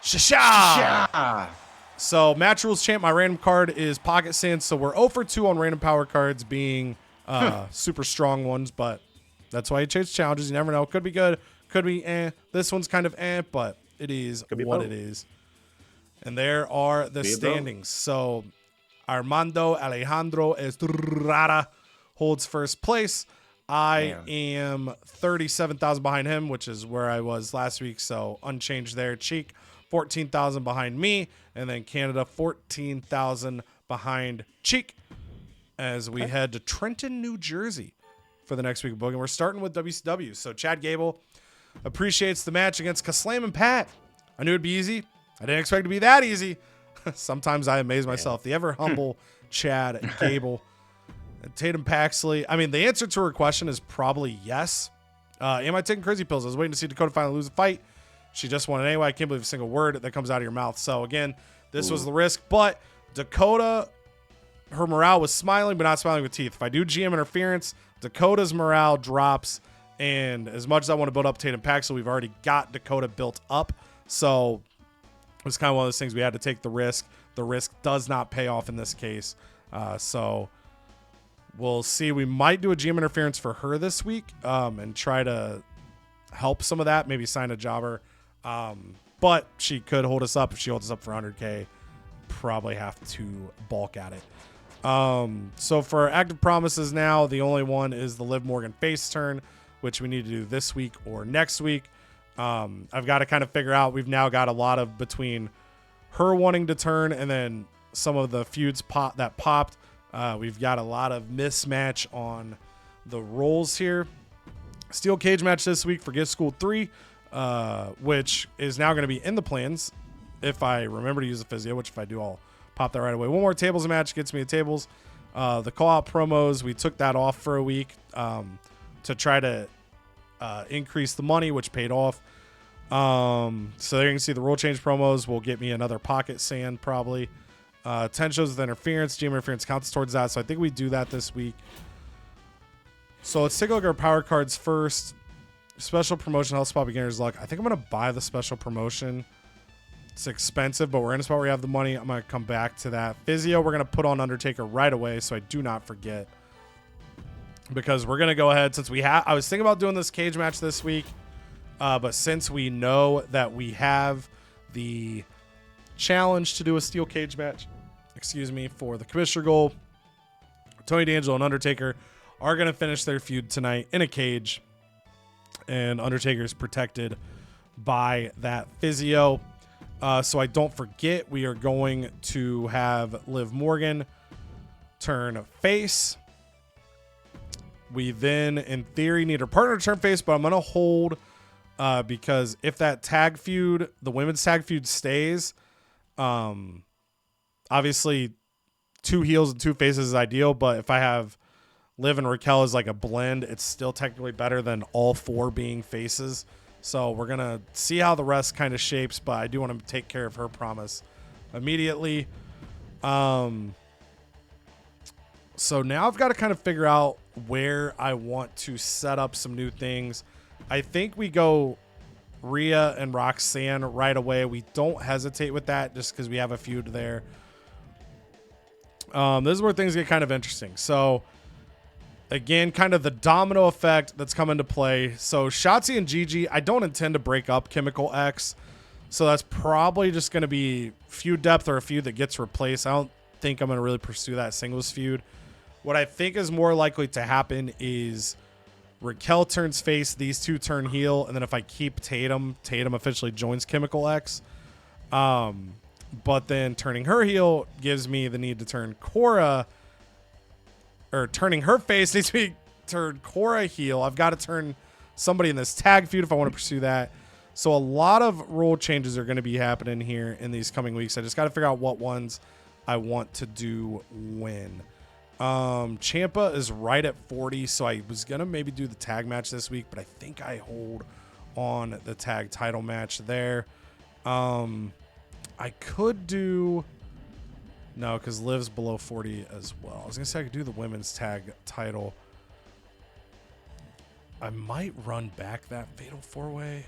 Shasha! So, match rules champ, my random card is Pocket Sand. So, we're 0 for 2 on random power cards being super strong ones, but that's why you chase challenges. You never know. Could be good, could be eh. This one's kind of eh, but it is what it is. And there are the standings. So, Armando Alejandro Estrada holds first place. I am 37,000 behind him, which is where I was last week. So, unchanged there. Cheek, 14,000 behind me, and then Canada 14,000 behind Cheek as we head to Trenton, New Jersey for the next week of booking. We're starting with WCW. So Chad Gable appreciates the match against Kaslam and Pat. I knew it'd be easy. I didn't expect it to be that easy. Sometimes I amaze myself. The ever humble Chad Gable. And Tatum Paxley. I mean, the answer to her question is probably yes. Am I taking crazy pills? I was waiting to see Dakota finally lose a fight. She just won it anyway. I can't believe a single word that comes out of your mouth. So, again, this was the risk. But Dakota, her morale was smiling, but not smiling with teeth. If I do GM interference, Dakota's morale drops. And as much as I want to build up Tatum Paxley, we've already got Dakota built up. So, it was kind of one of those things we had to take the risk. The risk does not pay off in this case. So, we'll see. We might do a GM interference for her this week and try to help some of that. Maybe sign a jobber. But she could hold us up. If she holds us up for 100K, probably have to bulk at it. So for active promises now, the only one is the Liv Morgan face turn, which we need to do this week or next week. I've got to kind of figure out. We've now got a lot of between her wanting to turn and then some of the feuds that popped. We've got a lot of mismatch on the roles here. Steel cage match this week for Get School 3, which is now going to be in the plans if I remember to use the physio, which if I do, I'll pop that right away. One more tables match gets me a tables. The call-out promos, we took that off for a week to try to increase the money, which paid off. So there you can see the rule change promos will get me another Pocket Sand probably. 10 shows with interference. GM interference counts towards that. So I think we do that this week. So let's take a look at our power cards first. Special promotion, health spot, beginner's luck. I think I'm going to buy the special promotion. It's expensive, but we're in a spot where we have the money. I'm going to come back to that. Physio, we're going to put on Undertaker right away so I do not forget. Because we're going to go ahead since we have. I was thinking about doing this cage match this week. But since we know that we have the challenge to do a steel cage match, for the commissioner goal, Tony D'Angelo and Undertaker are going to finish their feud tonight in a cage, and Undertaker is protected by that physio. So I don't forget, we are going to have Liv Morgan turn face, We then, in theory, need our partner to turn face, but I'm going to hold because if that tag feud, the women's tag feud stays, obviously 2 heels and 2 faces is ideal, but if I have Liv and Raquel as like a blend, it's still technically better than all 4 being faces. So we're going to see how the rest kind of shapes, but I do want to take care of her promise immediately. So now I've got to kind of figure out where I want to set up some new things. I think we go Rhea and Roxanne right away. We don't hesitate with that just because we have a feud there. This is where things get kind of interesting. So again, kind of the domino effect that's come into play. So Shotzi and Gigi, I don't intend to break up Chemical X. So that's probably just going to be feud depth or a feud that gets replaced. I don't think I'm going to really pursue that singles feud. What I think is more likely to happen is Raquel turns face, these 2 turn heel, and then if I keep Tatum officially joins Chemical X. But then turning her heel gives me the need to turn Cora, or turning her face needs to be turn Cora heel. I've got to turn somebody in this tag feud if I want to pursue that. So a lot of rule changes are going to be happening here in these coming weeks. I just got to figure out what ones I want to do when. Ciampa is right at 40, so I was going to maybe do the tag match this week, but I think I hold on the tag title match there. I could do... No, because Liv's below 40 as well. I was going to say I could do the women's tag title. I might run back that Fatal 4-Way.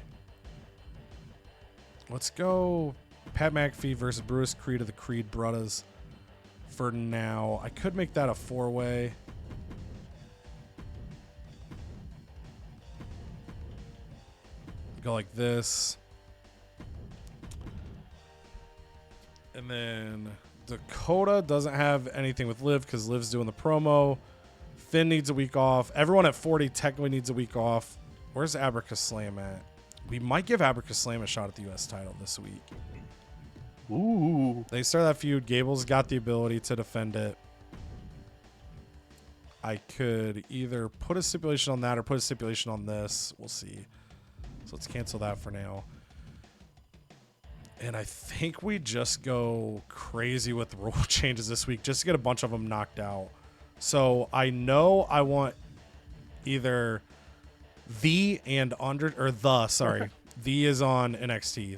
Let's go Pat McAfee versus Bruce Creed of the Creed Brothers for now. I could make that a 4-way. Go like this. And then Dakota doesn't have anything with Liv because Liv's doing the promo. Finn needs a week off. Everyone at 40 technically needs a week off. Where's Abracus Slam at? We might give Abracus Slam a shot at the U.S. title this week. Ooh. They start that feud. Gable's got the ability to defend it. I could either put a stipulation on that or put a stipulation on this. We'll see. So let's cancel that for now. And I think we just go crazy with rule changes this week just to get a bunch of them knocked out. So I know I want either the is on NXT.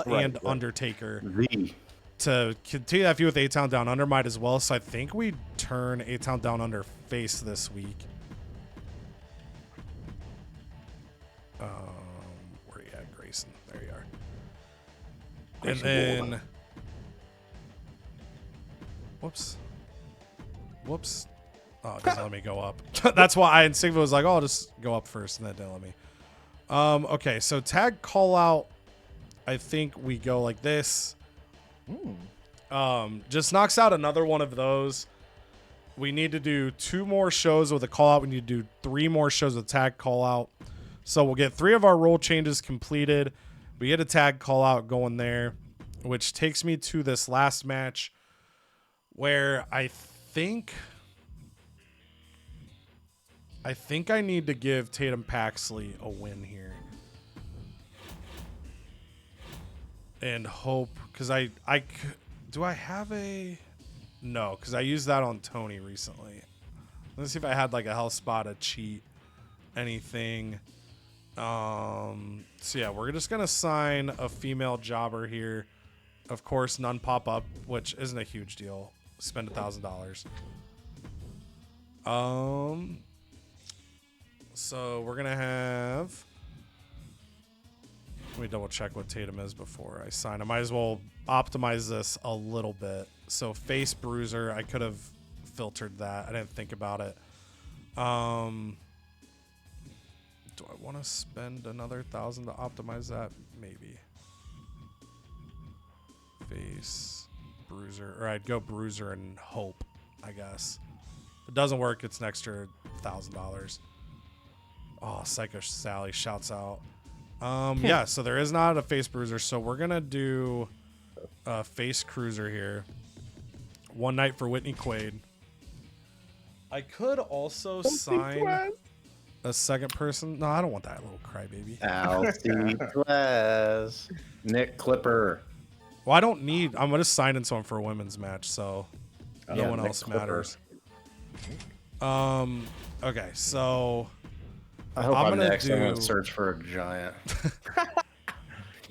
And Undertaker. To continue that feud with A-Town Down Under might as well. So I think we turn A-Town Down Under face this week. Where you at, Grayson? There you are. And then, whoops. Oh, it doesn't let me go up. That's why Sigma was like, oh, I'll just go up first, and that didn't let me. Okay, so tag call out. I think we go like this. Just knocks out another one of those. We need to do 2 more shows with a call out. We need to do 3 more shows with tag call out. So we'll get 3 of our role changes completed. We get a tag call out going there, which takes me to this last match where I think I need to give Tatum Paxley a win here. And hope, because do I have a... No, because I used that on Tony recently. Let's see if I had like a hell spot, a cheat, anything. So yeah, we're just going to sign a female jobber here. Of course, none pop up, which isn't a huge deal. Spend $1,000. So we're going to have... Let me double check what Tatum is before I sign. I might as well optimize this a little bit. So face bruiser, I could have filtered that. I didn't think about it. Do I want to spend another $1,000 to optimize that? Maybe. Face bruiser, or I'd go bruiser and hope, I guess. If it doesn't work, it's an extra $1,000. Oh, Psycho Sally shouts out. Yeah, so there is not a face bruiser, so we're gonna do a face cruiser here. One night for Whitney Quaid. I could also sign a second person. No, I don't want that little crybaby. Alcy Glass. Nick Clipper. Well, I don't need. I'm gonna sign in someone for a women's match, so no Yeah, one Nick else Clipper. matters. Okay, so I hope I'm I'm gonna next. I'm going do- to search for a giant.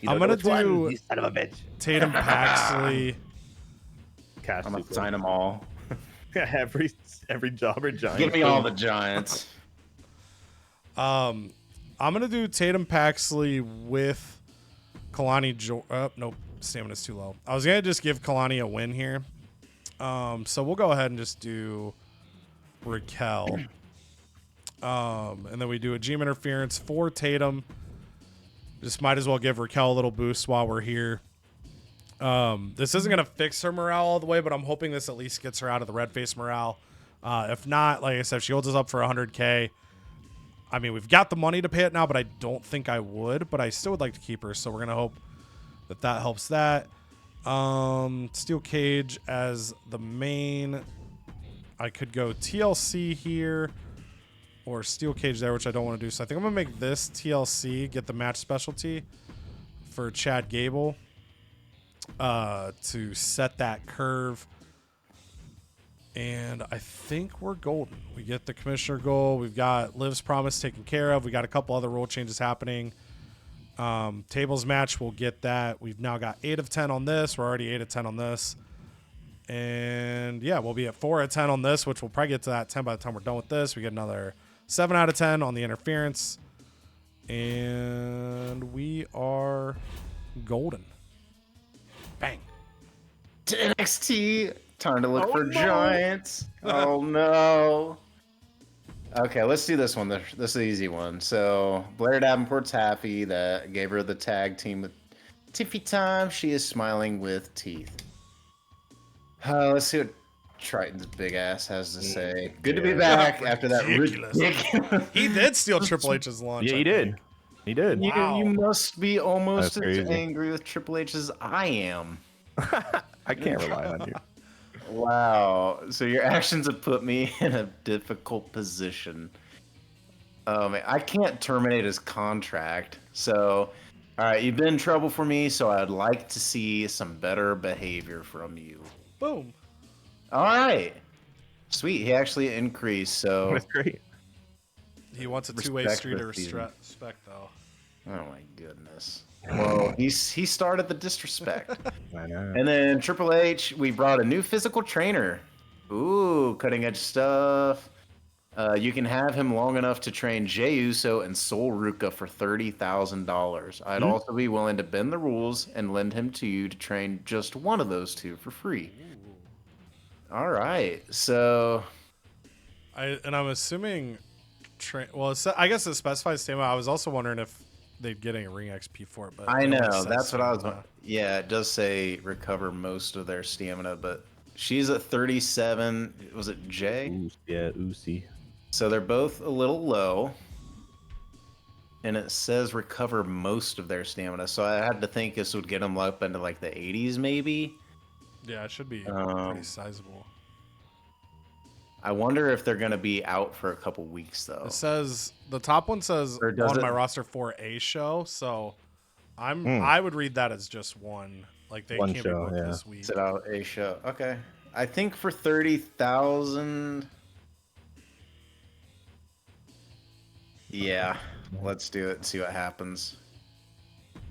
You I'm don't know gonna which one, do you son of a bitch. Tatum Paxley. Cast I'm going to super. sign them all. every jobber giant. Give me all the giants. I'm gonna do Tatum Paxley with Kalani. Nope, stamina's too low. I was gonna just give Kalani a win here. So we'll go ahead and just do Raquel. And then we do a GM interference for Tatum. Just might as well give Raquel a little boost while we're here. This isn't going to fix her morale all the way, but I'm hoping this at least gets her out of the red face morale. If not, like I said, if she holds us up for 100K. I mean, we've got the money to pay it now, but I don't think I would. But I still would like to keep her, so we're going to hope that that helps that. Steel Cage as the main. I could go TLC here or Steel Cage there, which I don't want to do. So I think I'm going to make this TLC, get the match specialty for Chad Gable to set that curve. And I think we're golden. We get the commissioner goal. We've got Liv's promise taken care of. We got a couple other rule changes happening. Tables match, we'll get that. We've now got 8 of 10 on this. We're already 8 of 10 on this. And yeah, we'll be at 4 out of 10 on this, which we'll probably get to that 10 by the time we're done with this. We get another 7 out of 10 on the interference. And we are golden. Bang. To NXT. Time to look for giants. Oh no. Okay, let's do this one. This is the easy one. So Blair Davenport's happy that gave her the tag team with Tiffy time. She is smiling with teeth. Let's see what Triton's big ass has to say. Good to be back after that ridiculous. He did steal Triple H's lunch. Yeah, I he did. think. He did. Wow. You must be almost That's as crazy. angry with Triple H as I am. I can't rely on you. Wow. So your actions have put me in a difficult position. I can't terminate his contract. So, all right, you've been in trouble for me, so I'd like to see some better behavior from you. Boom. All right. Sweet. He actually increased, so... That's great. He wants a two-way Respect street of this season. respect, though. Oh, my goodness. Well, he started the disrespect. I know. And then Triple H, we brought a new physical trainer. Ooh, cutting edge stuff. You can have him long enough to train Jey Uso and Sol Ruka for $30,000. I'd also be willing to bend the rules and lend him to you to train just one of those two for free. All right, so I'm assuming. Well, I guess it specifies stamina. I was also wondering if they'd getting a ring XP for it, but I it only know says that's what I was. stamina. Yeah, it does say recover most of their stamina, but she's at 37. Was it Jay? Yeah, Uzi. So they're both a little low. And it says recover most of their stamina. So I had to think this would get them up into like the 80s maybe. Yeah, it should be pretty sizable. I wonder if they're going to be out for a couple weeks though. It says the top one says Or does on it? my roster for a show, so I would read that as just one. Like they One can't show, be booked yeah. this week. Is it out a show? Okay. I think for 30,000. Yeah, let's do it and see what happens.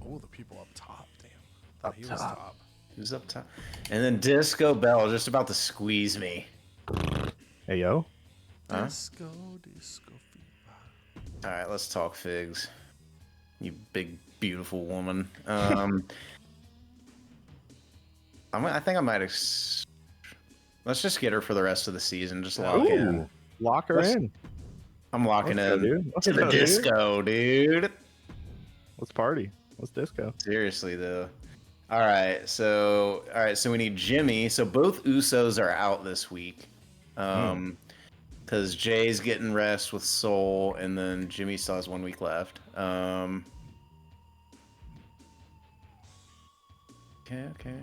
Oh, the people up top. Damn. Thought he was top. top. Who's up top? And then Disco Bell just about to squeeze me. Hey, yo. Huh? Disco fever. All right, let's talk figs. You big, beautiful woman. I think I might. Let's just get her for the rest of the season. Just lock in. Ooh, lock her in. I'm locking Let's go, in dude. Let's to the go, dude. disco, dude. Let's party. Let's disco. Seriously though. All right, so we need Jimmy. So both Usos are out this week. Because Jay's getting rest with Soul, and then Jimmy still has 1 week left. Okay.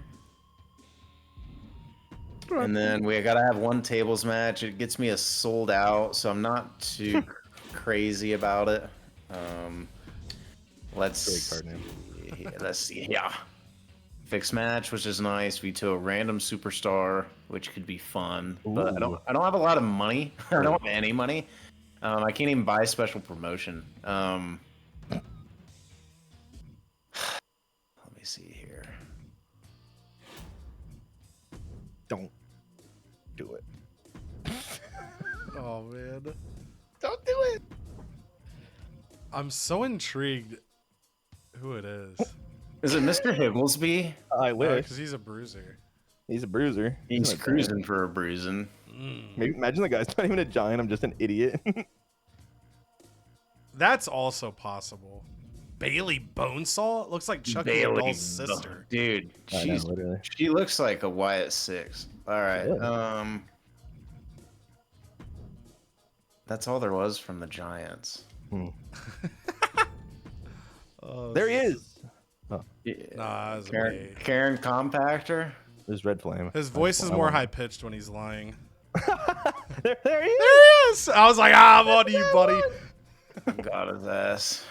And then we gotta have one tables match. It gets me a sold out, so I'm not too crazy about it. Let's Great card name. let's see. Yeah, fixed match, which is nice. Veto a random superstar, which could be fun. But Ooh. I don't have a lot of money. I don't have any money. I can't even buy special promotion. Let me see here. Don't do it. Oh man, Don't do it. I'm so intrigued. Who it is? Is it Mr. Higglesby? I wish. Because he's a bruiser. He's a bruiser. He's not a cruising for a bruising. giant. Maybe imagine the guy's not even a giant. I'm just an idiot. That's also possible. Bailey Bonesaw looks like Chucky Doll's sister. Dude, I know, literally. she looks like a Wyatt 6. All right. Yeah. That's all there was from the Giants. There he is. Yeah. Nah, that's Karen, Karen Compactor. There's Red Flame. his voice is more high pitched when he's lying. There he is. There he is. I was like, I'm on you, buddy. Got his ass.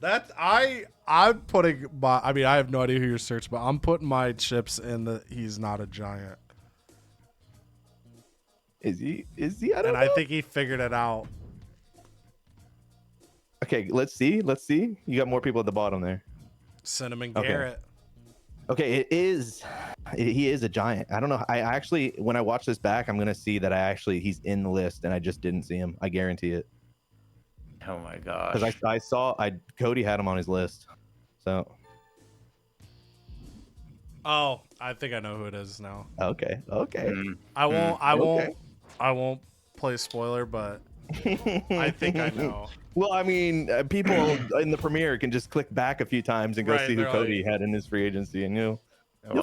That I'm putting my. I mean, I have no idea who you're searching, but I'm putting my chips in the. He's not a giant, Is he? Is he? I don't and know. I think he figured it out. Okay, let's see. Let's see. You got more people at the bottom there. Cinnamon Okay. Garrett. Okay, it is. He is a giant. I don't know. I actually, when I watch this back, I'm gonna see that he's in the list, and I just didn't see him. I guarantee it. Oh my gosh. Because I saw Cody had him on his list. So Oh, I think I know who it is now. okay. I won't. Okay. I won't play spoiler, but I think I know. Well, I mean, people in the premiere can just click back a few times and go Right, see who they're Cody had in his free agency, and you'll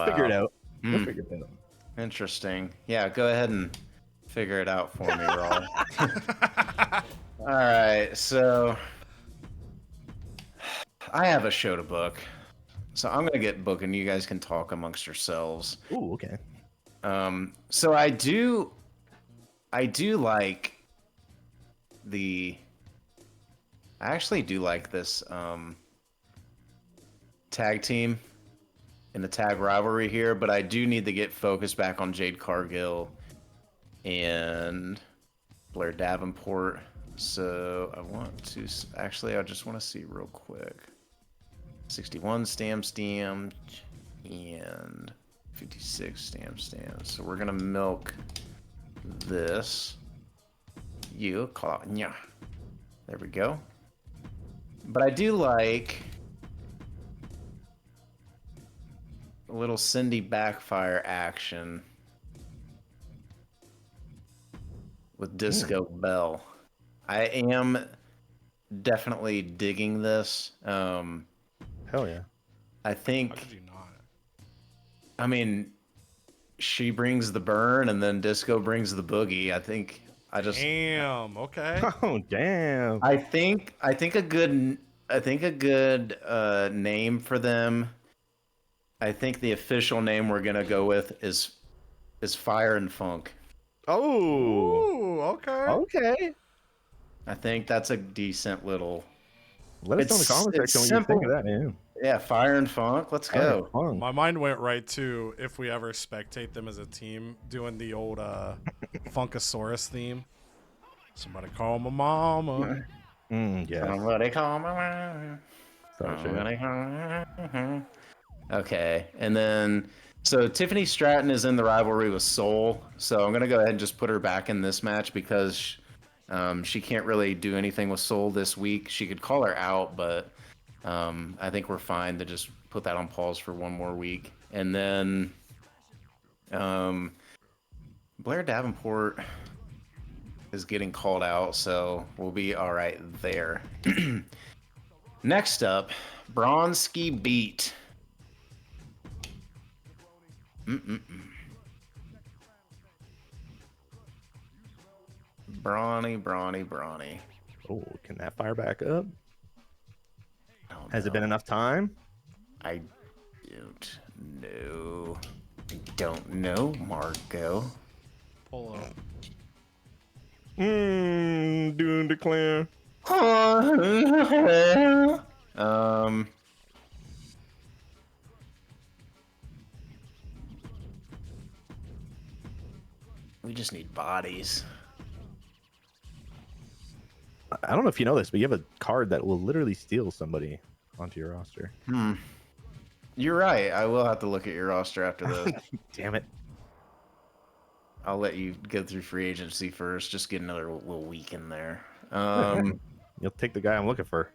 figure it out. You'll figure it out. Interesting. Yeah, go ahead and figure it out for me, Raul. All right, so I have a show to book. So I'm gonna get booking. You guys can talk amongst yourselves. Ooh, okay. So I do like I actually do like this tag team in the tag rivalry here, but I do need to get focused back on Jade Cargill and Blair Davenport. So I want to I just want to see real quick. 61 stamp and 56 stamp. So we're gonna milk this. There we go. But I do like a little Cindy Backfire action with Disco Bell. I am definitely digging this. Hell yeah. I How think, could you not? I mean, she brings the burn and then Disco brings the boogie. Damn. Okay. Oh damn. I think a good name for them. I think the official name we're gonna go with is Fire and Funk. Oh. Ooh. Okay. Okay. I think that's a decent little. Let us know in the comment It's section what you think of simple. that, man. Yeah, Fire and Funk. Let's go. Fun. My mind went right to if we ever spectate them as a team doing the old Funkasaurus theme. Somebody call my mama. Yeah. Somebody call my mama. Somebody call my mama. Okay, and then so Tiffany Stratton is in the rivalry with Soul, so I'm gonna go ahead and just put her back in this match because she can't really do anything with Soul this week. She could call her out, but I think we're fine to just put that on pause for one more week. And then Blair Davenport is getting called out, so we'll be all right there. Next up, Bronski Beat. Brawny. Oh, can that fire back up? Oh, Has it no. been enough time? I don't know. don't know, Marco. Polo. Do and declare. We just need bodies. I don't know if you know this, but you have a card that will literally steal somebody onto your roster. You're right. I will have to look at your roster after this. Damn it. I'll let you go through free agency first. Just get another little week in there. You'll take the guy I'm looking for.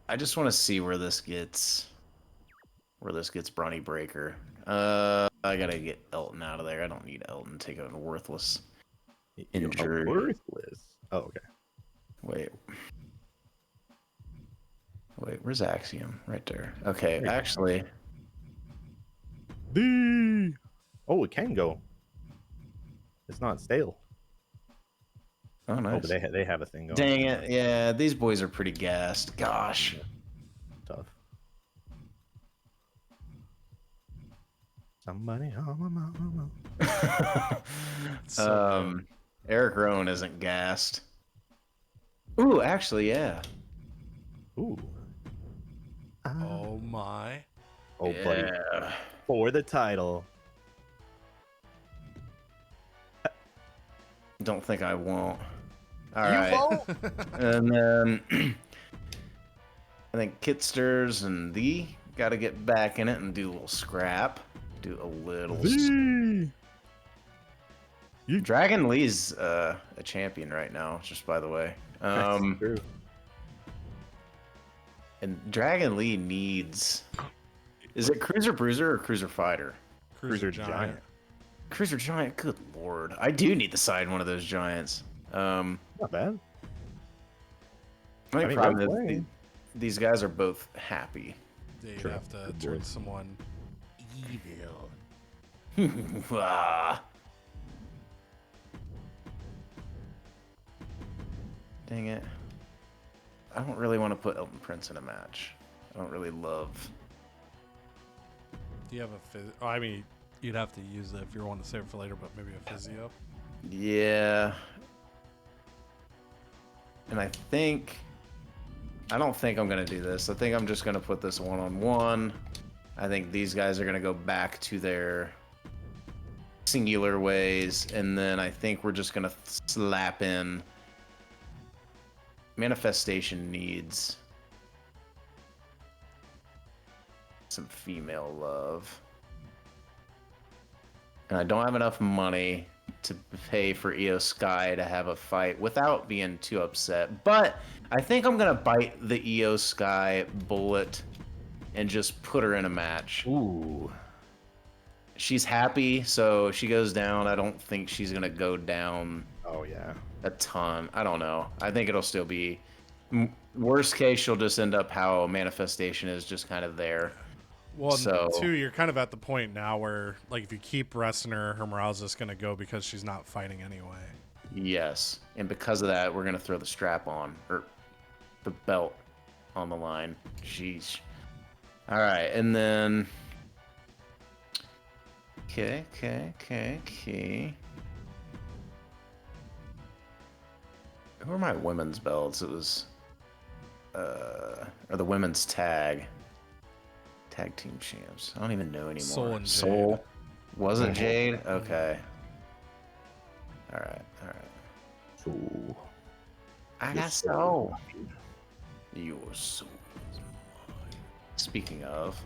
I just want to see where this gets. Bronny Breaker. I gotta get Elton out of there. I don't need Elton. Take a worthless injury. Worthless. Oh, okay. Wait, where's Axiom? Right there. Okay, actually, Oh, it can go. It's not stale. oh Oh, nice. but they have a thing going. Dang it! Yeah, these boys are pretty gassed. Gosh. Tough. Somebody on my mama. Eric Rowan isn't gassed. Ooh, actually, yeah. Ooh. Oh my. Oh, buddy. Yeah. For the title. Don't think I won't. All You right. won't? And then I think Kitsters and the got to get back in it and do a little scrap. Do a little. Dragon Lee's a champion right now, just by the way. That's true. And Dragon Lee needs. Is it Cruiser Bruiser or Cruiser Fighter? Cruiser Giant. Cruiser Giant. Good lord, I do need to side one of those giants. Not bad. I think mean, problem they're is playing. these guys are both happy. Yeah, you True. have to Good turn boy. someone evil. Ah. Dang it. I don't really want to put Elton Prince in a match. I don't really love. Do you have a phys? Oh, I mean, you'd have to use it if you want to save it for later, but maybe a physio. Yeah. And I don't think I'm going to do this. I think I'm just going to put this one-on-one. I think these guys are going to go back to their singular ways. And then I think we're just going to slap in. Manifestation needs some female love. And I don't have enough money to pay for Io Sky to have a fight without being too upset. But I think I'm going to bite the Io Sky bullet and just put her in a match. Ooh. She's happy, so she goes down. I don't think she's going to go down Oh, yeah. a ton. I don't know. I think it'll still be worst case. She'll just end up how Manifestation is, just kind of there. Well, So- two, you're kind of at the point now where, like, if you keep resting her, her morale's just going to go because she's not fighting anyway. Yes, and because of that, we're gonna throw the strap on, or the belt on the line. Jeez. All right, and then. Okay. Who are my women's belts? It was, or the women's tag team champs. I don't even know anymore. Soul and Jade. Soul. Was it Jade? Okay. All right. So, I got soul. Your soul is mine. Speaking of,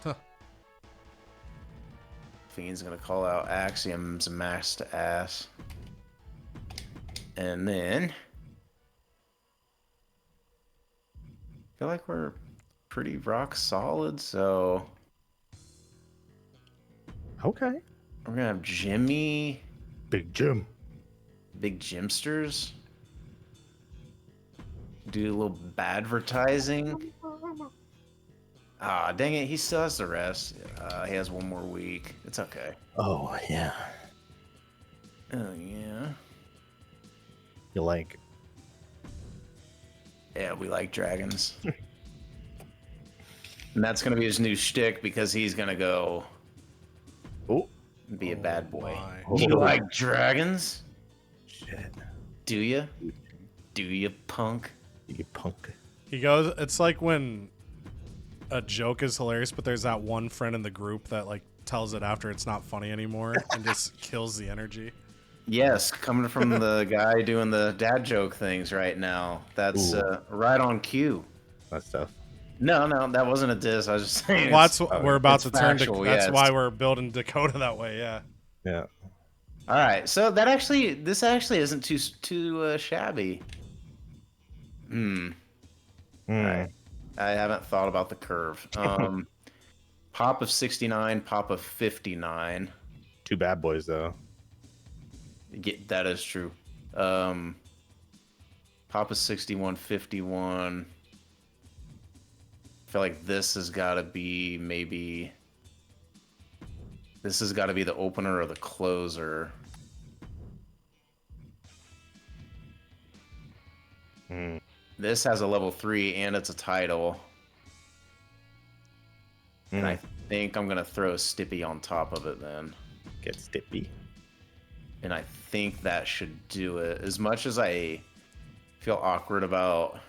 Huh. Fiend's gonna call out Axiom's max to ass, and then I feel like we're pretty rock solid. So okay. we're gonna have Jimmy, Big Jim. Big Jimsters, do a little advertising. Ah, dang it, he still has the rest. He has one more week. It's okay. Oh, yeah. Oh, yeah. You like. Yeah, we like dragons. And that's gonna be his new shtick because he's gonna go Oh, be a bad boy. my. You like dragons? shit. Do you? Do you, punk? You punk. He goes. It's like when a joke is hilarious, but there's that one friend in the group that like tells it after it's not funny anymore and just kills the energy. Yes, coming from the guy doing the dad joke things right now. That's right on cue. That's tough. No, that wasn't a diss. I was just saying. Well, that's what we're about to turn. factual, That's yeah, why we're building Dakota that way. Yeah. Yeah. All right, so this actually isn't too shabby. All right, I haven't thought about the curve. Pop of 69, pop of 59. Two bad boys though. That is true. Pop of 61, 51. I feel like this has got to be maybe. This has got to be the opener or the closer. This has a level 3 and it's a title. And I think I'm gonna throw a Stippy on top of it then. Get Stippy. And I think that should do it. As much as I feel awkward about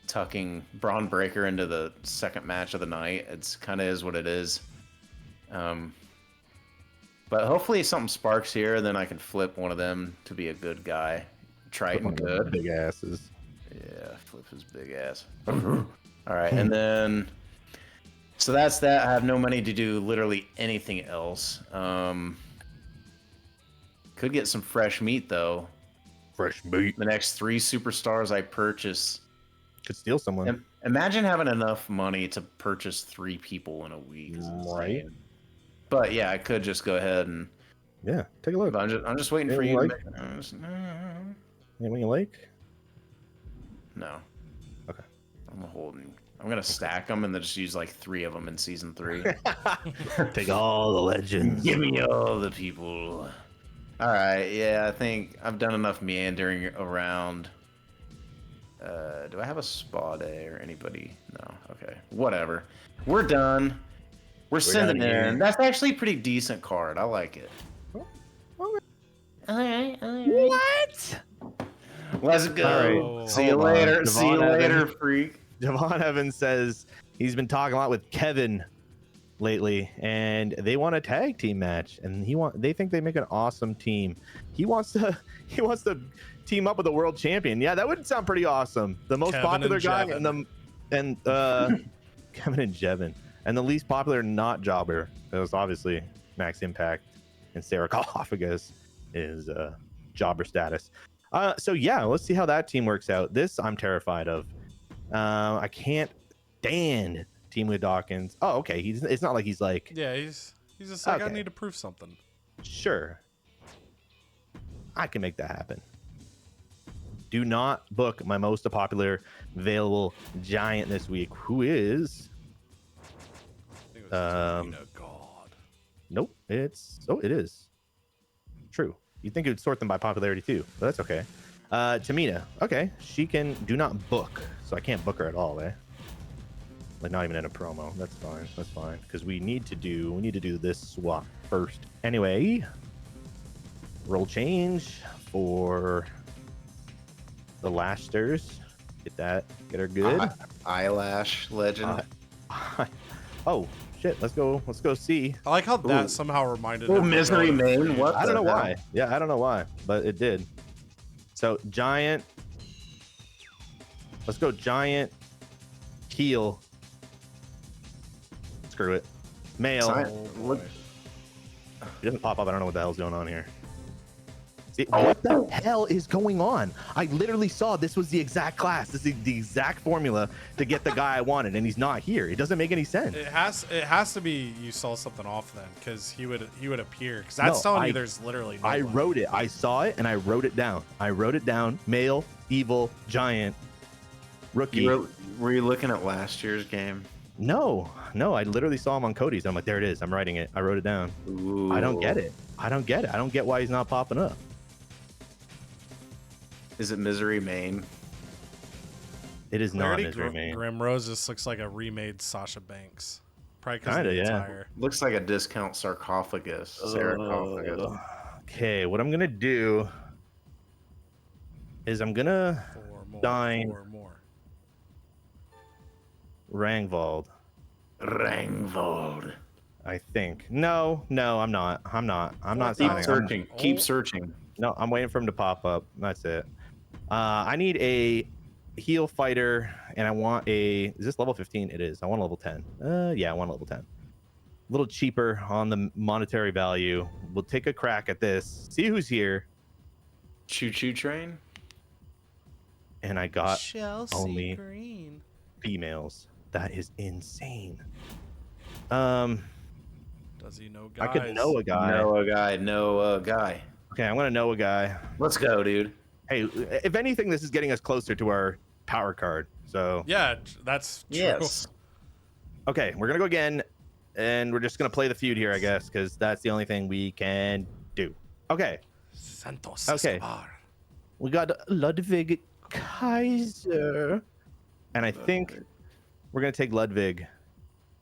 tucking Braun Breaker into the second match of the night, it's kind of is what it is. But hopefully something sparks here, then I can flip one of them to be a good guy. Triton good. Big asses. Yeah, flip his big ass. All right, and then... So that's that. I have no money to do literally anything else. Could get some fresh meat, though. Fresh meat. The next 3 superstars I purchase. Could steal someone. Imagine having enough money to purchase 3 people in a week. Right. But yeah, I could just go ahead and... Yeah, take a look. I'm just waiting for Yeah, you like- to make... Anything you like? No. Okay. I'm gonna stack them and then just use like 3 of them in season 3. Take all the legends. Give me all the people. All right, yeah, I think I've done enough meandering around. Do I have a spa day or anybody? No. Okay. Whatever. We're done. We're sending done here. in. That's actually a pretty decent card. I like it. All right. What? Let's go. All right. See you Hold on. later. See you Devon later, Evans. freak. Devon Evans says he's been talking a lot with Kevin lately, and they want a tag team match, and they think they make an awesome team. He wants to team up with a world champion. Yeah, that would sound pretty awesome. The most Kevin popular and guy Jevin. and Kevin and Jevin, and the least popular not jobber. That was obviously Max Impact and Sarcophagus is jobber status. So yeah, let's see how that team works out. This I'm terrified of. I can't stand Team with Dawkins. Oh, okay. It's not like he's like, Yeah, he's just like, I Okay. need to prove something. sure, I can make that happen. Do not book my most popular available giant this week, who is I think it was Um, Tamina God. nope. It is true. You'd think it would sort them by popularity too, but that's okay. Tamina, okay, she can do not book, so I can't book her at all, eh? Like not even in a promo. That's fine, because we need to do this swap first. Anyway, roll change for the Lasters. Get her good. Eyelash legend. Oh shit, let's go see. I like how that Ooh. somehow reminded Oh, him of Misery Dakota. Main. What? I don't the know hell? why. Yeah, I don't know why, but it did. So giant. Let's go giant. Heel. Screw it. Male. Sign- Boy. It doesn't pop up. I don't know what the hell's going on here. See, what the hell is going on? I literally saw this was the exact class. This is the exact formula to get the guy I wanted, and he's not here. It doesn't make any sense. It has to be you saw something off then, because he would appear. Because that's No, telling you there's literally no I one. wrote it. I saw it, and I wrote it down. Male, evil, giant, rookie. Were you looking at last year's game? No, I literally saw him on Cody's. I'm like, there it is. I'm writing it. I wrote it down. Ooh. I don't get it. I don't get why he's not popping up. Is it Misery Main? It is not Clarity Misery Main. Grim Rose just looks like a remade Sasha Banks. Probably because of Kinda, the yeah. attire. Looks like a discount sarcophagus. Sarcophagus. Okay, what I'm gonna do is I'm gonna 4 more. Dine. 4 more. Rangvald. Rangvold. I think. No, I'm not. I'm not Keep signing. searching. Keep Oh. searching. No, I'm waiting for him to pop up. That's it. I need a heal fighter, and I want a. Is this level 15? It is. I want a level 10. Yeah, I want a level 10. A little cheaper on the monetary value. We'll take a crack at this. See who's here. Choo choo train. And I got Chelsea only Green. females. That is insane. Does he know guys? I could know a guy. No guy. No guy. Okay, I'm gonna know a guy. Let's go, dude. Hey, if anything, this is getting us closer to our power card. So Yeah, that's true. Yes. okay, we're gonna go again, and we're just gonna play the feud here, I guess, because that's the only thing we can do. Okay, Santos Okay. Escobar. we got Ludwig Kaiser, and I think we're gonna take Ludwig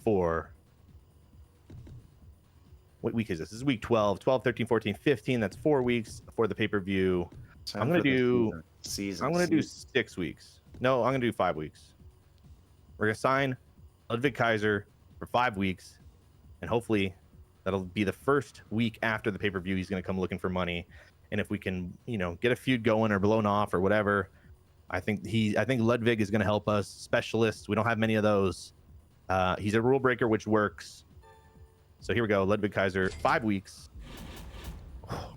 for. What week is this? This is week 12, 13, 14, 15. That's 4 weeks for the pay-per-view. I'm gonna do. Season. I'm gonna do 6 weeks. No, I'm gonna do 5 weeks. We're gonna sign Ludwig Kaiser for 5 weeks, and hopefully that'll be the first week after the pay-per-view. He's gonna come looking for money, and if we can, get a feud going or blown off or whatever, I think Ludwig is gonna help us. Specialists, we don't have many of those. He's a rule breaker, which works. So here we go, Ludwig Kaiser, 5 weeks.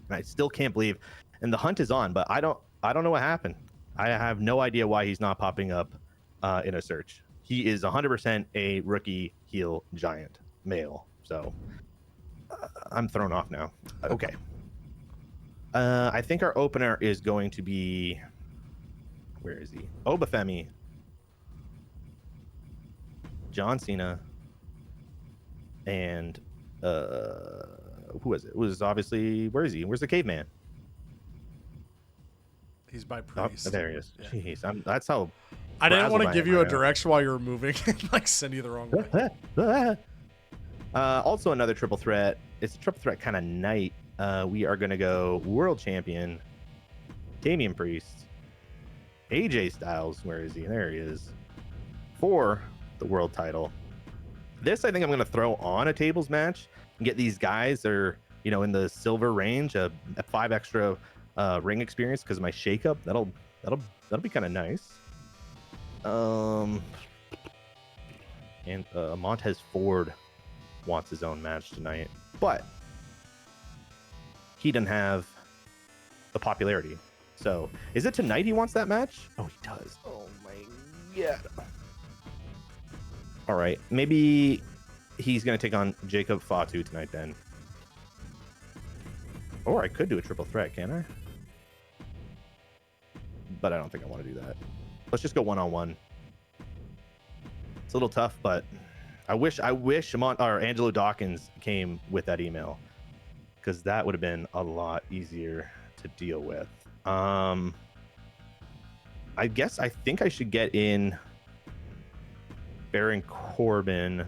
I still can't believe, and the hunt is on, but I don't know what happened. I have no idea why he's not popping up in a search. He is 100% a rookie heel giant male. So I'm thrown off now. Okay. I think our opener is going to be, where is he? Obafemi, John Cena, and who was it? It was obviously, where is he? Where's the caveman? He's by Oh, Priest. there he is. Yeah. Jeez, that's how. I didn't want to frazzled I give am you a right now. direction while you were moving and like send you the wrong way. Also another triple threat. It's a triple threat kind of night. We are going to go world champion, Damian Priest, AJ Styles. Where is he? There he is. For the world title. This, I think I'm going to throw on a tables match and get these guys that are, in the silver range, a 5 extra ring experience because of my shakeup. That'll be kind of nice. And Montez Ford wants his own match tonight, but he doesn't have the popularity. So is it tonight he wants that match? Oh, he does. Oh my god. All right, maybe he's gonna take on Jacob Fatu tonight then. Or I could do a triple threat, can I? But I don't think I want to do that. Let's just go one-on-one. It's a little tough, but I wish Angelo Dawkins came with that email, because that would have been a lot easier to deal with. I think I should get in Baron Corbin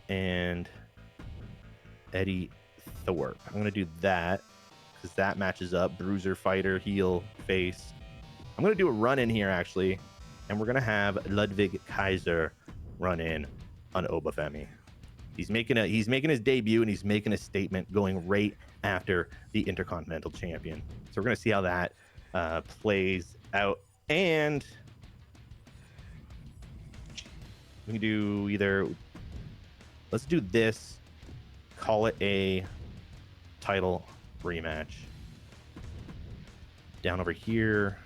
and Eddie Thorpe. I'm gonna do that because that matches up. Bruiser, fighter, heel, face. I'm gonna do a run in here actually, and we're gonna have Ludwig Kaiser run in on Obafemi. He's making his debut, and he's making a statement going right after the Intercontinental Champion. So we're gonna see how that plays out, and we can do either. Let's do this. Call it a title rematch. Down over here.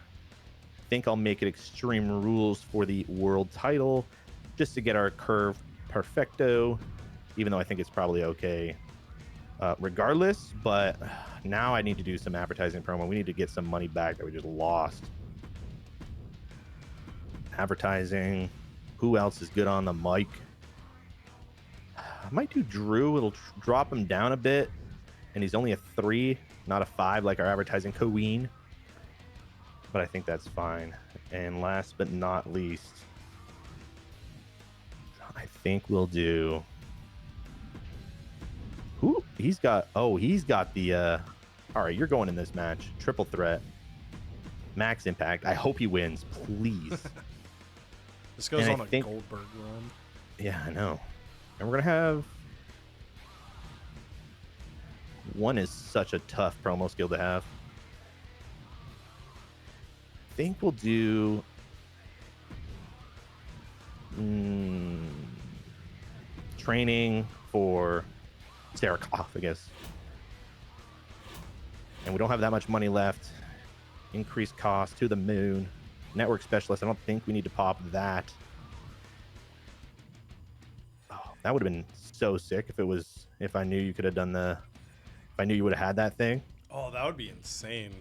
I think I'll make it Extreme Rules for the world title, just to get our curve perfecto, even though I think it's probably okay regardless. But now I need to do some advertising promo. We need to get some money back that we just lost. Advertising. Who else is good on the mic? I might do Drew. It'll drop him down a bit, and he's only a 3, not a 5 like our advertising queen. but I think that's fine. And last but not least, I think we'll do. Ooh, he's got the. All right, you're going in this match. Triple threat. Max impact. I hope he wins, please. This goes on a Goldberg run. Yeah, I know. And we're going to have... One is such a tough promo skill to have. I think we'll do... training for Sarah Koff, I guess. And we don't have that much money left. Increased cost to the moon. Network specialist. I don't think we need to pop that. Oh, that would have been so sick if I knew you could have done if I knew you would have had that thing. Oh, that would be insane.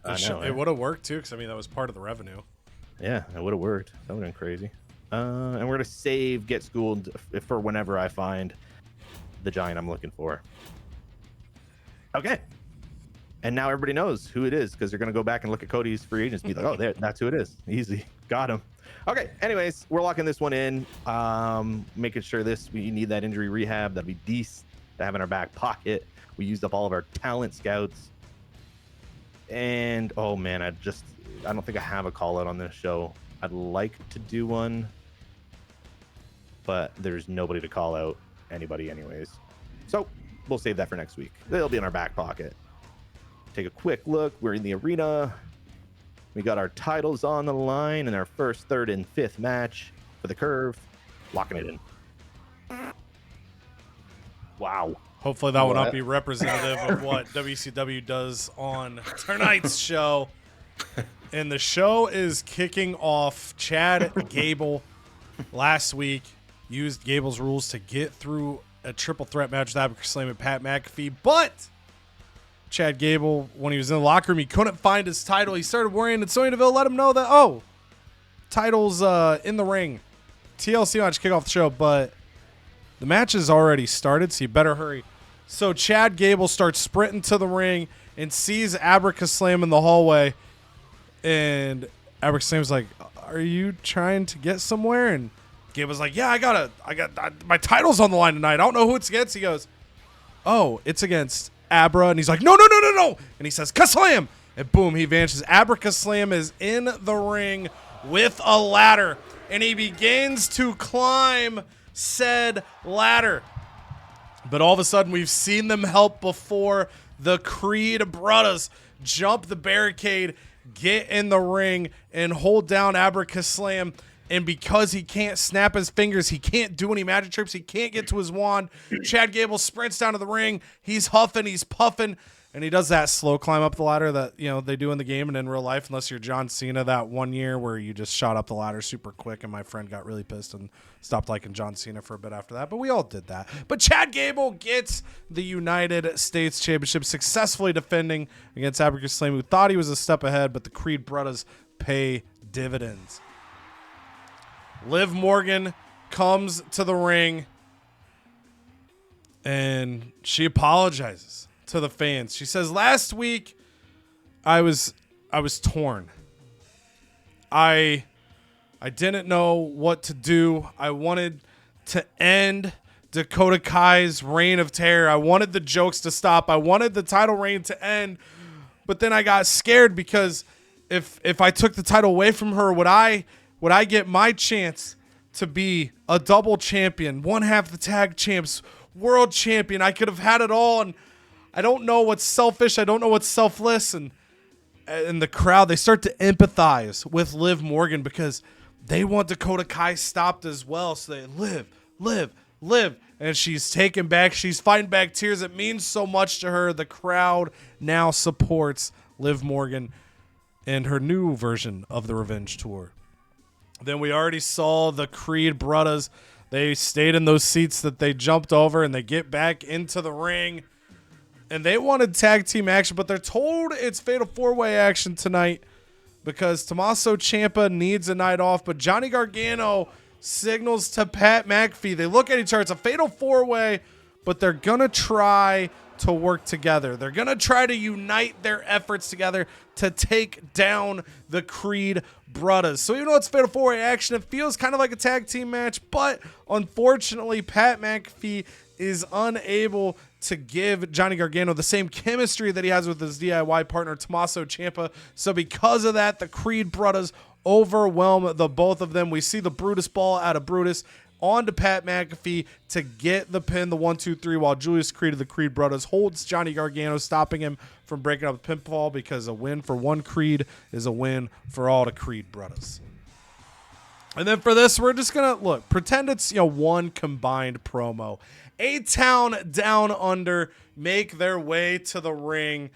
I know, It would have worked too, because I mean that was part of the revenue. Yeah, it would have worked. That would have been crazy. And we're gonna save Get Schooled for whenever I find the giant I'm looking for. Okay. And now everybody knows who it is because they're going to go back and look at Cody's free agents and be like, oh, that's who it is. Easy. Got him. Okay. Anyways, we're locking this one in. Making sure we need that injury rehab. That'd be decent to have in our back pocket. We used up all of our talent scouts. And, oh, man, I don't think I have a call out on this show. I'd like to do one, but there's nobody to call out anybody anyways. So we'll save that for next week. It'll be in our back pocket. Take a quick look. We're in the arena. We got our titles on the line in our first, third, and fifth match for the curve. Locking it in. Wow. Hopefully that will not be representative of what WCW does on tonight's show. And the show is kicking off. Chad Gable last week used Gable's rules to get through a triple threat match with Abercrombie and Pat McAfee, but Chad Gable, when he was in the locker room, he couldn't find his title. He started worrying, and Sonya Deville let him know that, title's in the ring. TLC match kick off the show, but the match has already started, so you better hurry. So Chad Gable starts sprinting to the ring and sees Abercrombie in the hallway, and Abercrombie's like, "Are you trying to get somewhere?" And Gable's like, "Yeah, I got my title's on the line tonight. I don't know who it's against." He goes, "Oh, it's against Abra," and he's like, no, and he says, "Ka-slam!" and boom, he vanishes. Abercrombie is in the ring with a ladder, and he begins to climb said ladder. But all of a sudden, we've seen them help before. The Creed brothers jump the barricade, get in the ring, and hold down Abercrombie. And because he can't snap his fingers, he can't do any magic tricks, he can't get to his wand, Chad Gable sprints down to the ring. He's huffing, he's puffing, and he does that slow climb up the ladder that they do in the game and in real life, unless you're John Cena that one year where you just shot up the ladder super quick, and my friend got really pissed and stopped liking John Cena for a bit after that. But we all did that. But Chad Gable gets the United States Championship, successfully defending against Abercrombie, who thought he was a step ahead, but the Creed brothers pay dividends. Liv Morgan comes to the ring and she apologizes to the fans. She says, "Last week I was torn. I didn't know what to do. I wanted to end Dakota Kai's reign of terror. I wanted the jokes to stop. I wanted the title reign to end. But then I got scared because if I took the title away from her, would I get my chance to be a double champion, one half the tag champs, world champion? I could have had it all, and I don't know what's selfish. I don't know what's selfless." And the crowd, they start to empathize with Liv Morgan because they want Dakota Kai stopped as well. So they live. And she's taken back. She's fighting back tears. It means so much to her. The crowd now supports Liv Morgan and her new version of the Revenge Tour. Then we already saw the Creed brothers. They stayed in those seats that they jumped over, and they get back into the ring. And they wanted tag team action, but they're told it's fatal four-way action tonight because Tommaso Ciampa needs a night off. But Johnny Gargano signals to Pat McAfee. They look at each other. It's a fatal four-way, but they're going to try to work together. They're going to try to unite their efforts together to take down the Creed brothers. So even though it's Fatal 4-Way action, it feels kind of like a tag team match, but unfortunately, Pat McAfee is unable to give Johnny Gargano the same chemistry that he has with his DIY partner, Tommaso Ciampa. So because of that, the Creed brothers overwhelm the both of them. We see the Brutus ball out of Brutus onto Pat McAfee to get the pin, the 1-2-3, while Julius Creed of the Creed brothers holds Johnny Gargano, stopping him from breaking up the pinfall, because a win for one Creed is a win for all the Creed brothers. And then for this, we're just going to, pretend it's, one combined promo. A-Town Down Under make their way to the ring,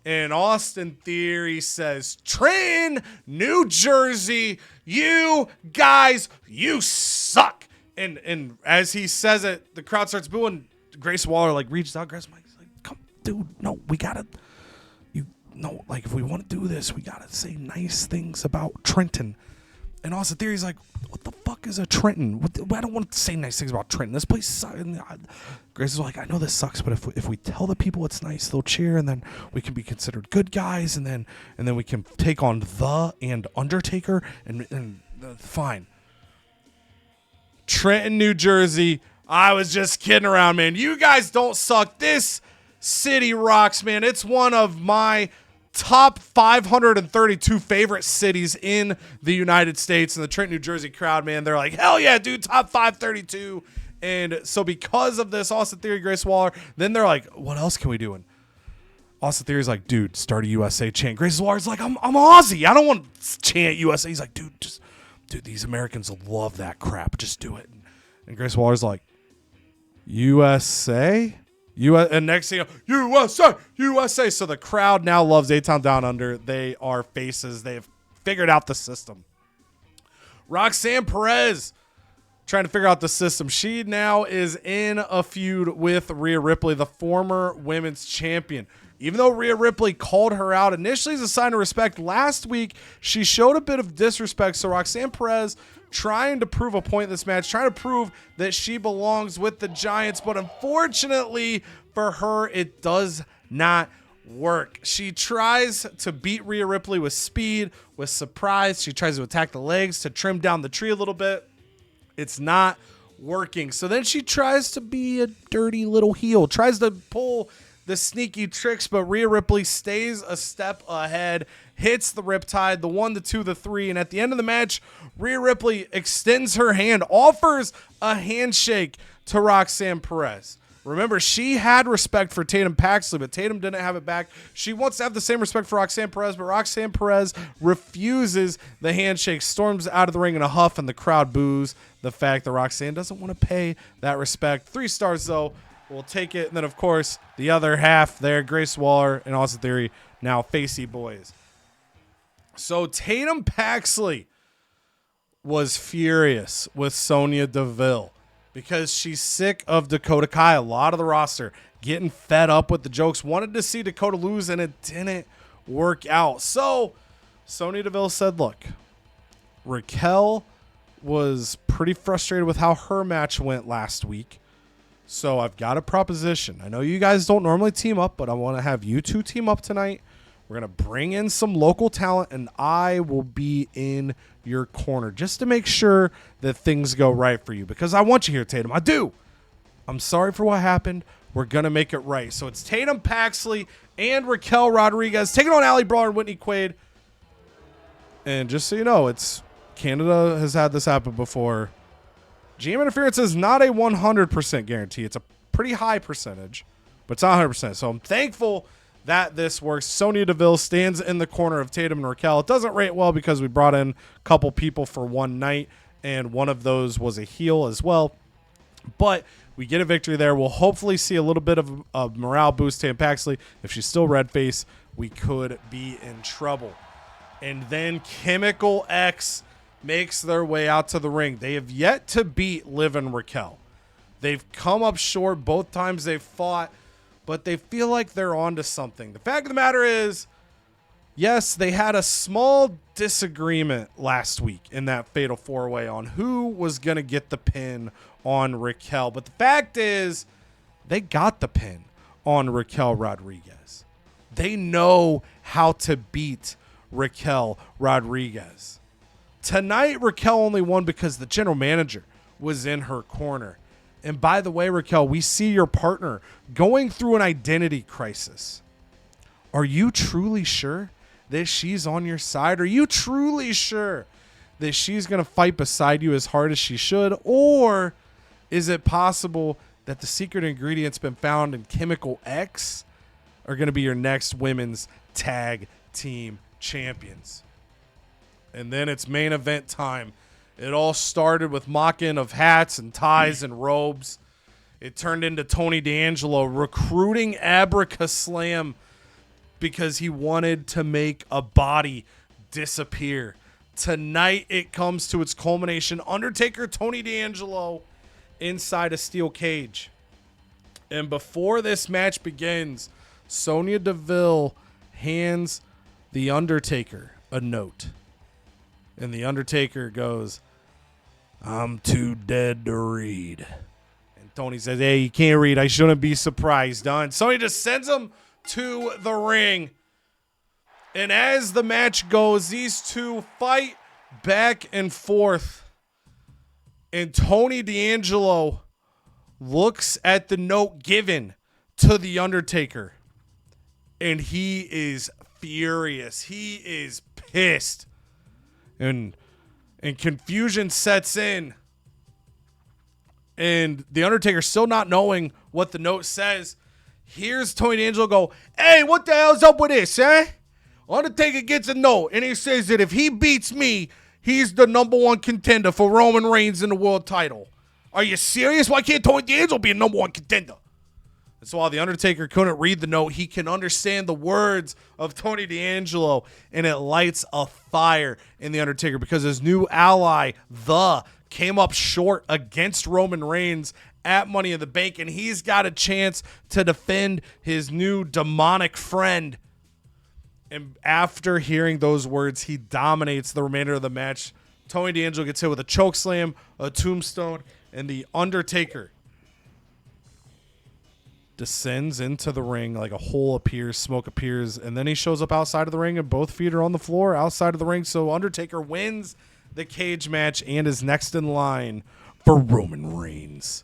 and Austin Theory says, Trenton, New Jersey, you guys, you suck. And as he says it, the crowd starts booing. Grace Waller reaches out, grabs Mike, like, come, dude, no, we gotta, if we want to do this, we gotta say nice things about Trenton. And Austin Theory's like, what the fuck is a Trenton? I don't want to say nice things about Trenton. This place sucks. And Grace is like, I know this sucks, but if we tell the people it's nice, they'll cheer, and then we can be considered good guys, and then we can take on The and Undertaker, and fine. Trenton, New Jersey, I was just kidding around, man. You guys don't suck. This city rocks, man. It's one of my top 532 favorite cities in the United States, and the Trenton, New Jersey crowd, man, they're like, hell yeah, dude, top 532. And so because of this, Austin Theory, Grace Waller, then they're like, what else can we do? And Austin Theory's like, dude, start a USA chant. Grace Waller's like, I'm Aussie. I don't want to chant USA. He's like, dude, these Americans love that crap. Just do it. And Grace Waller's like, USA? And next thing you know, USA, USA. So the crowd now loves A-Town Down Under. They are faces. They've figured out the system. Roxanne Perez trying to figure out the system. She now is in a feud with Rhea Ripley, the former women's champion. Even though Rhea Ripley called her out initially as a sign of respect, last week she showed a bit of disrespect. So Roxanne Perez trying to prove a point in this match, trying to prove that she belongs with the Giants, but unfortunately for her, it does not work. She tries to beat Rhea Ripley with speed, with surprise. She tries to attack the legs to trim down the tree a little bit. It's not working. So then she tries to be a dirty little heel, tries to pull the sneaky tricks, but Rhea Ripley stays a step ahead, hits the Riptide, the 1, the 2, the 3, and at the end of the match, Rhea Ripley extends her hand, offers a handshake to Roxanne Perez. Remember, she had respect for Tatum Paxley, but Tatum didn't have it back. She wants to have the same respect for Roxanne Perez, but Roxanne Perez refuses the handshake, storms out of the ring in a huff, and the crowd boos the fact that Roxanne doesn't want to pay that respect. 3 stars, though. We'll take it. And then, of course, the other half there, Grace Waller and Austin Theory, now facey boys. So Tatum Paxley was furious with Sonya Deville because she's sick of Dakota Kai. A lot of the roster getting fed up with the jokes, wanted to see Dakota lose, and it didn't work out. So Sonya Deville said, look, Raquel was pretty frustrated with how her match went last week. So I've got a proposition. I know you guys don't normally team up, but I want to have you two team up tonight. We're going to bring in some local talent, and I will be in your corner just to make sure that things go right for you, because I want you here, Tatum. I do. I'm sorry for what happened. We're going to make it right. So it's Tatum Paxley and Raquel Rodriguez taking on Allie Brawler and Whitney Quaid. And just so you know, it's Canada has had this happen before. GM interference is not a 100% guarantee. It's a pretty high percentage, but it's not 100%. So I'm thankful that this works. Sonya Deville stands in the corner of Tatum and Raquel. It doesn't rate well because we brought in a couple people for one night, and one of those was a heel as well. But we get a victory there. We'll hopefully see a little bit of a morale boost. Tatum Paxley, if she's still red face, we could be in trouble. And then Chemical X makes their way out to the ring. They have yet to beat Liv and Raquel. They've come up short both times they've fought, but they feel like they're onto something. The fact of the matter is, yes, they had a small disagreement last week in that Fatal 4-Way on who was going to get the pin on Raquel. But the fact is, they got the pin on Raquel Rodriguez. They know how to beat Raquel Rodriguez. Tonight, Raquel only won because the general manager was in her corner. And by the way, Raquel, we see your partner going through an identity crisis. Are you truly sure that she's on your side? Are you truly sure that she's going to fight beside you as hard as she should? Or is it possible that the secret ingredient's been found in Chemical X are going to be your next women's tag team champions? And then it's main event time. It all started with mocking of hats and ties and robes. It turned into Tony D'Angelo recruiting Abracaslam because he wanted to make a body disappear. Tonight it comes to its culmination. Undertaker, Tony D'Angelo inside a steel cage. And before this match begins, Sonya Deville hands The Undertaker a note. And The Undertaker goes, "I'm too dead to read." And Tony says, "Hey, you can't read. I shouldn't be surprised, huh?" And Sonya just sends him to the ring. And as the match goes, these two fight back and forth. And Tony D'Angelo looks at the note given to The Undertaker. And he is furious. He is pissed. And confusion sets in. And The Undertaker, still not knowing what the note says, hears Tony D'Angelo go, "Hey, what the hell's up with this, eh? Undertaker gets a note, and he says that if he beats me, he's the #1 contender for Roman Reigns in the world title. Are you serious? Why can't Tony D'Angelo be a #1 contender?" And so while The Undertaker couldn't read the note, he can understand the words of Tony D'Angelo, and it lights a fire in The Undertaker because his new ally, came up short against Roman Reigns at Money in the Bank, and he's got a chance to defend his new demonic friend. And after hearing those words, he dominates the remainder of the match. Tony D'Angelo gets hit with a chokeslam, a tombstone, and The Undertaker descends into the ring like a hole appears, smoke appears, and then he shows up outside of the ring and both feet are on the floor outside of the ring. So Undertaker wins the cage match and is next in line for Roman Reigns.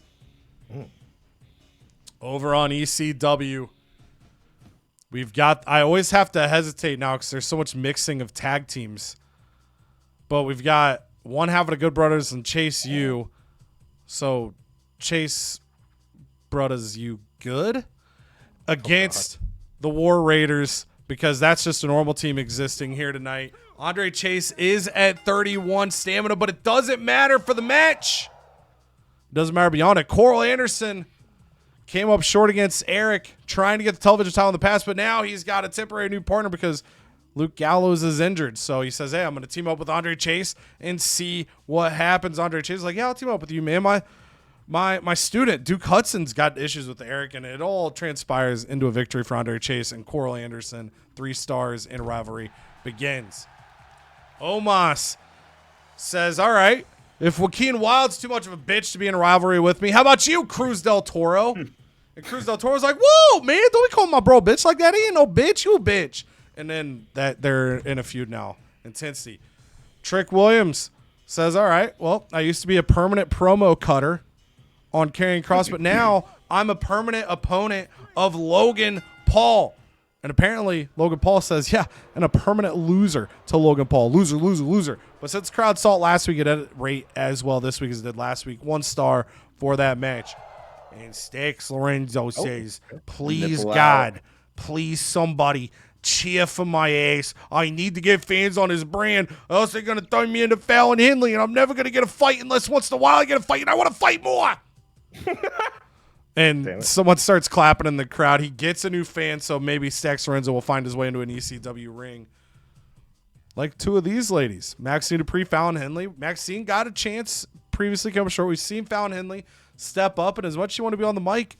Over on ECW, we've got, I always have to hesitate now because there's so much mixing of tag teams, but we've got one half of the Good Brothers and Chase U. So Chase Brothers, you good? Against the War Raiders, because that's just a normal team existing here tonight. Andre Chase is at 31 stamina, but it doesn't matter for the match. Doesn't matter beyond it. Coral Anderson came up short against Eric, trying to get the television title in the past, but now he's got a temporary new partner because Luke Gallows is injured. So he says, "Hey, I'm going to team up with Andre Chase and see what happens." Andre Chase is like, "Yeah, I'll team up with you, man. My student, Duke Hudson's got issues with Eric," and it all transpires into a victory for Andre Chase, and Coral Anderson, 3 stars in rivalry, begins. Omos says, "All right, if Joaquin Wilde's too much of a bitch to be in a rivalry with me, how about you, Cruz del Toro?" And Cruz del Toro's like, "Whoa, man, don't be calling my bro bitch like that. He ain't no bitch, you a bitch." And then that they're in a feud now. Intensity. Trick Williams says, "All right, well, I used to be a permanent promo cutter on Karrion Kross, but now I'm a permanent opponent of Logan Paul." And apparently Logan Paul says, "Yeah, and a permanent loser to Logan Paul. Loser, loser, loser." But since crowd saw it last week, it rate as well this week as it did last week. 1 star for that match. And Stax Lorenzo says, "Please, God, please somebody cheer for my ass. I need to get fans on his brand, or else they're going to throw me into Fallon Henley, and I'm never going to get a fight unless once in a while I get a fight, and I want to fight more." And someone starts clapping in the crowd. He gets a new fan, so maybe Stax Lorenzo will find his way into an ECW ring. Like 2 of these ladies, Maxine Dupree, Fallon Henley. Maxine got a chance previously coming short. We've seen Fallon Henley step up, and as much as you want to be on the mic,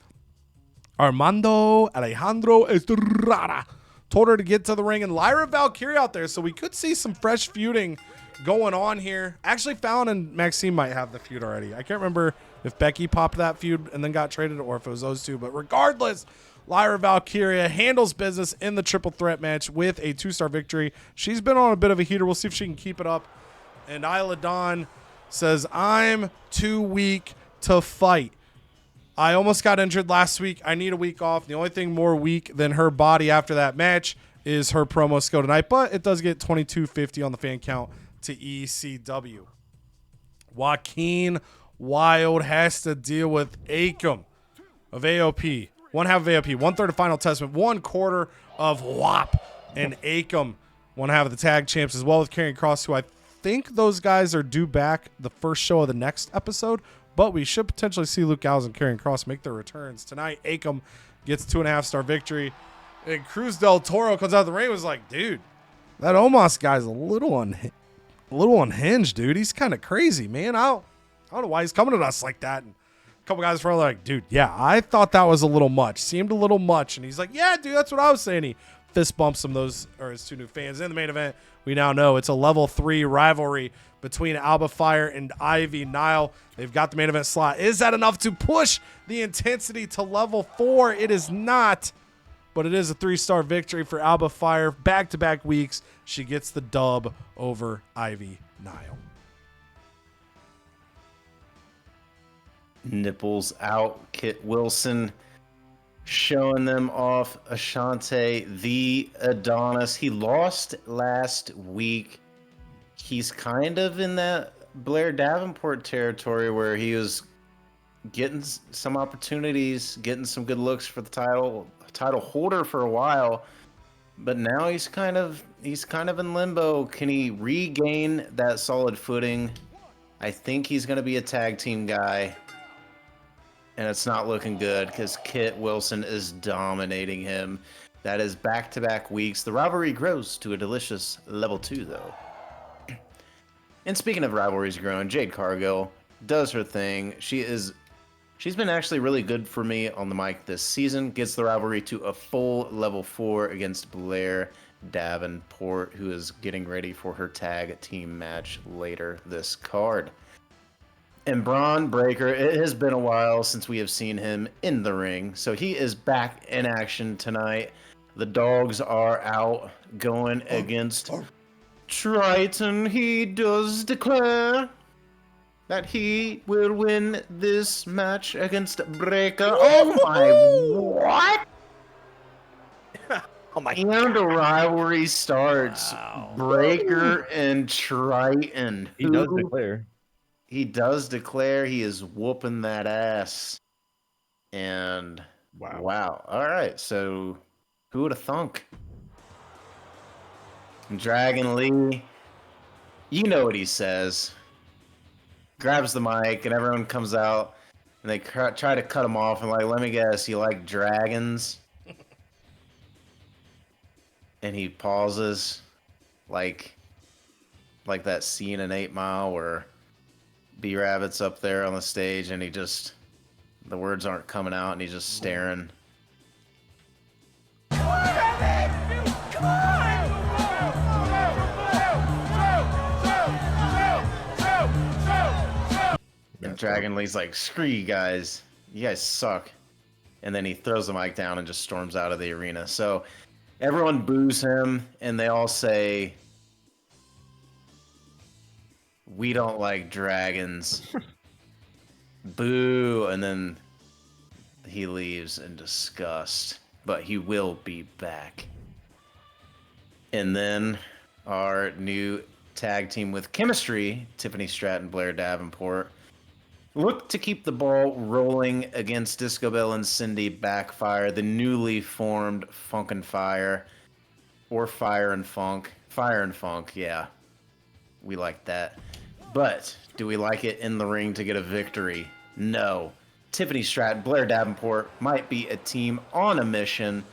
Armando Alejandro Estrada told her to get to the ring, and Lyra Valkyrie out there, so we could see some fresh feuding going on here. Actually, Fallon and Maxine might have the feud already. I can't remember if Becky popped that feud and then got traded or if it was those two, but regardless, Lyra Valkyria handles business in the triple threat match with a 2-star victory. She's been on a bit of a heater. We'll see if she can keep it up. And Isla Dawn says, I'm too weak to fight. I almost got injured last week. I need a week off. The only thing more weak than her body after that match is her promo skill tonight, but it does get 2250 on the fan count to ECW. Joaquin Wilde has to deal with Akam of AOP. One half of AOP, 1/3 of Final Testament, 1/4 of WAP, and Akam, one half of the tag champs, as well as Karrion Kross, who I think those guys are due back the first show of the next episode, but we should potentially see Luke Gallows and Karrion Kross make their returns tonight. Akam gets 2.5-star victory, and Cruz del Toro comes out of the ring and was like, dude, that Omos guy's a little unhinged, dude. He's kind of crazy, man. I don't know why he's coming at us like that. And a couple guys were like, dude, yeah, I thought that was a little much. Seemed a little much. And he's like, yeah, dude, that's what I was saying. He fist bumps him, his 2 new fans. In the main event, we now know it's a level 3 rivalry between Alba Fire and Ivy Nile. They've got the main event slot. Is that enough to push the intensity to level 4? It is not, but it is a 3-star victory for Alba Fire. Back-to-back weeks, she gets the dub over Ivy Nile. Nipples out. Kit Wilson showing them off. Ashante, the Adonis. He lost last week. He's kind of in that Blair Davenport territory where he was getting some opportunities, getting some good looks for the title holder for a while, but now he's kind of in limbo. Can he regain that solid footing? I think he's going to be a tag team guy, and it's not looking good because Kit Wilson is dominating him. That is back-to-back weeks. The rivalry grows to a delicious level 2, though. And speaking of rivalries growing, Jade Cargill does her thing. She's been actually really good for me on the mic this season. Gets the rivalry to a full level 4 against Blair Davenport, who is getting ready for her tag team match later this card. And Braun Breaker, it has been a while since we have seen him in the ring, so he is back in action tonight. The dogs are out going against Triton. He does declare that he will win this match against Breaker. Oh my, what? Oh my And the rivalry starts. Wow. Breaker and Triton. He does declare. He does declare he is whooping that ass. And wow. All right, so who would have thunk? Dragon Lee, you know what he says. Grabs the mic and everyone comes out and they try to cut him off and like, let me guess, you like dragons? And he pauses like that scene in 8 Mile where B-Rabbit's up there on the stage and the words aren't coming out and he's just staring. And Dragon Lee's like, screw you guys. You guys suck. And then he throws the mic down and just storms out of the arena. So everyone boos him and they all say, we don't like dragons. Boo. And then he leaves in disgust. But he will be back. And then our new tag team with chemistry, Tiffany Stratton, Blair Davenport, look to keep the ball rolling against Disco Bell and Cindy Backfire, the newly formed Funk and Fire, or Fire and Funk. Fire and Funk, yeah. We like that. But do we like it in the ring to get a victory? No. Tiffany Stratton, Blair Davenport might be a team on a mission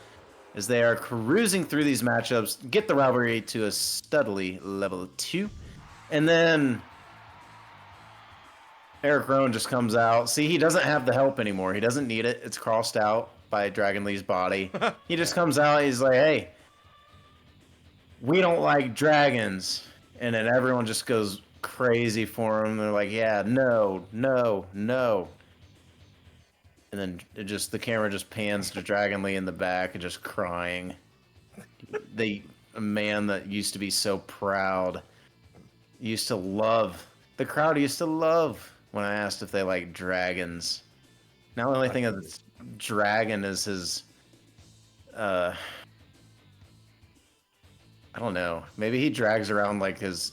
as they are cruising through these matchups, get the rivalry to a studly level 2, and then Eric Rowan just comes out. See, he doesn't have the help anymore. He doesn't need it. It's crossed out by Dragon Lee's body. He just comes out. He's like, hey, we don't like dragons. And then everyone just goes crazy for him. They're like, yeah, no. And and then the camera just pans to Dragon Lee in the back and just crying. A man that used to be so proud, used to love, the crowd used to love when I asked if they like dragons. Now the only thing that's dragon is his, I don't know. Maybe he drags around like his.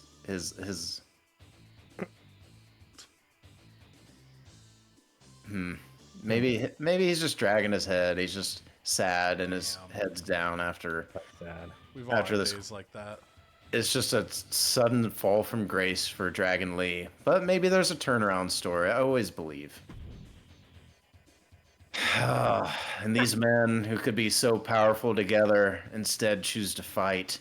Maybe he's just dragging his head. He's just sad and his head's down after. Sad. We've all After had this- days like that. It's just a sudden fall from grace for Dragon Lee. But maybe there's a turnaround story. I always believe. And these men who could be so powerful together instead choose to fight.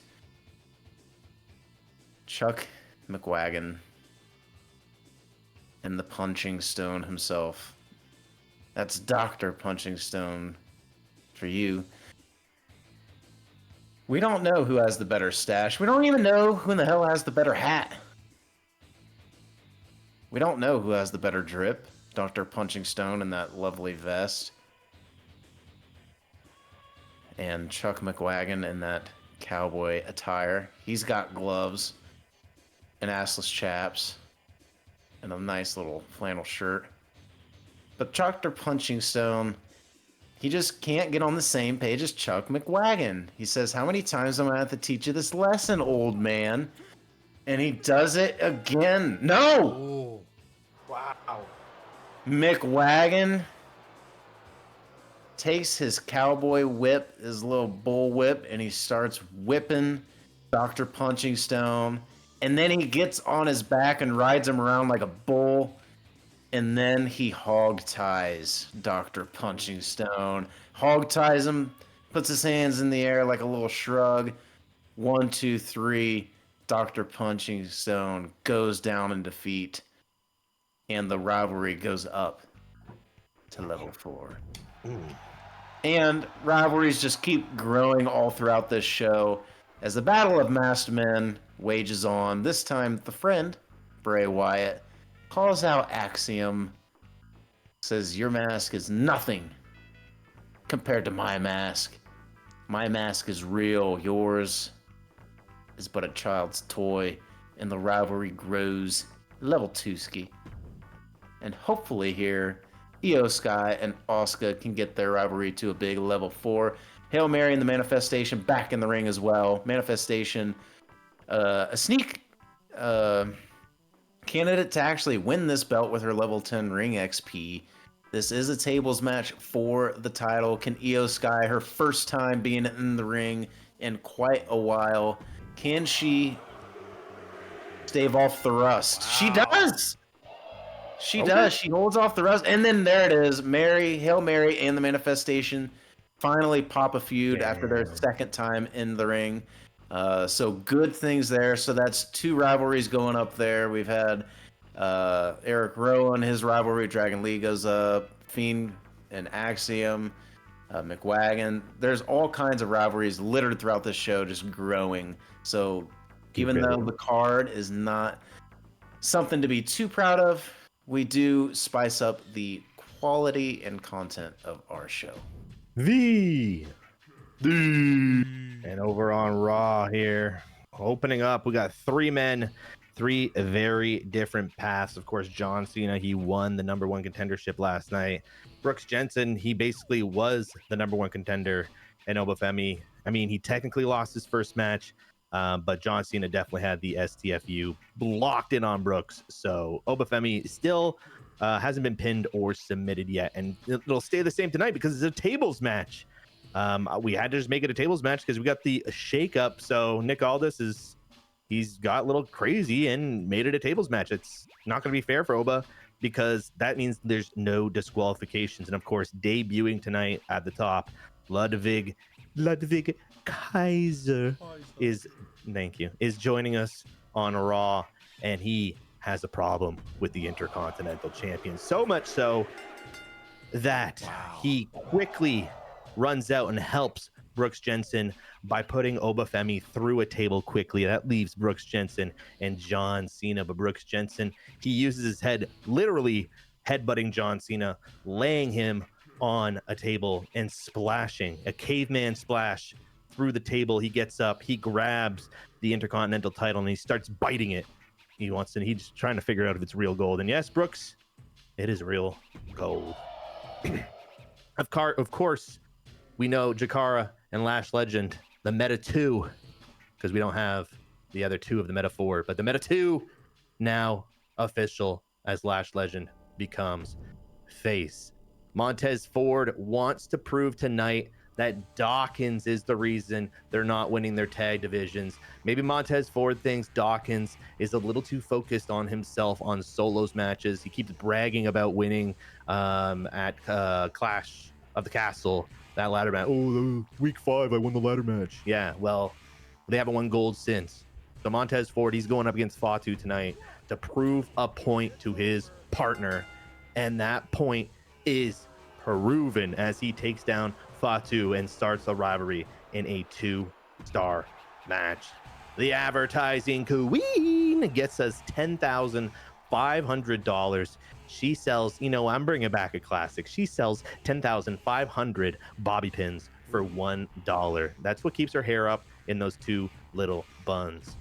Chuck McWagon and the Punching Stone himself. That's Dr. Punching Stone for you. We don't know who has the better stash. We don't even know who in the hell has the better hat. We don't know who has the better drip. Dr. Punching Stone in that lovely vest. And Chuck McWagon in that cowboy attire. He's got gloves and assless chaps and a nice little flannel shirt. But Dr. Punching Stone, he just can't get on the same page as Chuck McWagon. He says, how many times am I going to have to teach you this lesson, old man? And he does it again. No! Oh, wow. McWagon takes his cowboy whip, his little bull whip, and he starts whipping Dr. Punching Stone. And then he gets on his back and rides him around like a bull. And then he hog ties Dr. Punching Stone. Hog ties him, puts his hands in the air like a little shrug. 1, 2, 3. Dr. Punching Stone goes down in defeat. And the rivalry goes up to level 4. And rivalries just keep growing all throughout this show as the Battle of Masked Men wages on. This time, the friend, Bray Wyatt, calls out Axiom, says, your mask is nothing compared to my mask. My mask is real. Yours is but a child's toy. And the rivalry grows. Level 2 ski. And hopefully here, Io Sky and Asuka can get their rivalry to a big level 4. Hail Mary and the Manifestation back in the ring as well. Manifestation, a sneak candidate to actually win this belt with her level 10 ring XP. This is a tables match for the title. Can Io Sky, her first time being in the ring in quite a while, can she stave off the rust? Wow. She does! She does. She holds off the rust. And then there it is. Hail Mary and the Manifestation finally pop a feud after their second time in the ring. So good things there. So that's 2 rivalries going up there. We've had Eric Rowan, his rivalry. Dragon Lee goes up. Fiend and Axiom. McWagon. There's all kinds of rivalries littered throughout this show, just growing. So even though the card is not something to be too proud of, we do spice up the quality and content of our show. And over on Raw here, opening up, we got 3 men, 3 very different paths. Of course, John Cena, he won the #1 contendership last night. Brooks Jensen, he basically was the #1 contender. And Obafemi, I mean, he technically lost his first match, but John Cena definitely had the STFU locked in on Brooks. So Obafemi still hasn't been pinned or submitted yet. And it'll stay the same tonight because it's a tables match. We had to just make it a tables match because we got the shakeup. So Nick Aldis he's got a little crazy and made it a tables match. It's not going to be fair for Oba because that means there's no disqualifications. And of course, debuting tonight at the top, Ludwig Kaiser is joining us on Raw, and he has a problem with the Intercontinental Champion. So much so that he quickly runs out and helps Brooks Jensen by putting Obafemi through a table quickly. That leaves Brooks Jensen and John Cena. But Brooks Jensen, he uses his head, literally headbutting John Cena, laying him on a table and splashing a caveman splash through the table. He gets up, he grabs the Intercontinental title, and he starts biting it. He's trying to figure out if it's real gold. And yes, Brooks, it is real gold. Of course, we know Jakara and Lash Legend, the Meta 2, because we don't have the other two of the Meta 4, but the Meta 2 now official as Lash Legend becomes face. Montez Ford wants to prove tonight that Dawkins is the reason they're not winning their tag divisions. Maybe Montez Ford thinks Dawkins is a little too focused on himself on solos matches. He keeps bragging about winning at Clash of the Castle, that ladder match. Oh, week 5, I won the ladder match. Yeah, well, they haven't won gold since. So Montez Ford, he's going up against Fatu tonight to prove a point to his partner. And that point is proven as he takes down Fatu and starts the rivalry in a 2-star match. The advertising queen gets us $10,500. She sells, I'm bringing back a classic. She sells 10,500 bobby pins for $1. That's what keeps her hair up in those two little buns.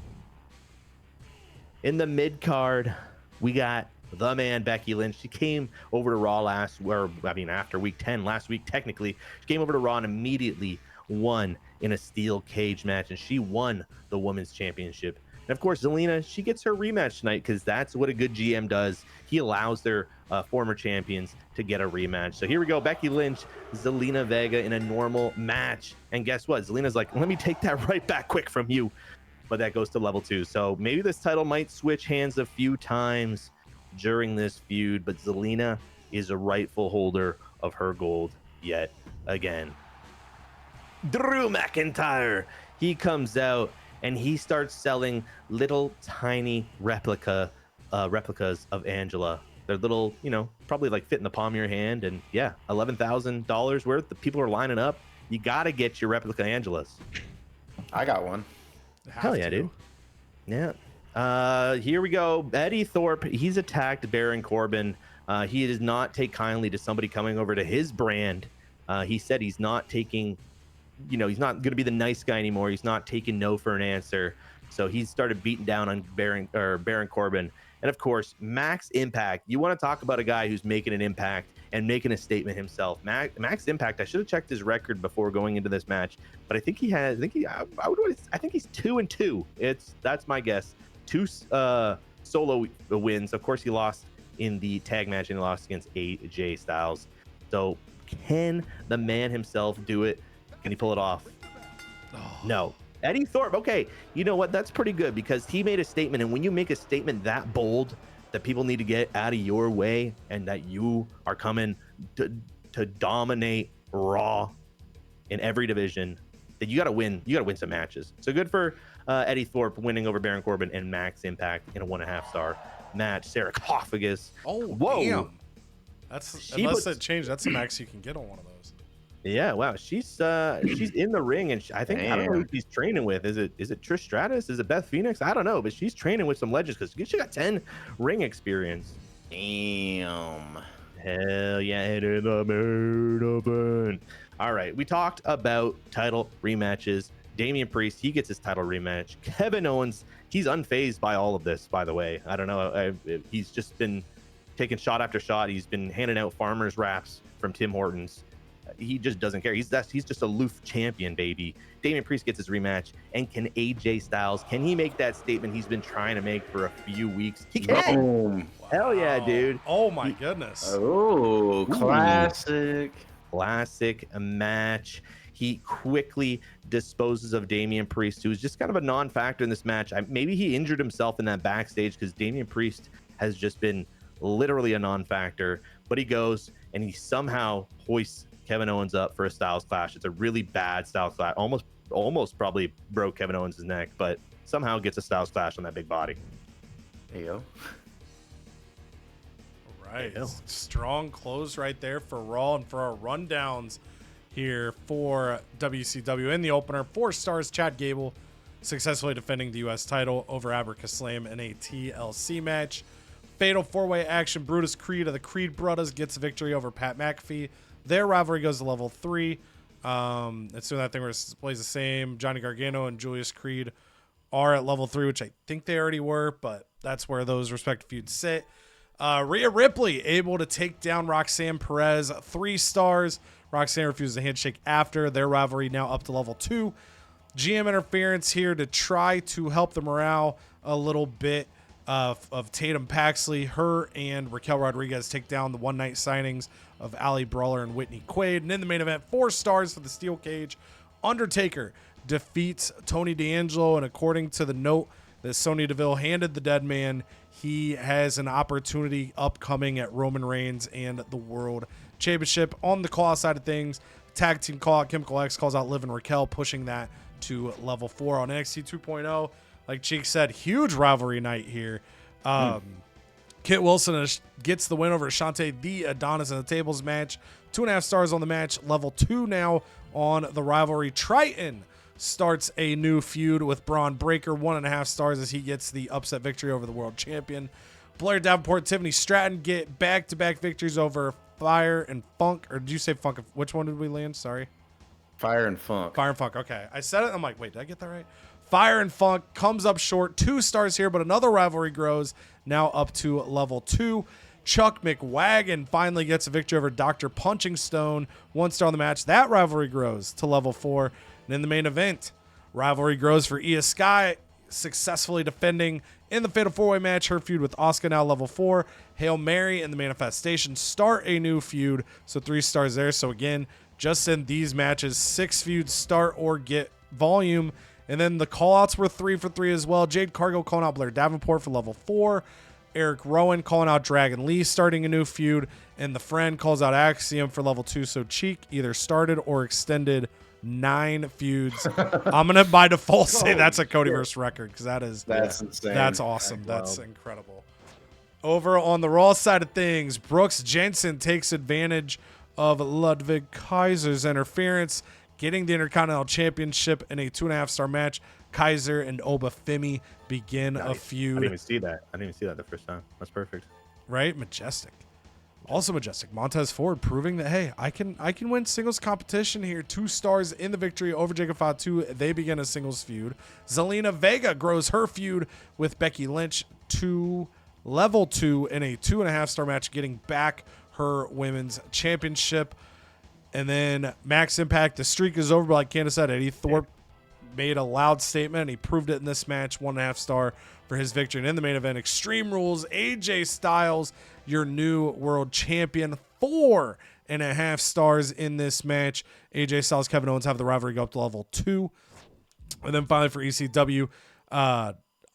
In the mid card, we got the man Becky Lynch. She came over to Raw after week 10, last week technically. She came over to Raw and immediately won in a steel cage match, and she won the Women's Championship. And of course, Zelina, she gets her rematch tonight because that's what a good GM does. He allows their former champions to get a rematch. So here we go, Becky Lynch, Zelina Vega in a normal match. And guess what? Zelina's like, let me take that right back quick from you. But that goes to level 2. So maybe this title might switch hands a few times during this feud, but Zelina is a rightful holder of her gold yet again. Drew McIntyre, he comes out and he starts selling little tiny replicas of Angela. They're little, probably like fit in the palm of your hand, and yeah, $11,000 worth. The people are lining up. You gotta get your replica Angelas. I got one. Hell yeah, dude. Yeah. Here we go. Eddie Thorpe, he's attacked Baron Corbin. He does not take kindly to somebody coming over to his brand. He said he's not taking, he's not going to be the nice guy anymore. He's not taking no for an answer. So he started beating down on Baron Corbin. And of course, Max Impact. You want to talk about a guy who's making an impact and making a statement himself. Max Impact, I should have checked his record before going into this match, but I think he's 2-2. That's my guess. 2 solo wins. Of course, he lost in the tag match and he lost against AJ Styles. So can the man himself do it? Can he pull it off? Oh. No. Eddie Thorpe, okay, you know what? That's pretty good because he made a statement, and when you make a statement that bold that people need to get out of your way and that you are coming to dominate Raw in every division, then you got to win. You got to win some matches. So good for Eddie Thorpe winning over Baron Corbin and Max Impact in a 1.5-star match. Sarcophagus. Oh, whoa! Damn. Unless it changed, that's the max you can get on one of those. Yeah, wow. She's in the ring, and I don't know who she's training with. Is it Trish Stratus? Is it Beth Phoenix? I don't know, but she's training with some legends because she got 10 ring experience. Damn. Hell yeah, it is the main event. All right, we talked about title rematches. Damian Priest, he gets his title rematch. Kevin Owens, he's unfazed by all of this, by the way. I don't know. He's just been taking shot after shot. He's been handing out farmers wraps from Tim Hortons. He just doesn't care. He's just aloof champion, baby. Damian Priest gets his rematch, and can AJ Styles, can he make that statement he's been trying to make for a few weeks? He can. Boom. Hell yeah, dude. Oh my goodness. Oh, classic. Classic match. He quickly disposes of Damian Priest, who's just kind of a non-factor in this match. Maybe he injured himself in that backstage because Damian Priest has just been literally a non-factor, but he goes and he somehow hoists Kevin Owens up for a Styles Clash. It's a really bad Styles Clash. Almost probably broke Kevin Owens' neck, but somehow gets a Styles Clash on that big body. There you go. All right. Strong close right there for Raw and for our rundowns here for WCW. In the opener, 4 stars, Chad Gable successfully defending the U.S. title over Abracaslam in a TLC match. Fatal 4-way action. Brutus Creed of the Creed Brothers gets a victory over Pat McAfee. Their rivalry goes to level 3. It's doing that thing where it plays the same. Johnny Gargano and Julius Creed are at level 3, which I think they already were, but that's where those respective feuds sit. Rhea Ripley able to take down Roxanne Perez, 3 stars. Roxanne refuses a handshake after. Their rivalry now up to level 2. GM interference here to try to help the morale a little bit of Tatum Paxley. Her and Raquel Rodriguez take down the one-night signings of Ali Brawler and Whitney Quaid. And in the main event, 4 stars for the steel cage. Undertaker defeats Tony D'Angelo, and according to the note that Sonya Deville handed the dead man, he has an opportunity upcoming at Roman Reigns and the World Championship. On the call side of things, tag team call out, Chemical X calls out Liv and Raquel, pushing that to level 4 on NXT 2.0. Like Cheek said, huge rivalry night here. Kit Wilson gets the win over Ashante the Adonis in the tables match. 2.5 stars on the match. Level 2 now on the rivalry. Triton starts a new feud with Braun Breaker. 1.5 stars as he gets the upset victory over the world champion. Blair Davenport and Tiffany Stratton get back-to-back victories over Fire and Funk. Or did you say Funk? Which one did we land? Sorry. Fire and Funk. Fire and Funk. Okay. I said it. I'm like, wait, did I get that right? Fire and Funk comes up short. 2 stars here, but another rivalry grows. Now up to level 2. Chuck McWagon finally gets a victory over Dr. Punching Stone. 1 star on the match. That rivalry grows to level 4. And in the main event, rivalry grows for Io Sky, successfully defending in the Fatal 4-Way match her feud with Asuka, now level 4. Hail Mary and the Manifestation start a new feud. So 3 stars there. So again, just in these matches, 6 feuds start or get volume. And then the callouts were 3 for 3 as well. Jade Cargill calling out Blair Davenport for level 4. Eric Rowan calling out Dragon Lee, starting a new feud. And the Friend calls out Axiom for level 2. So Cheek either started or extended 9 feuds. I'm going to by default say that's a CodyVerse record because that's insane. That's awesome. That's incredible. Over on the Raw side of things, Brooks Jensen takes advantage of Ludwig Kaiser's interference, getting the Intercontinental Championship in a 2.5 star match. Kaiser and Oba Femi begin a feud. I didn't even see that the first time. That's perfect. Right? Majestic. Also majestic. Montez Ford proving that, hey, I can win singles competition here. 2 stars in the victory over Jacob Fatu. They begin a singles feud. Zelina Vega grows her feud with Becky Lynch to level 2 in a 2.5 star match, getting back her women's championship. And then Max Impact, the streak is over, but like Candace said, Eddie Thorpe made a loud statement, and he proved it in this match. 1.5 star for his victory. And in the main event, Extreme Rules, AJ Styles, your new world champion. 4.5 stars in this match. AJ Styles, Kevin Owens have the rivalry go up to level 2. And then finally for ECW,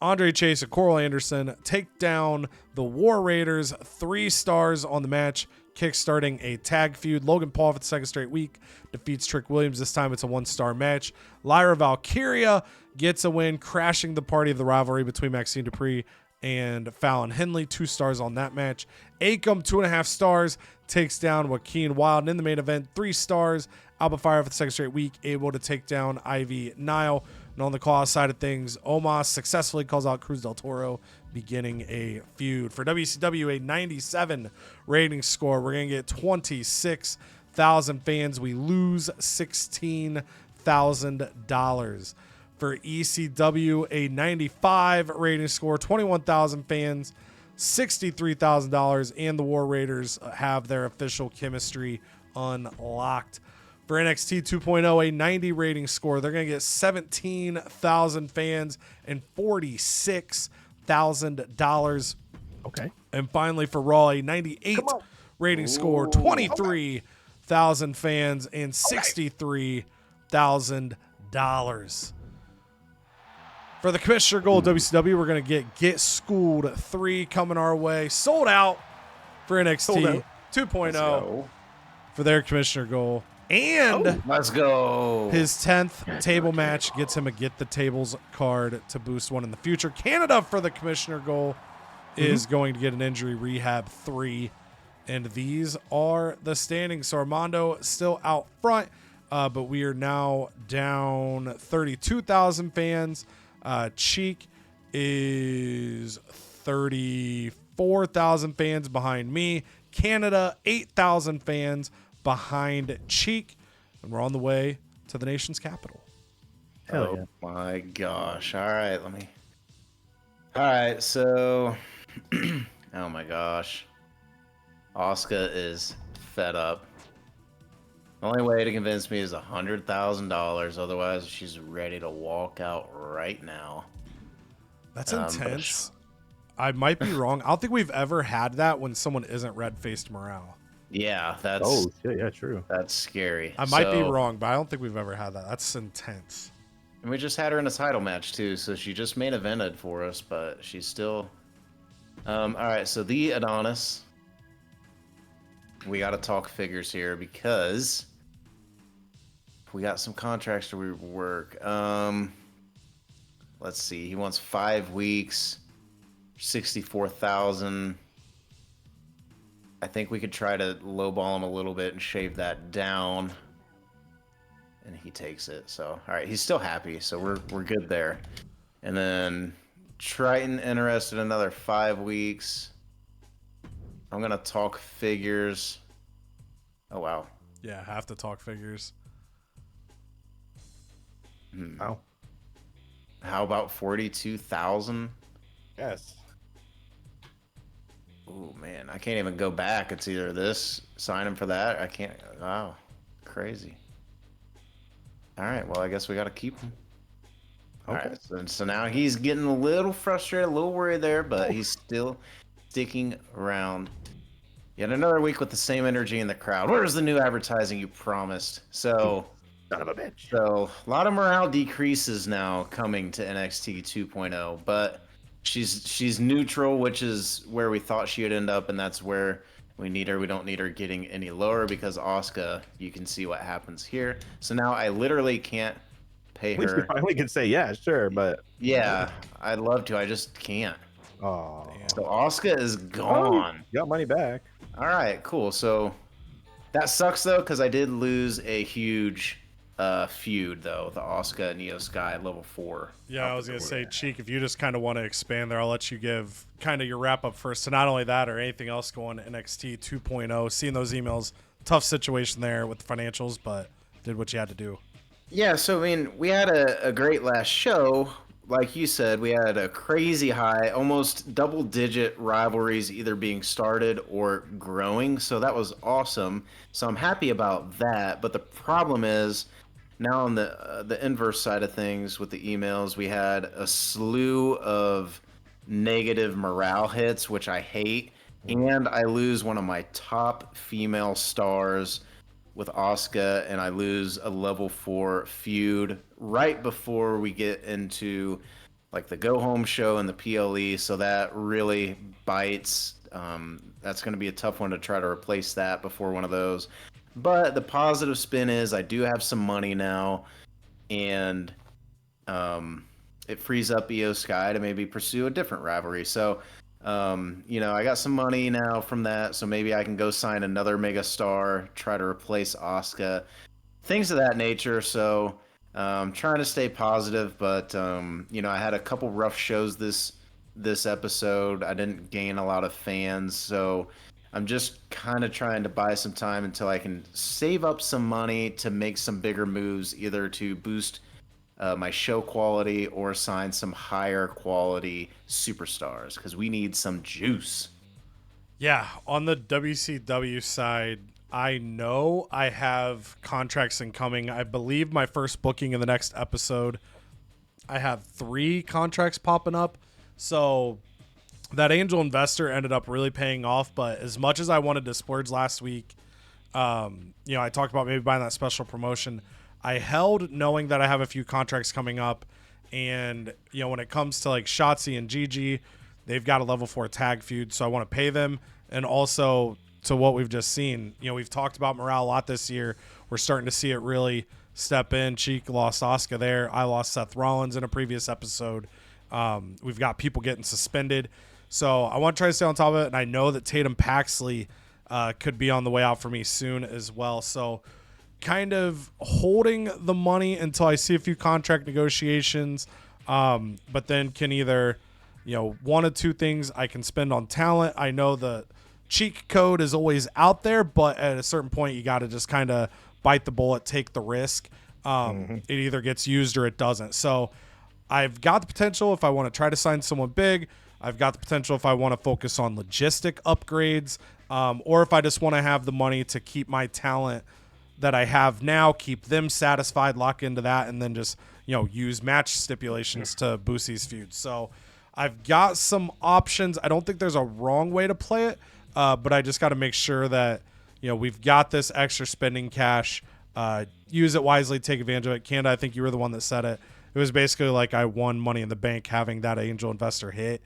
Andre Chase and Coral Anderson take down the War Raiders. 3 stars on the match, kickstarting a tag feud. Logan Paul for the 2nd straight week defeats Trick Williams. This time it's a 1-star match. Lyra Valkyria gets a win, crashing the party of the rivalry between Maxine Dupree and Fallon Henley. 2 stars on that match. Akam, 2.5 stars, takes down Joaquin Wilde. And in the main event, 3 stars. Alba Fire for the 2nd straight week, able to take down Ivy Nile. And on the call side of things, Omos successfully calls out Cruz del Toro, beginning a feud. For WCW, a 97 rating score. We're going to get 26,000 fans. We lose $16,000. For ECW, a 95 rating score, 21,000 fans, $63,000. And the War Raiders have their official chemistry unlocked. For NXT 2.0, a 90 rating score. They're going to get 17,000 fans and $46,000. Okay. And finally for Raw, a 98 rating score, 23,000 fans and $63,000. For the Commissioner Gold WCW, we're going to get Schooled 3 coming our way. Sold out for NXT 2.0 for their Commissioner Goal. And let's go. His 10th table match gets him a Get the Tables card to boost one in the future. Canada for the Commissioner Goal is going to get an injury rehab 3. And these are the standings. So Armando still out front, but we are now down 32,000 fans. Cheek is 34 4,000 fans behind me. Canada, 8,000 fans behind Cheek. And we're on the way to the nation's capital. Hell yeah. My gosh. All right, All right, so oh my gosh. Asuka is fed up. The only way to convince me is $100,000. Otherwise, she's ready to walk out right now. That's intense. I might be wrong. I don't think we've ever had that when someone isn't red-faced Morale. Yeah, that's Oh, shit, yeah, true. that's scary. I might be wrong, but I don't think we've ever had that. That's intense. And we just had her in a title match too, so she just main evented for us, but she's still. All right, so the Adonis. We got to talk figures here because we got some contracts to rework. Let's see. He wants 5 weeks, 64,000. I think we could try to lowball him a little bit and shave that down. And he takes it. So, all right, he's still happy. So we're good there. And then Triton interested in another 5 weeks. I'm gonna talk figures. Oh wow. Yeah, have to talk figures. Wow. How about 42,000? Yes. Oh man, I can't even go back. It's either this, sign him for that. I can't. Wow, crazy. All right, well I guess we got to keep him. All right, so now he's getting a little frustrated, a little worried there, but he's still sticking around. Yet another week with the same energy in the crowd. Where's the new advertising you promised? So, Son of a bitch. so a lot of morale decreases now coming to NXT 2.0, but she's neutral, which is where we thought she would end up, and that's where we need her. We don't need her getting any lower because Asuka, you can see what happens here. So now I literally can't pay At least we her. finally can say, yeah, sure, but. Yeah, I'd love to. I just can't. Oh. So Asuka is gone. You got money back. All right, cool. So that sucks though, because I did lose a huge feud though. The Asuka and Io Sky level 4. Yeah, I was gonna say, Cheek, if you just kind of want to expand there, I'll let you give kind of your wrap up first. So not only that, or anything else going NXT 2.0. Seeing those emails, tough situation there with the financials, but did what you had to do. Yeah, so I mean, we had a great last show. Like you said, we had a crazy high, almost double-digit rivalries either being started or growing. So that was awesome. So I'm happy about that. But the problem is, now on the inverse side of things with the emails, we had a slew of negative morale hits, which I hate. And I lose one of my top female stars with Asuka, and I lose a level 4 feud right before we get into like the go home show and the PLE. So that really bites. That's going to be a tough one to try to replace that before one of those. But the positive spin is I do have some money now, and it frees up Io Sky to maybe pursue a different rivalry. So I got some money now from that, so maybe I can go sign another mega star, try to replace Asuka, things of that nature. So trying to stay positive, but I had a couple rough shows this episode. I didn't gain a lot of fans, so I'm just kind of trying to buy some time until I can save up some money to make some bigger moves, either to boost my show quality or sign some higher quality superstars, because we need some juice. Yeah, on the WCW side, I know I have contracts incoming. I believe my first booking in the next episode, I have 3 contracts popping up. So that angel investor ended up really paying off. But as much as I wanted to splurge last week, I talked about maybe buying that special promotion. I held knowing that I have a few contracts coming up. And, when it comes to like Shotzi and Gigi, they've got a level 4 tag feud. So I want to pay them. And also to what we've just seen, we've talked about morale a lot this year. We're starting to see it really step in. Cheek lost Asuka there. I lost Seth Rollins in a previous episode. We've got people getting suspended. So I want to try to stay on top of it. And I know that Tatum Paxley could be on the way out for me soon as well. So kind of holding the money until I see a few contract negotiations, but then can either one of two things I can spend on talent. I know the cheat code is always out there, but at a certain point, you got to just kind of bite the bullet, take the risk. It either gets used or it doesn't. So I've got the potential if I want to try to sign someone big. I've got the potential if I want to focus on logistic upgrades, or if I just want to have the money to keep my talent that I have now, keep them satisfied, lock into that, and then just, use match stipulations to boost these feuds. So I've got some options. I don't think there's a wrong way to play it, but I just got to make sure that, we've got this extra spending cash. Use it wisely, take advantage of it. Canada, I think you were the one that said it. It was basically like I won Money in the Bank having that angel investor hit.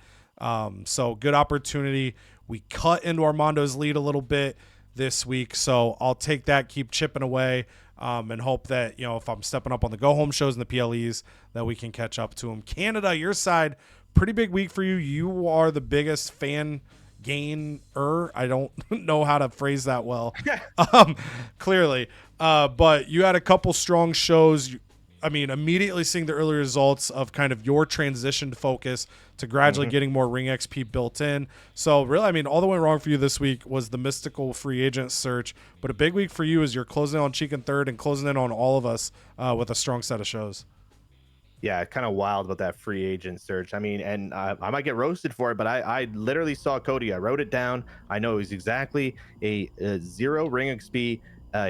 So good opportunity. We cut into Armando's lead a little bit this week, so I'll take that, keep chipping away, and hope that, if I'm stepping up on the go-home shows and the PLEs, that we can catch up to him. Canada, your side, pretty big week for you. You are the biggest fan gainer. I don't know how to phrase that well, clearly. But you had a couple strong shows. Immediately seeing the early results of kind of your transition focus to gradually getting more ring XP built in. So really, all that went wrong for you this week was the mystical free agent search, but a big week for you is you're closing in on Cheek and third and closing in on all of us with a strong set of shows. Yeah, kind of wild about that free agent search. And I might get roasted for it, but I literally saw Cody. I wrote it down. I know he's exactly a 0 ring XP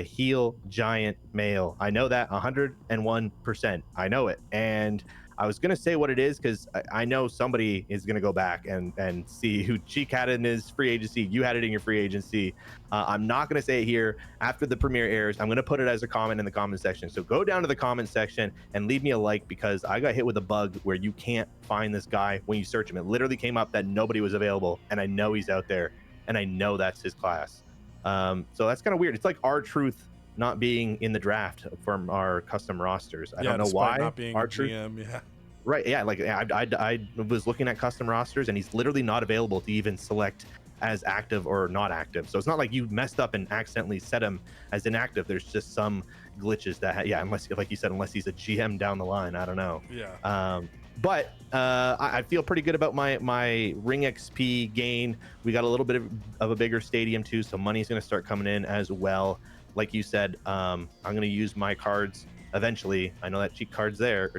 heel giant male. I know that 101%. I know it. And I was going to say what it is because I know somebody is going to go back and see who Cheek had in his free agency. You had it in your free agency. I'm not going to say it here. After the premiere airs, I'm going to put it as a comment in the comment section. So go down to the comment section and leave me a like, because I got hit with a bug where you can't find this guy when you search him. It literally came up that nobody was available, and I know he's out there, and I know that's his class. So that's kind of weird. It's like R-Truth not being in the draft from our custom rosters. I don't know why. Not being R-Truth, GM, yeah. Right, yeah. Like I was looking at custom rosters, and he's literally not available to even select as active or not active. So it's not like you messed up and accidentally set him as inactive. There's just some glitches that, unless, like you said, unless he's a GM down the line, I don't know. Yeah. But I feel pretty good about my ring XP gain. We got a little bit of a bigger stadium too, so money's going to start coming in as well. Like you said, I'm going to use my cards eventually. I know that cheat code's there.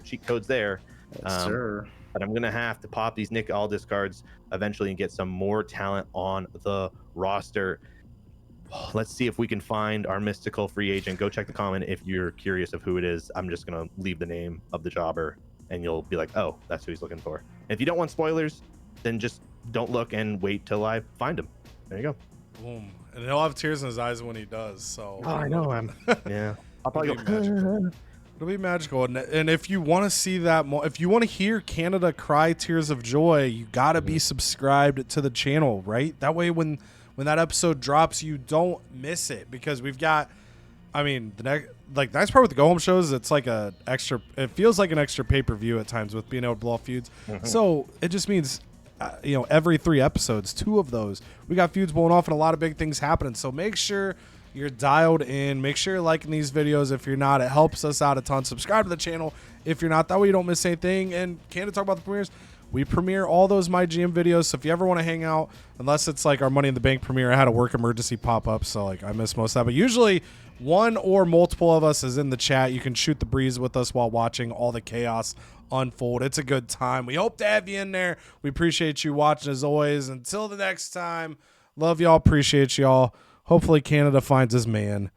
Yes, sir. But I'm going to have to pop these Nick Aldis cards eventually and get some more talent on the roster. Let's see if we can find our mystical free agent. Go check the comment if you're curious of who it is. I'm just going to leave the name of the jobber, and you'll be like, oh, that's who he's looking for. If you don't want spoilers, then just don't look and wait till I find him. There you go. Boom. And he'll have tears in his eyes when he does. So. Oh, I know. Yeah. I'll probably It'll go. be magical. It'll be magical. And if you want to see that, if you want to hear Canada cry tears of joy, you got to be subscribed to the channel, right? That way, when that episode drops, you don't miss it, because we've got, the nice part with the go home shows, it's like it feels like an extra pay-per-view at times with being able to blow off feuds. So it just means, every 3 episodes, 2 of those, we got feuds blowing off and a lot of big things happening. So make sure you're dialed in. Make sure you're liking these videos. If you're not, it helps us out a ton. Subscribe to the channel if you're not. That way you don't miss anything. And Canada talk about the premieres. We premiere all those MyGM videos. So if you ever want to hang out, unless it's like our Money in the Bank premiere, I had a work emergency pop up, so I missed most of that. But usually one or multiple of us is in the chat. You can shoot the breeze with us while watching all the chaos unfold. It's a good time. We hope to have you in there. We appreciate you watching as always. Until the next time, love y'all, appreciate y'all. Hopefully Canada finds his man.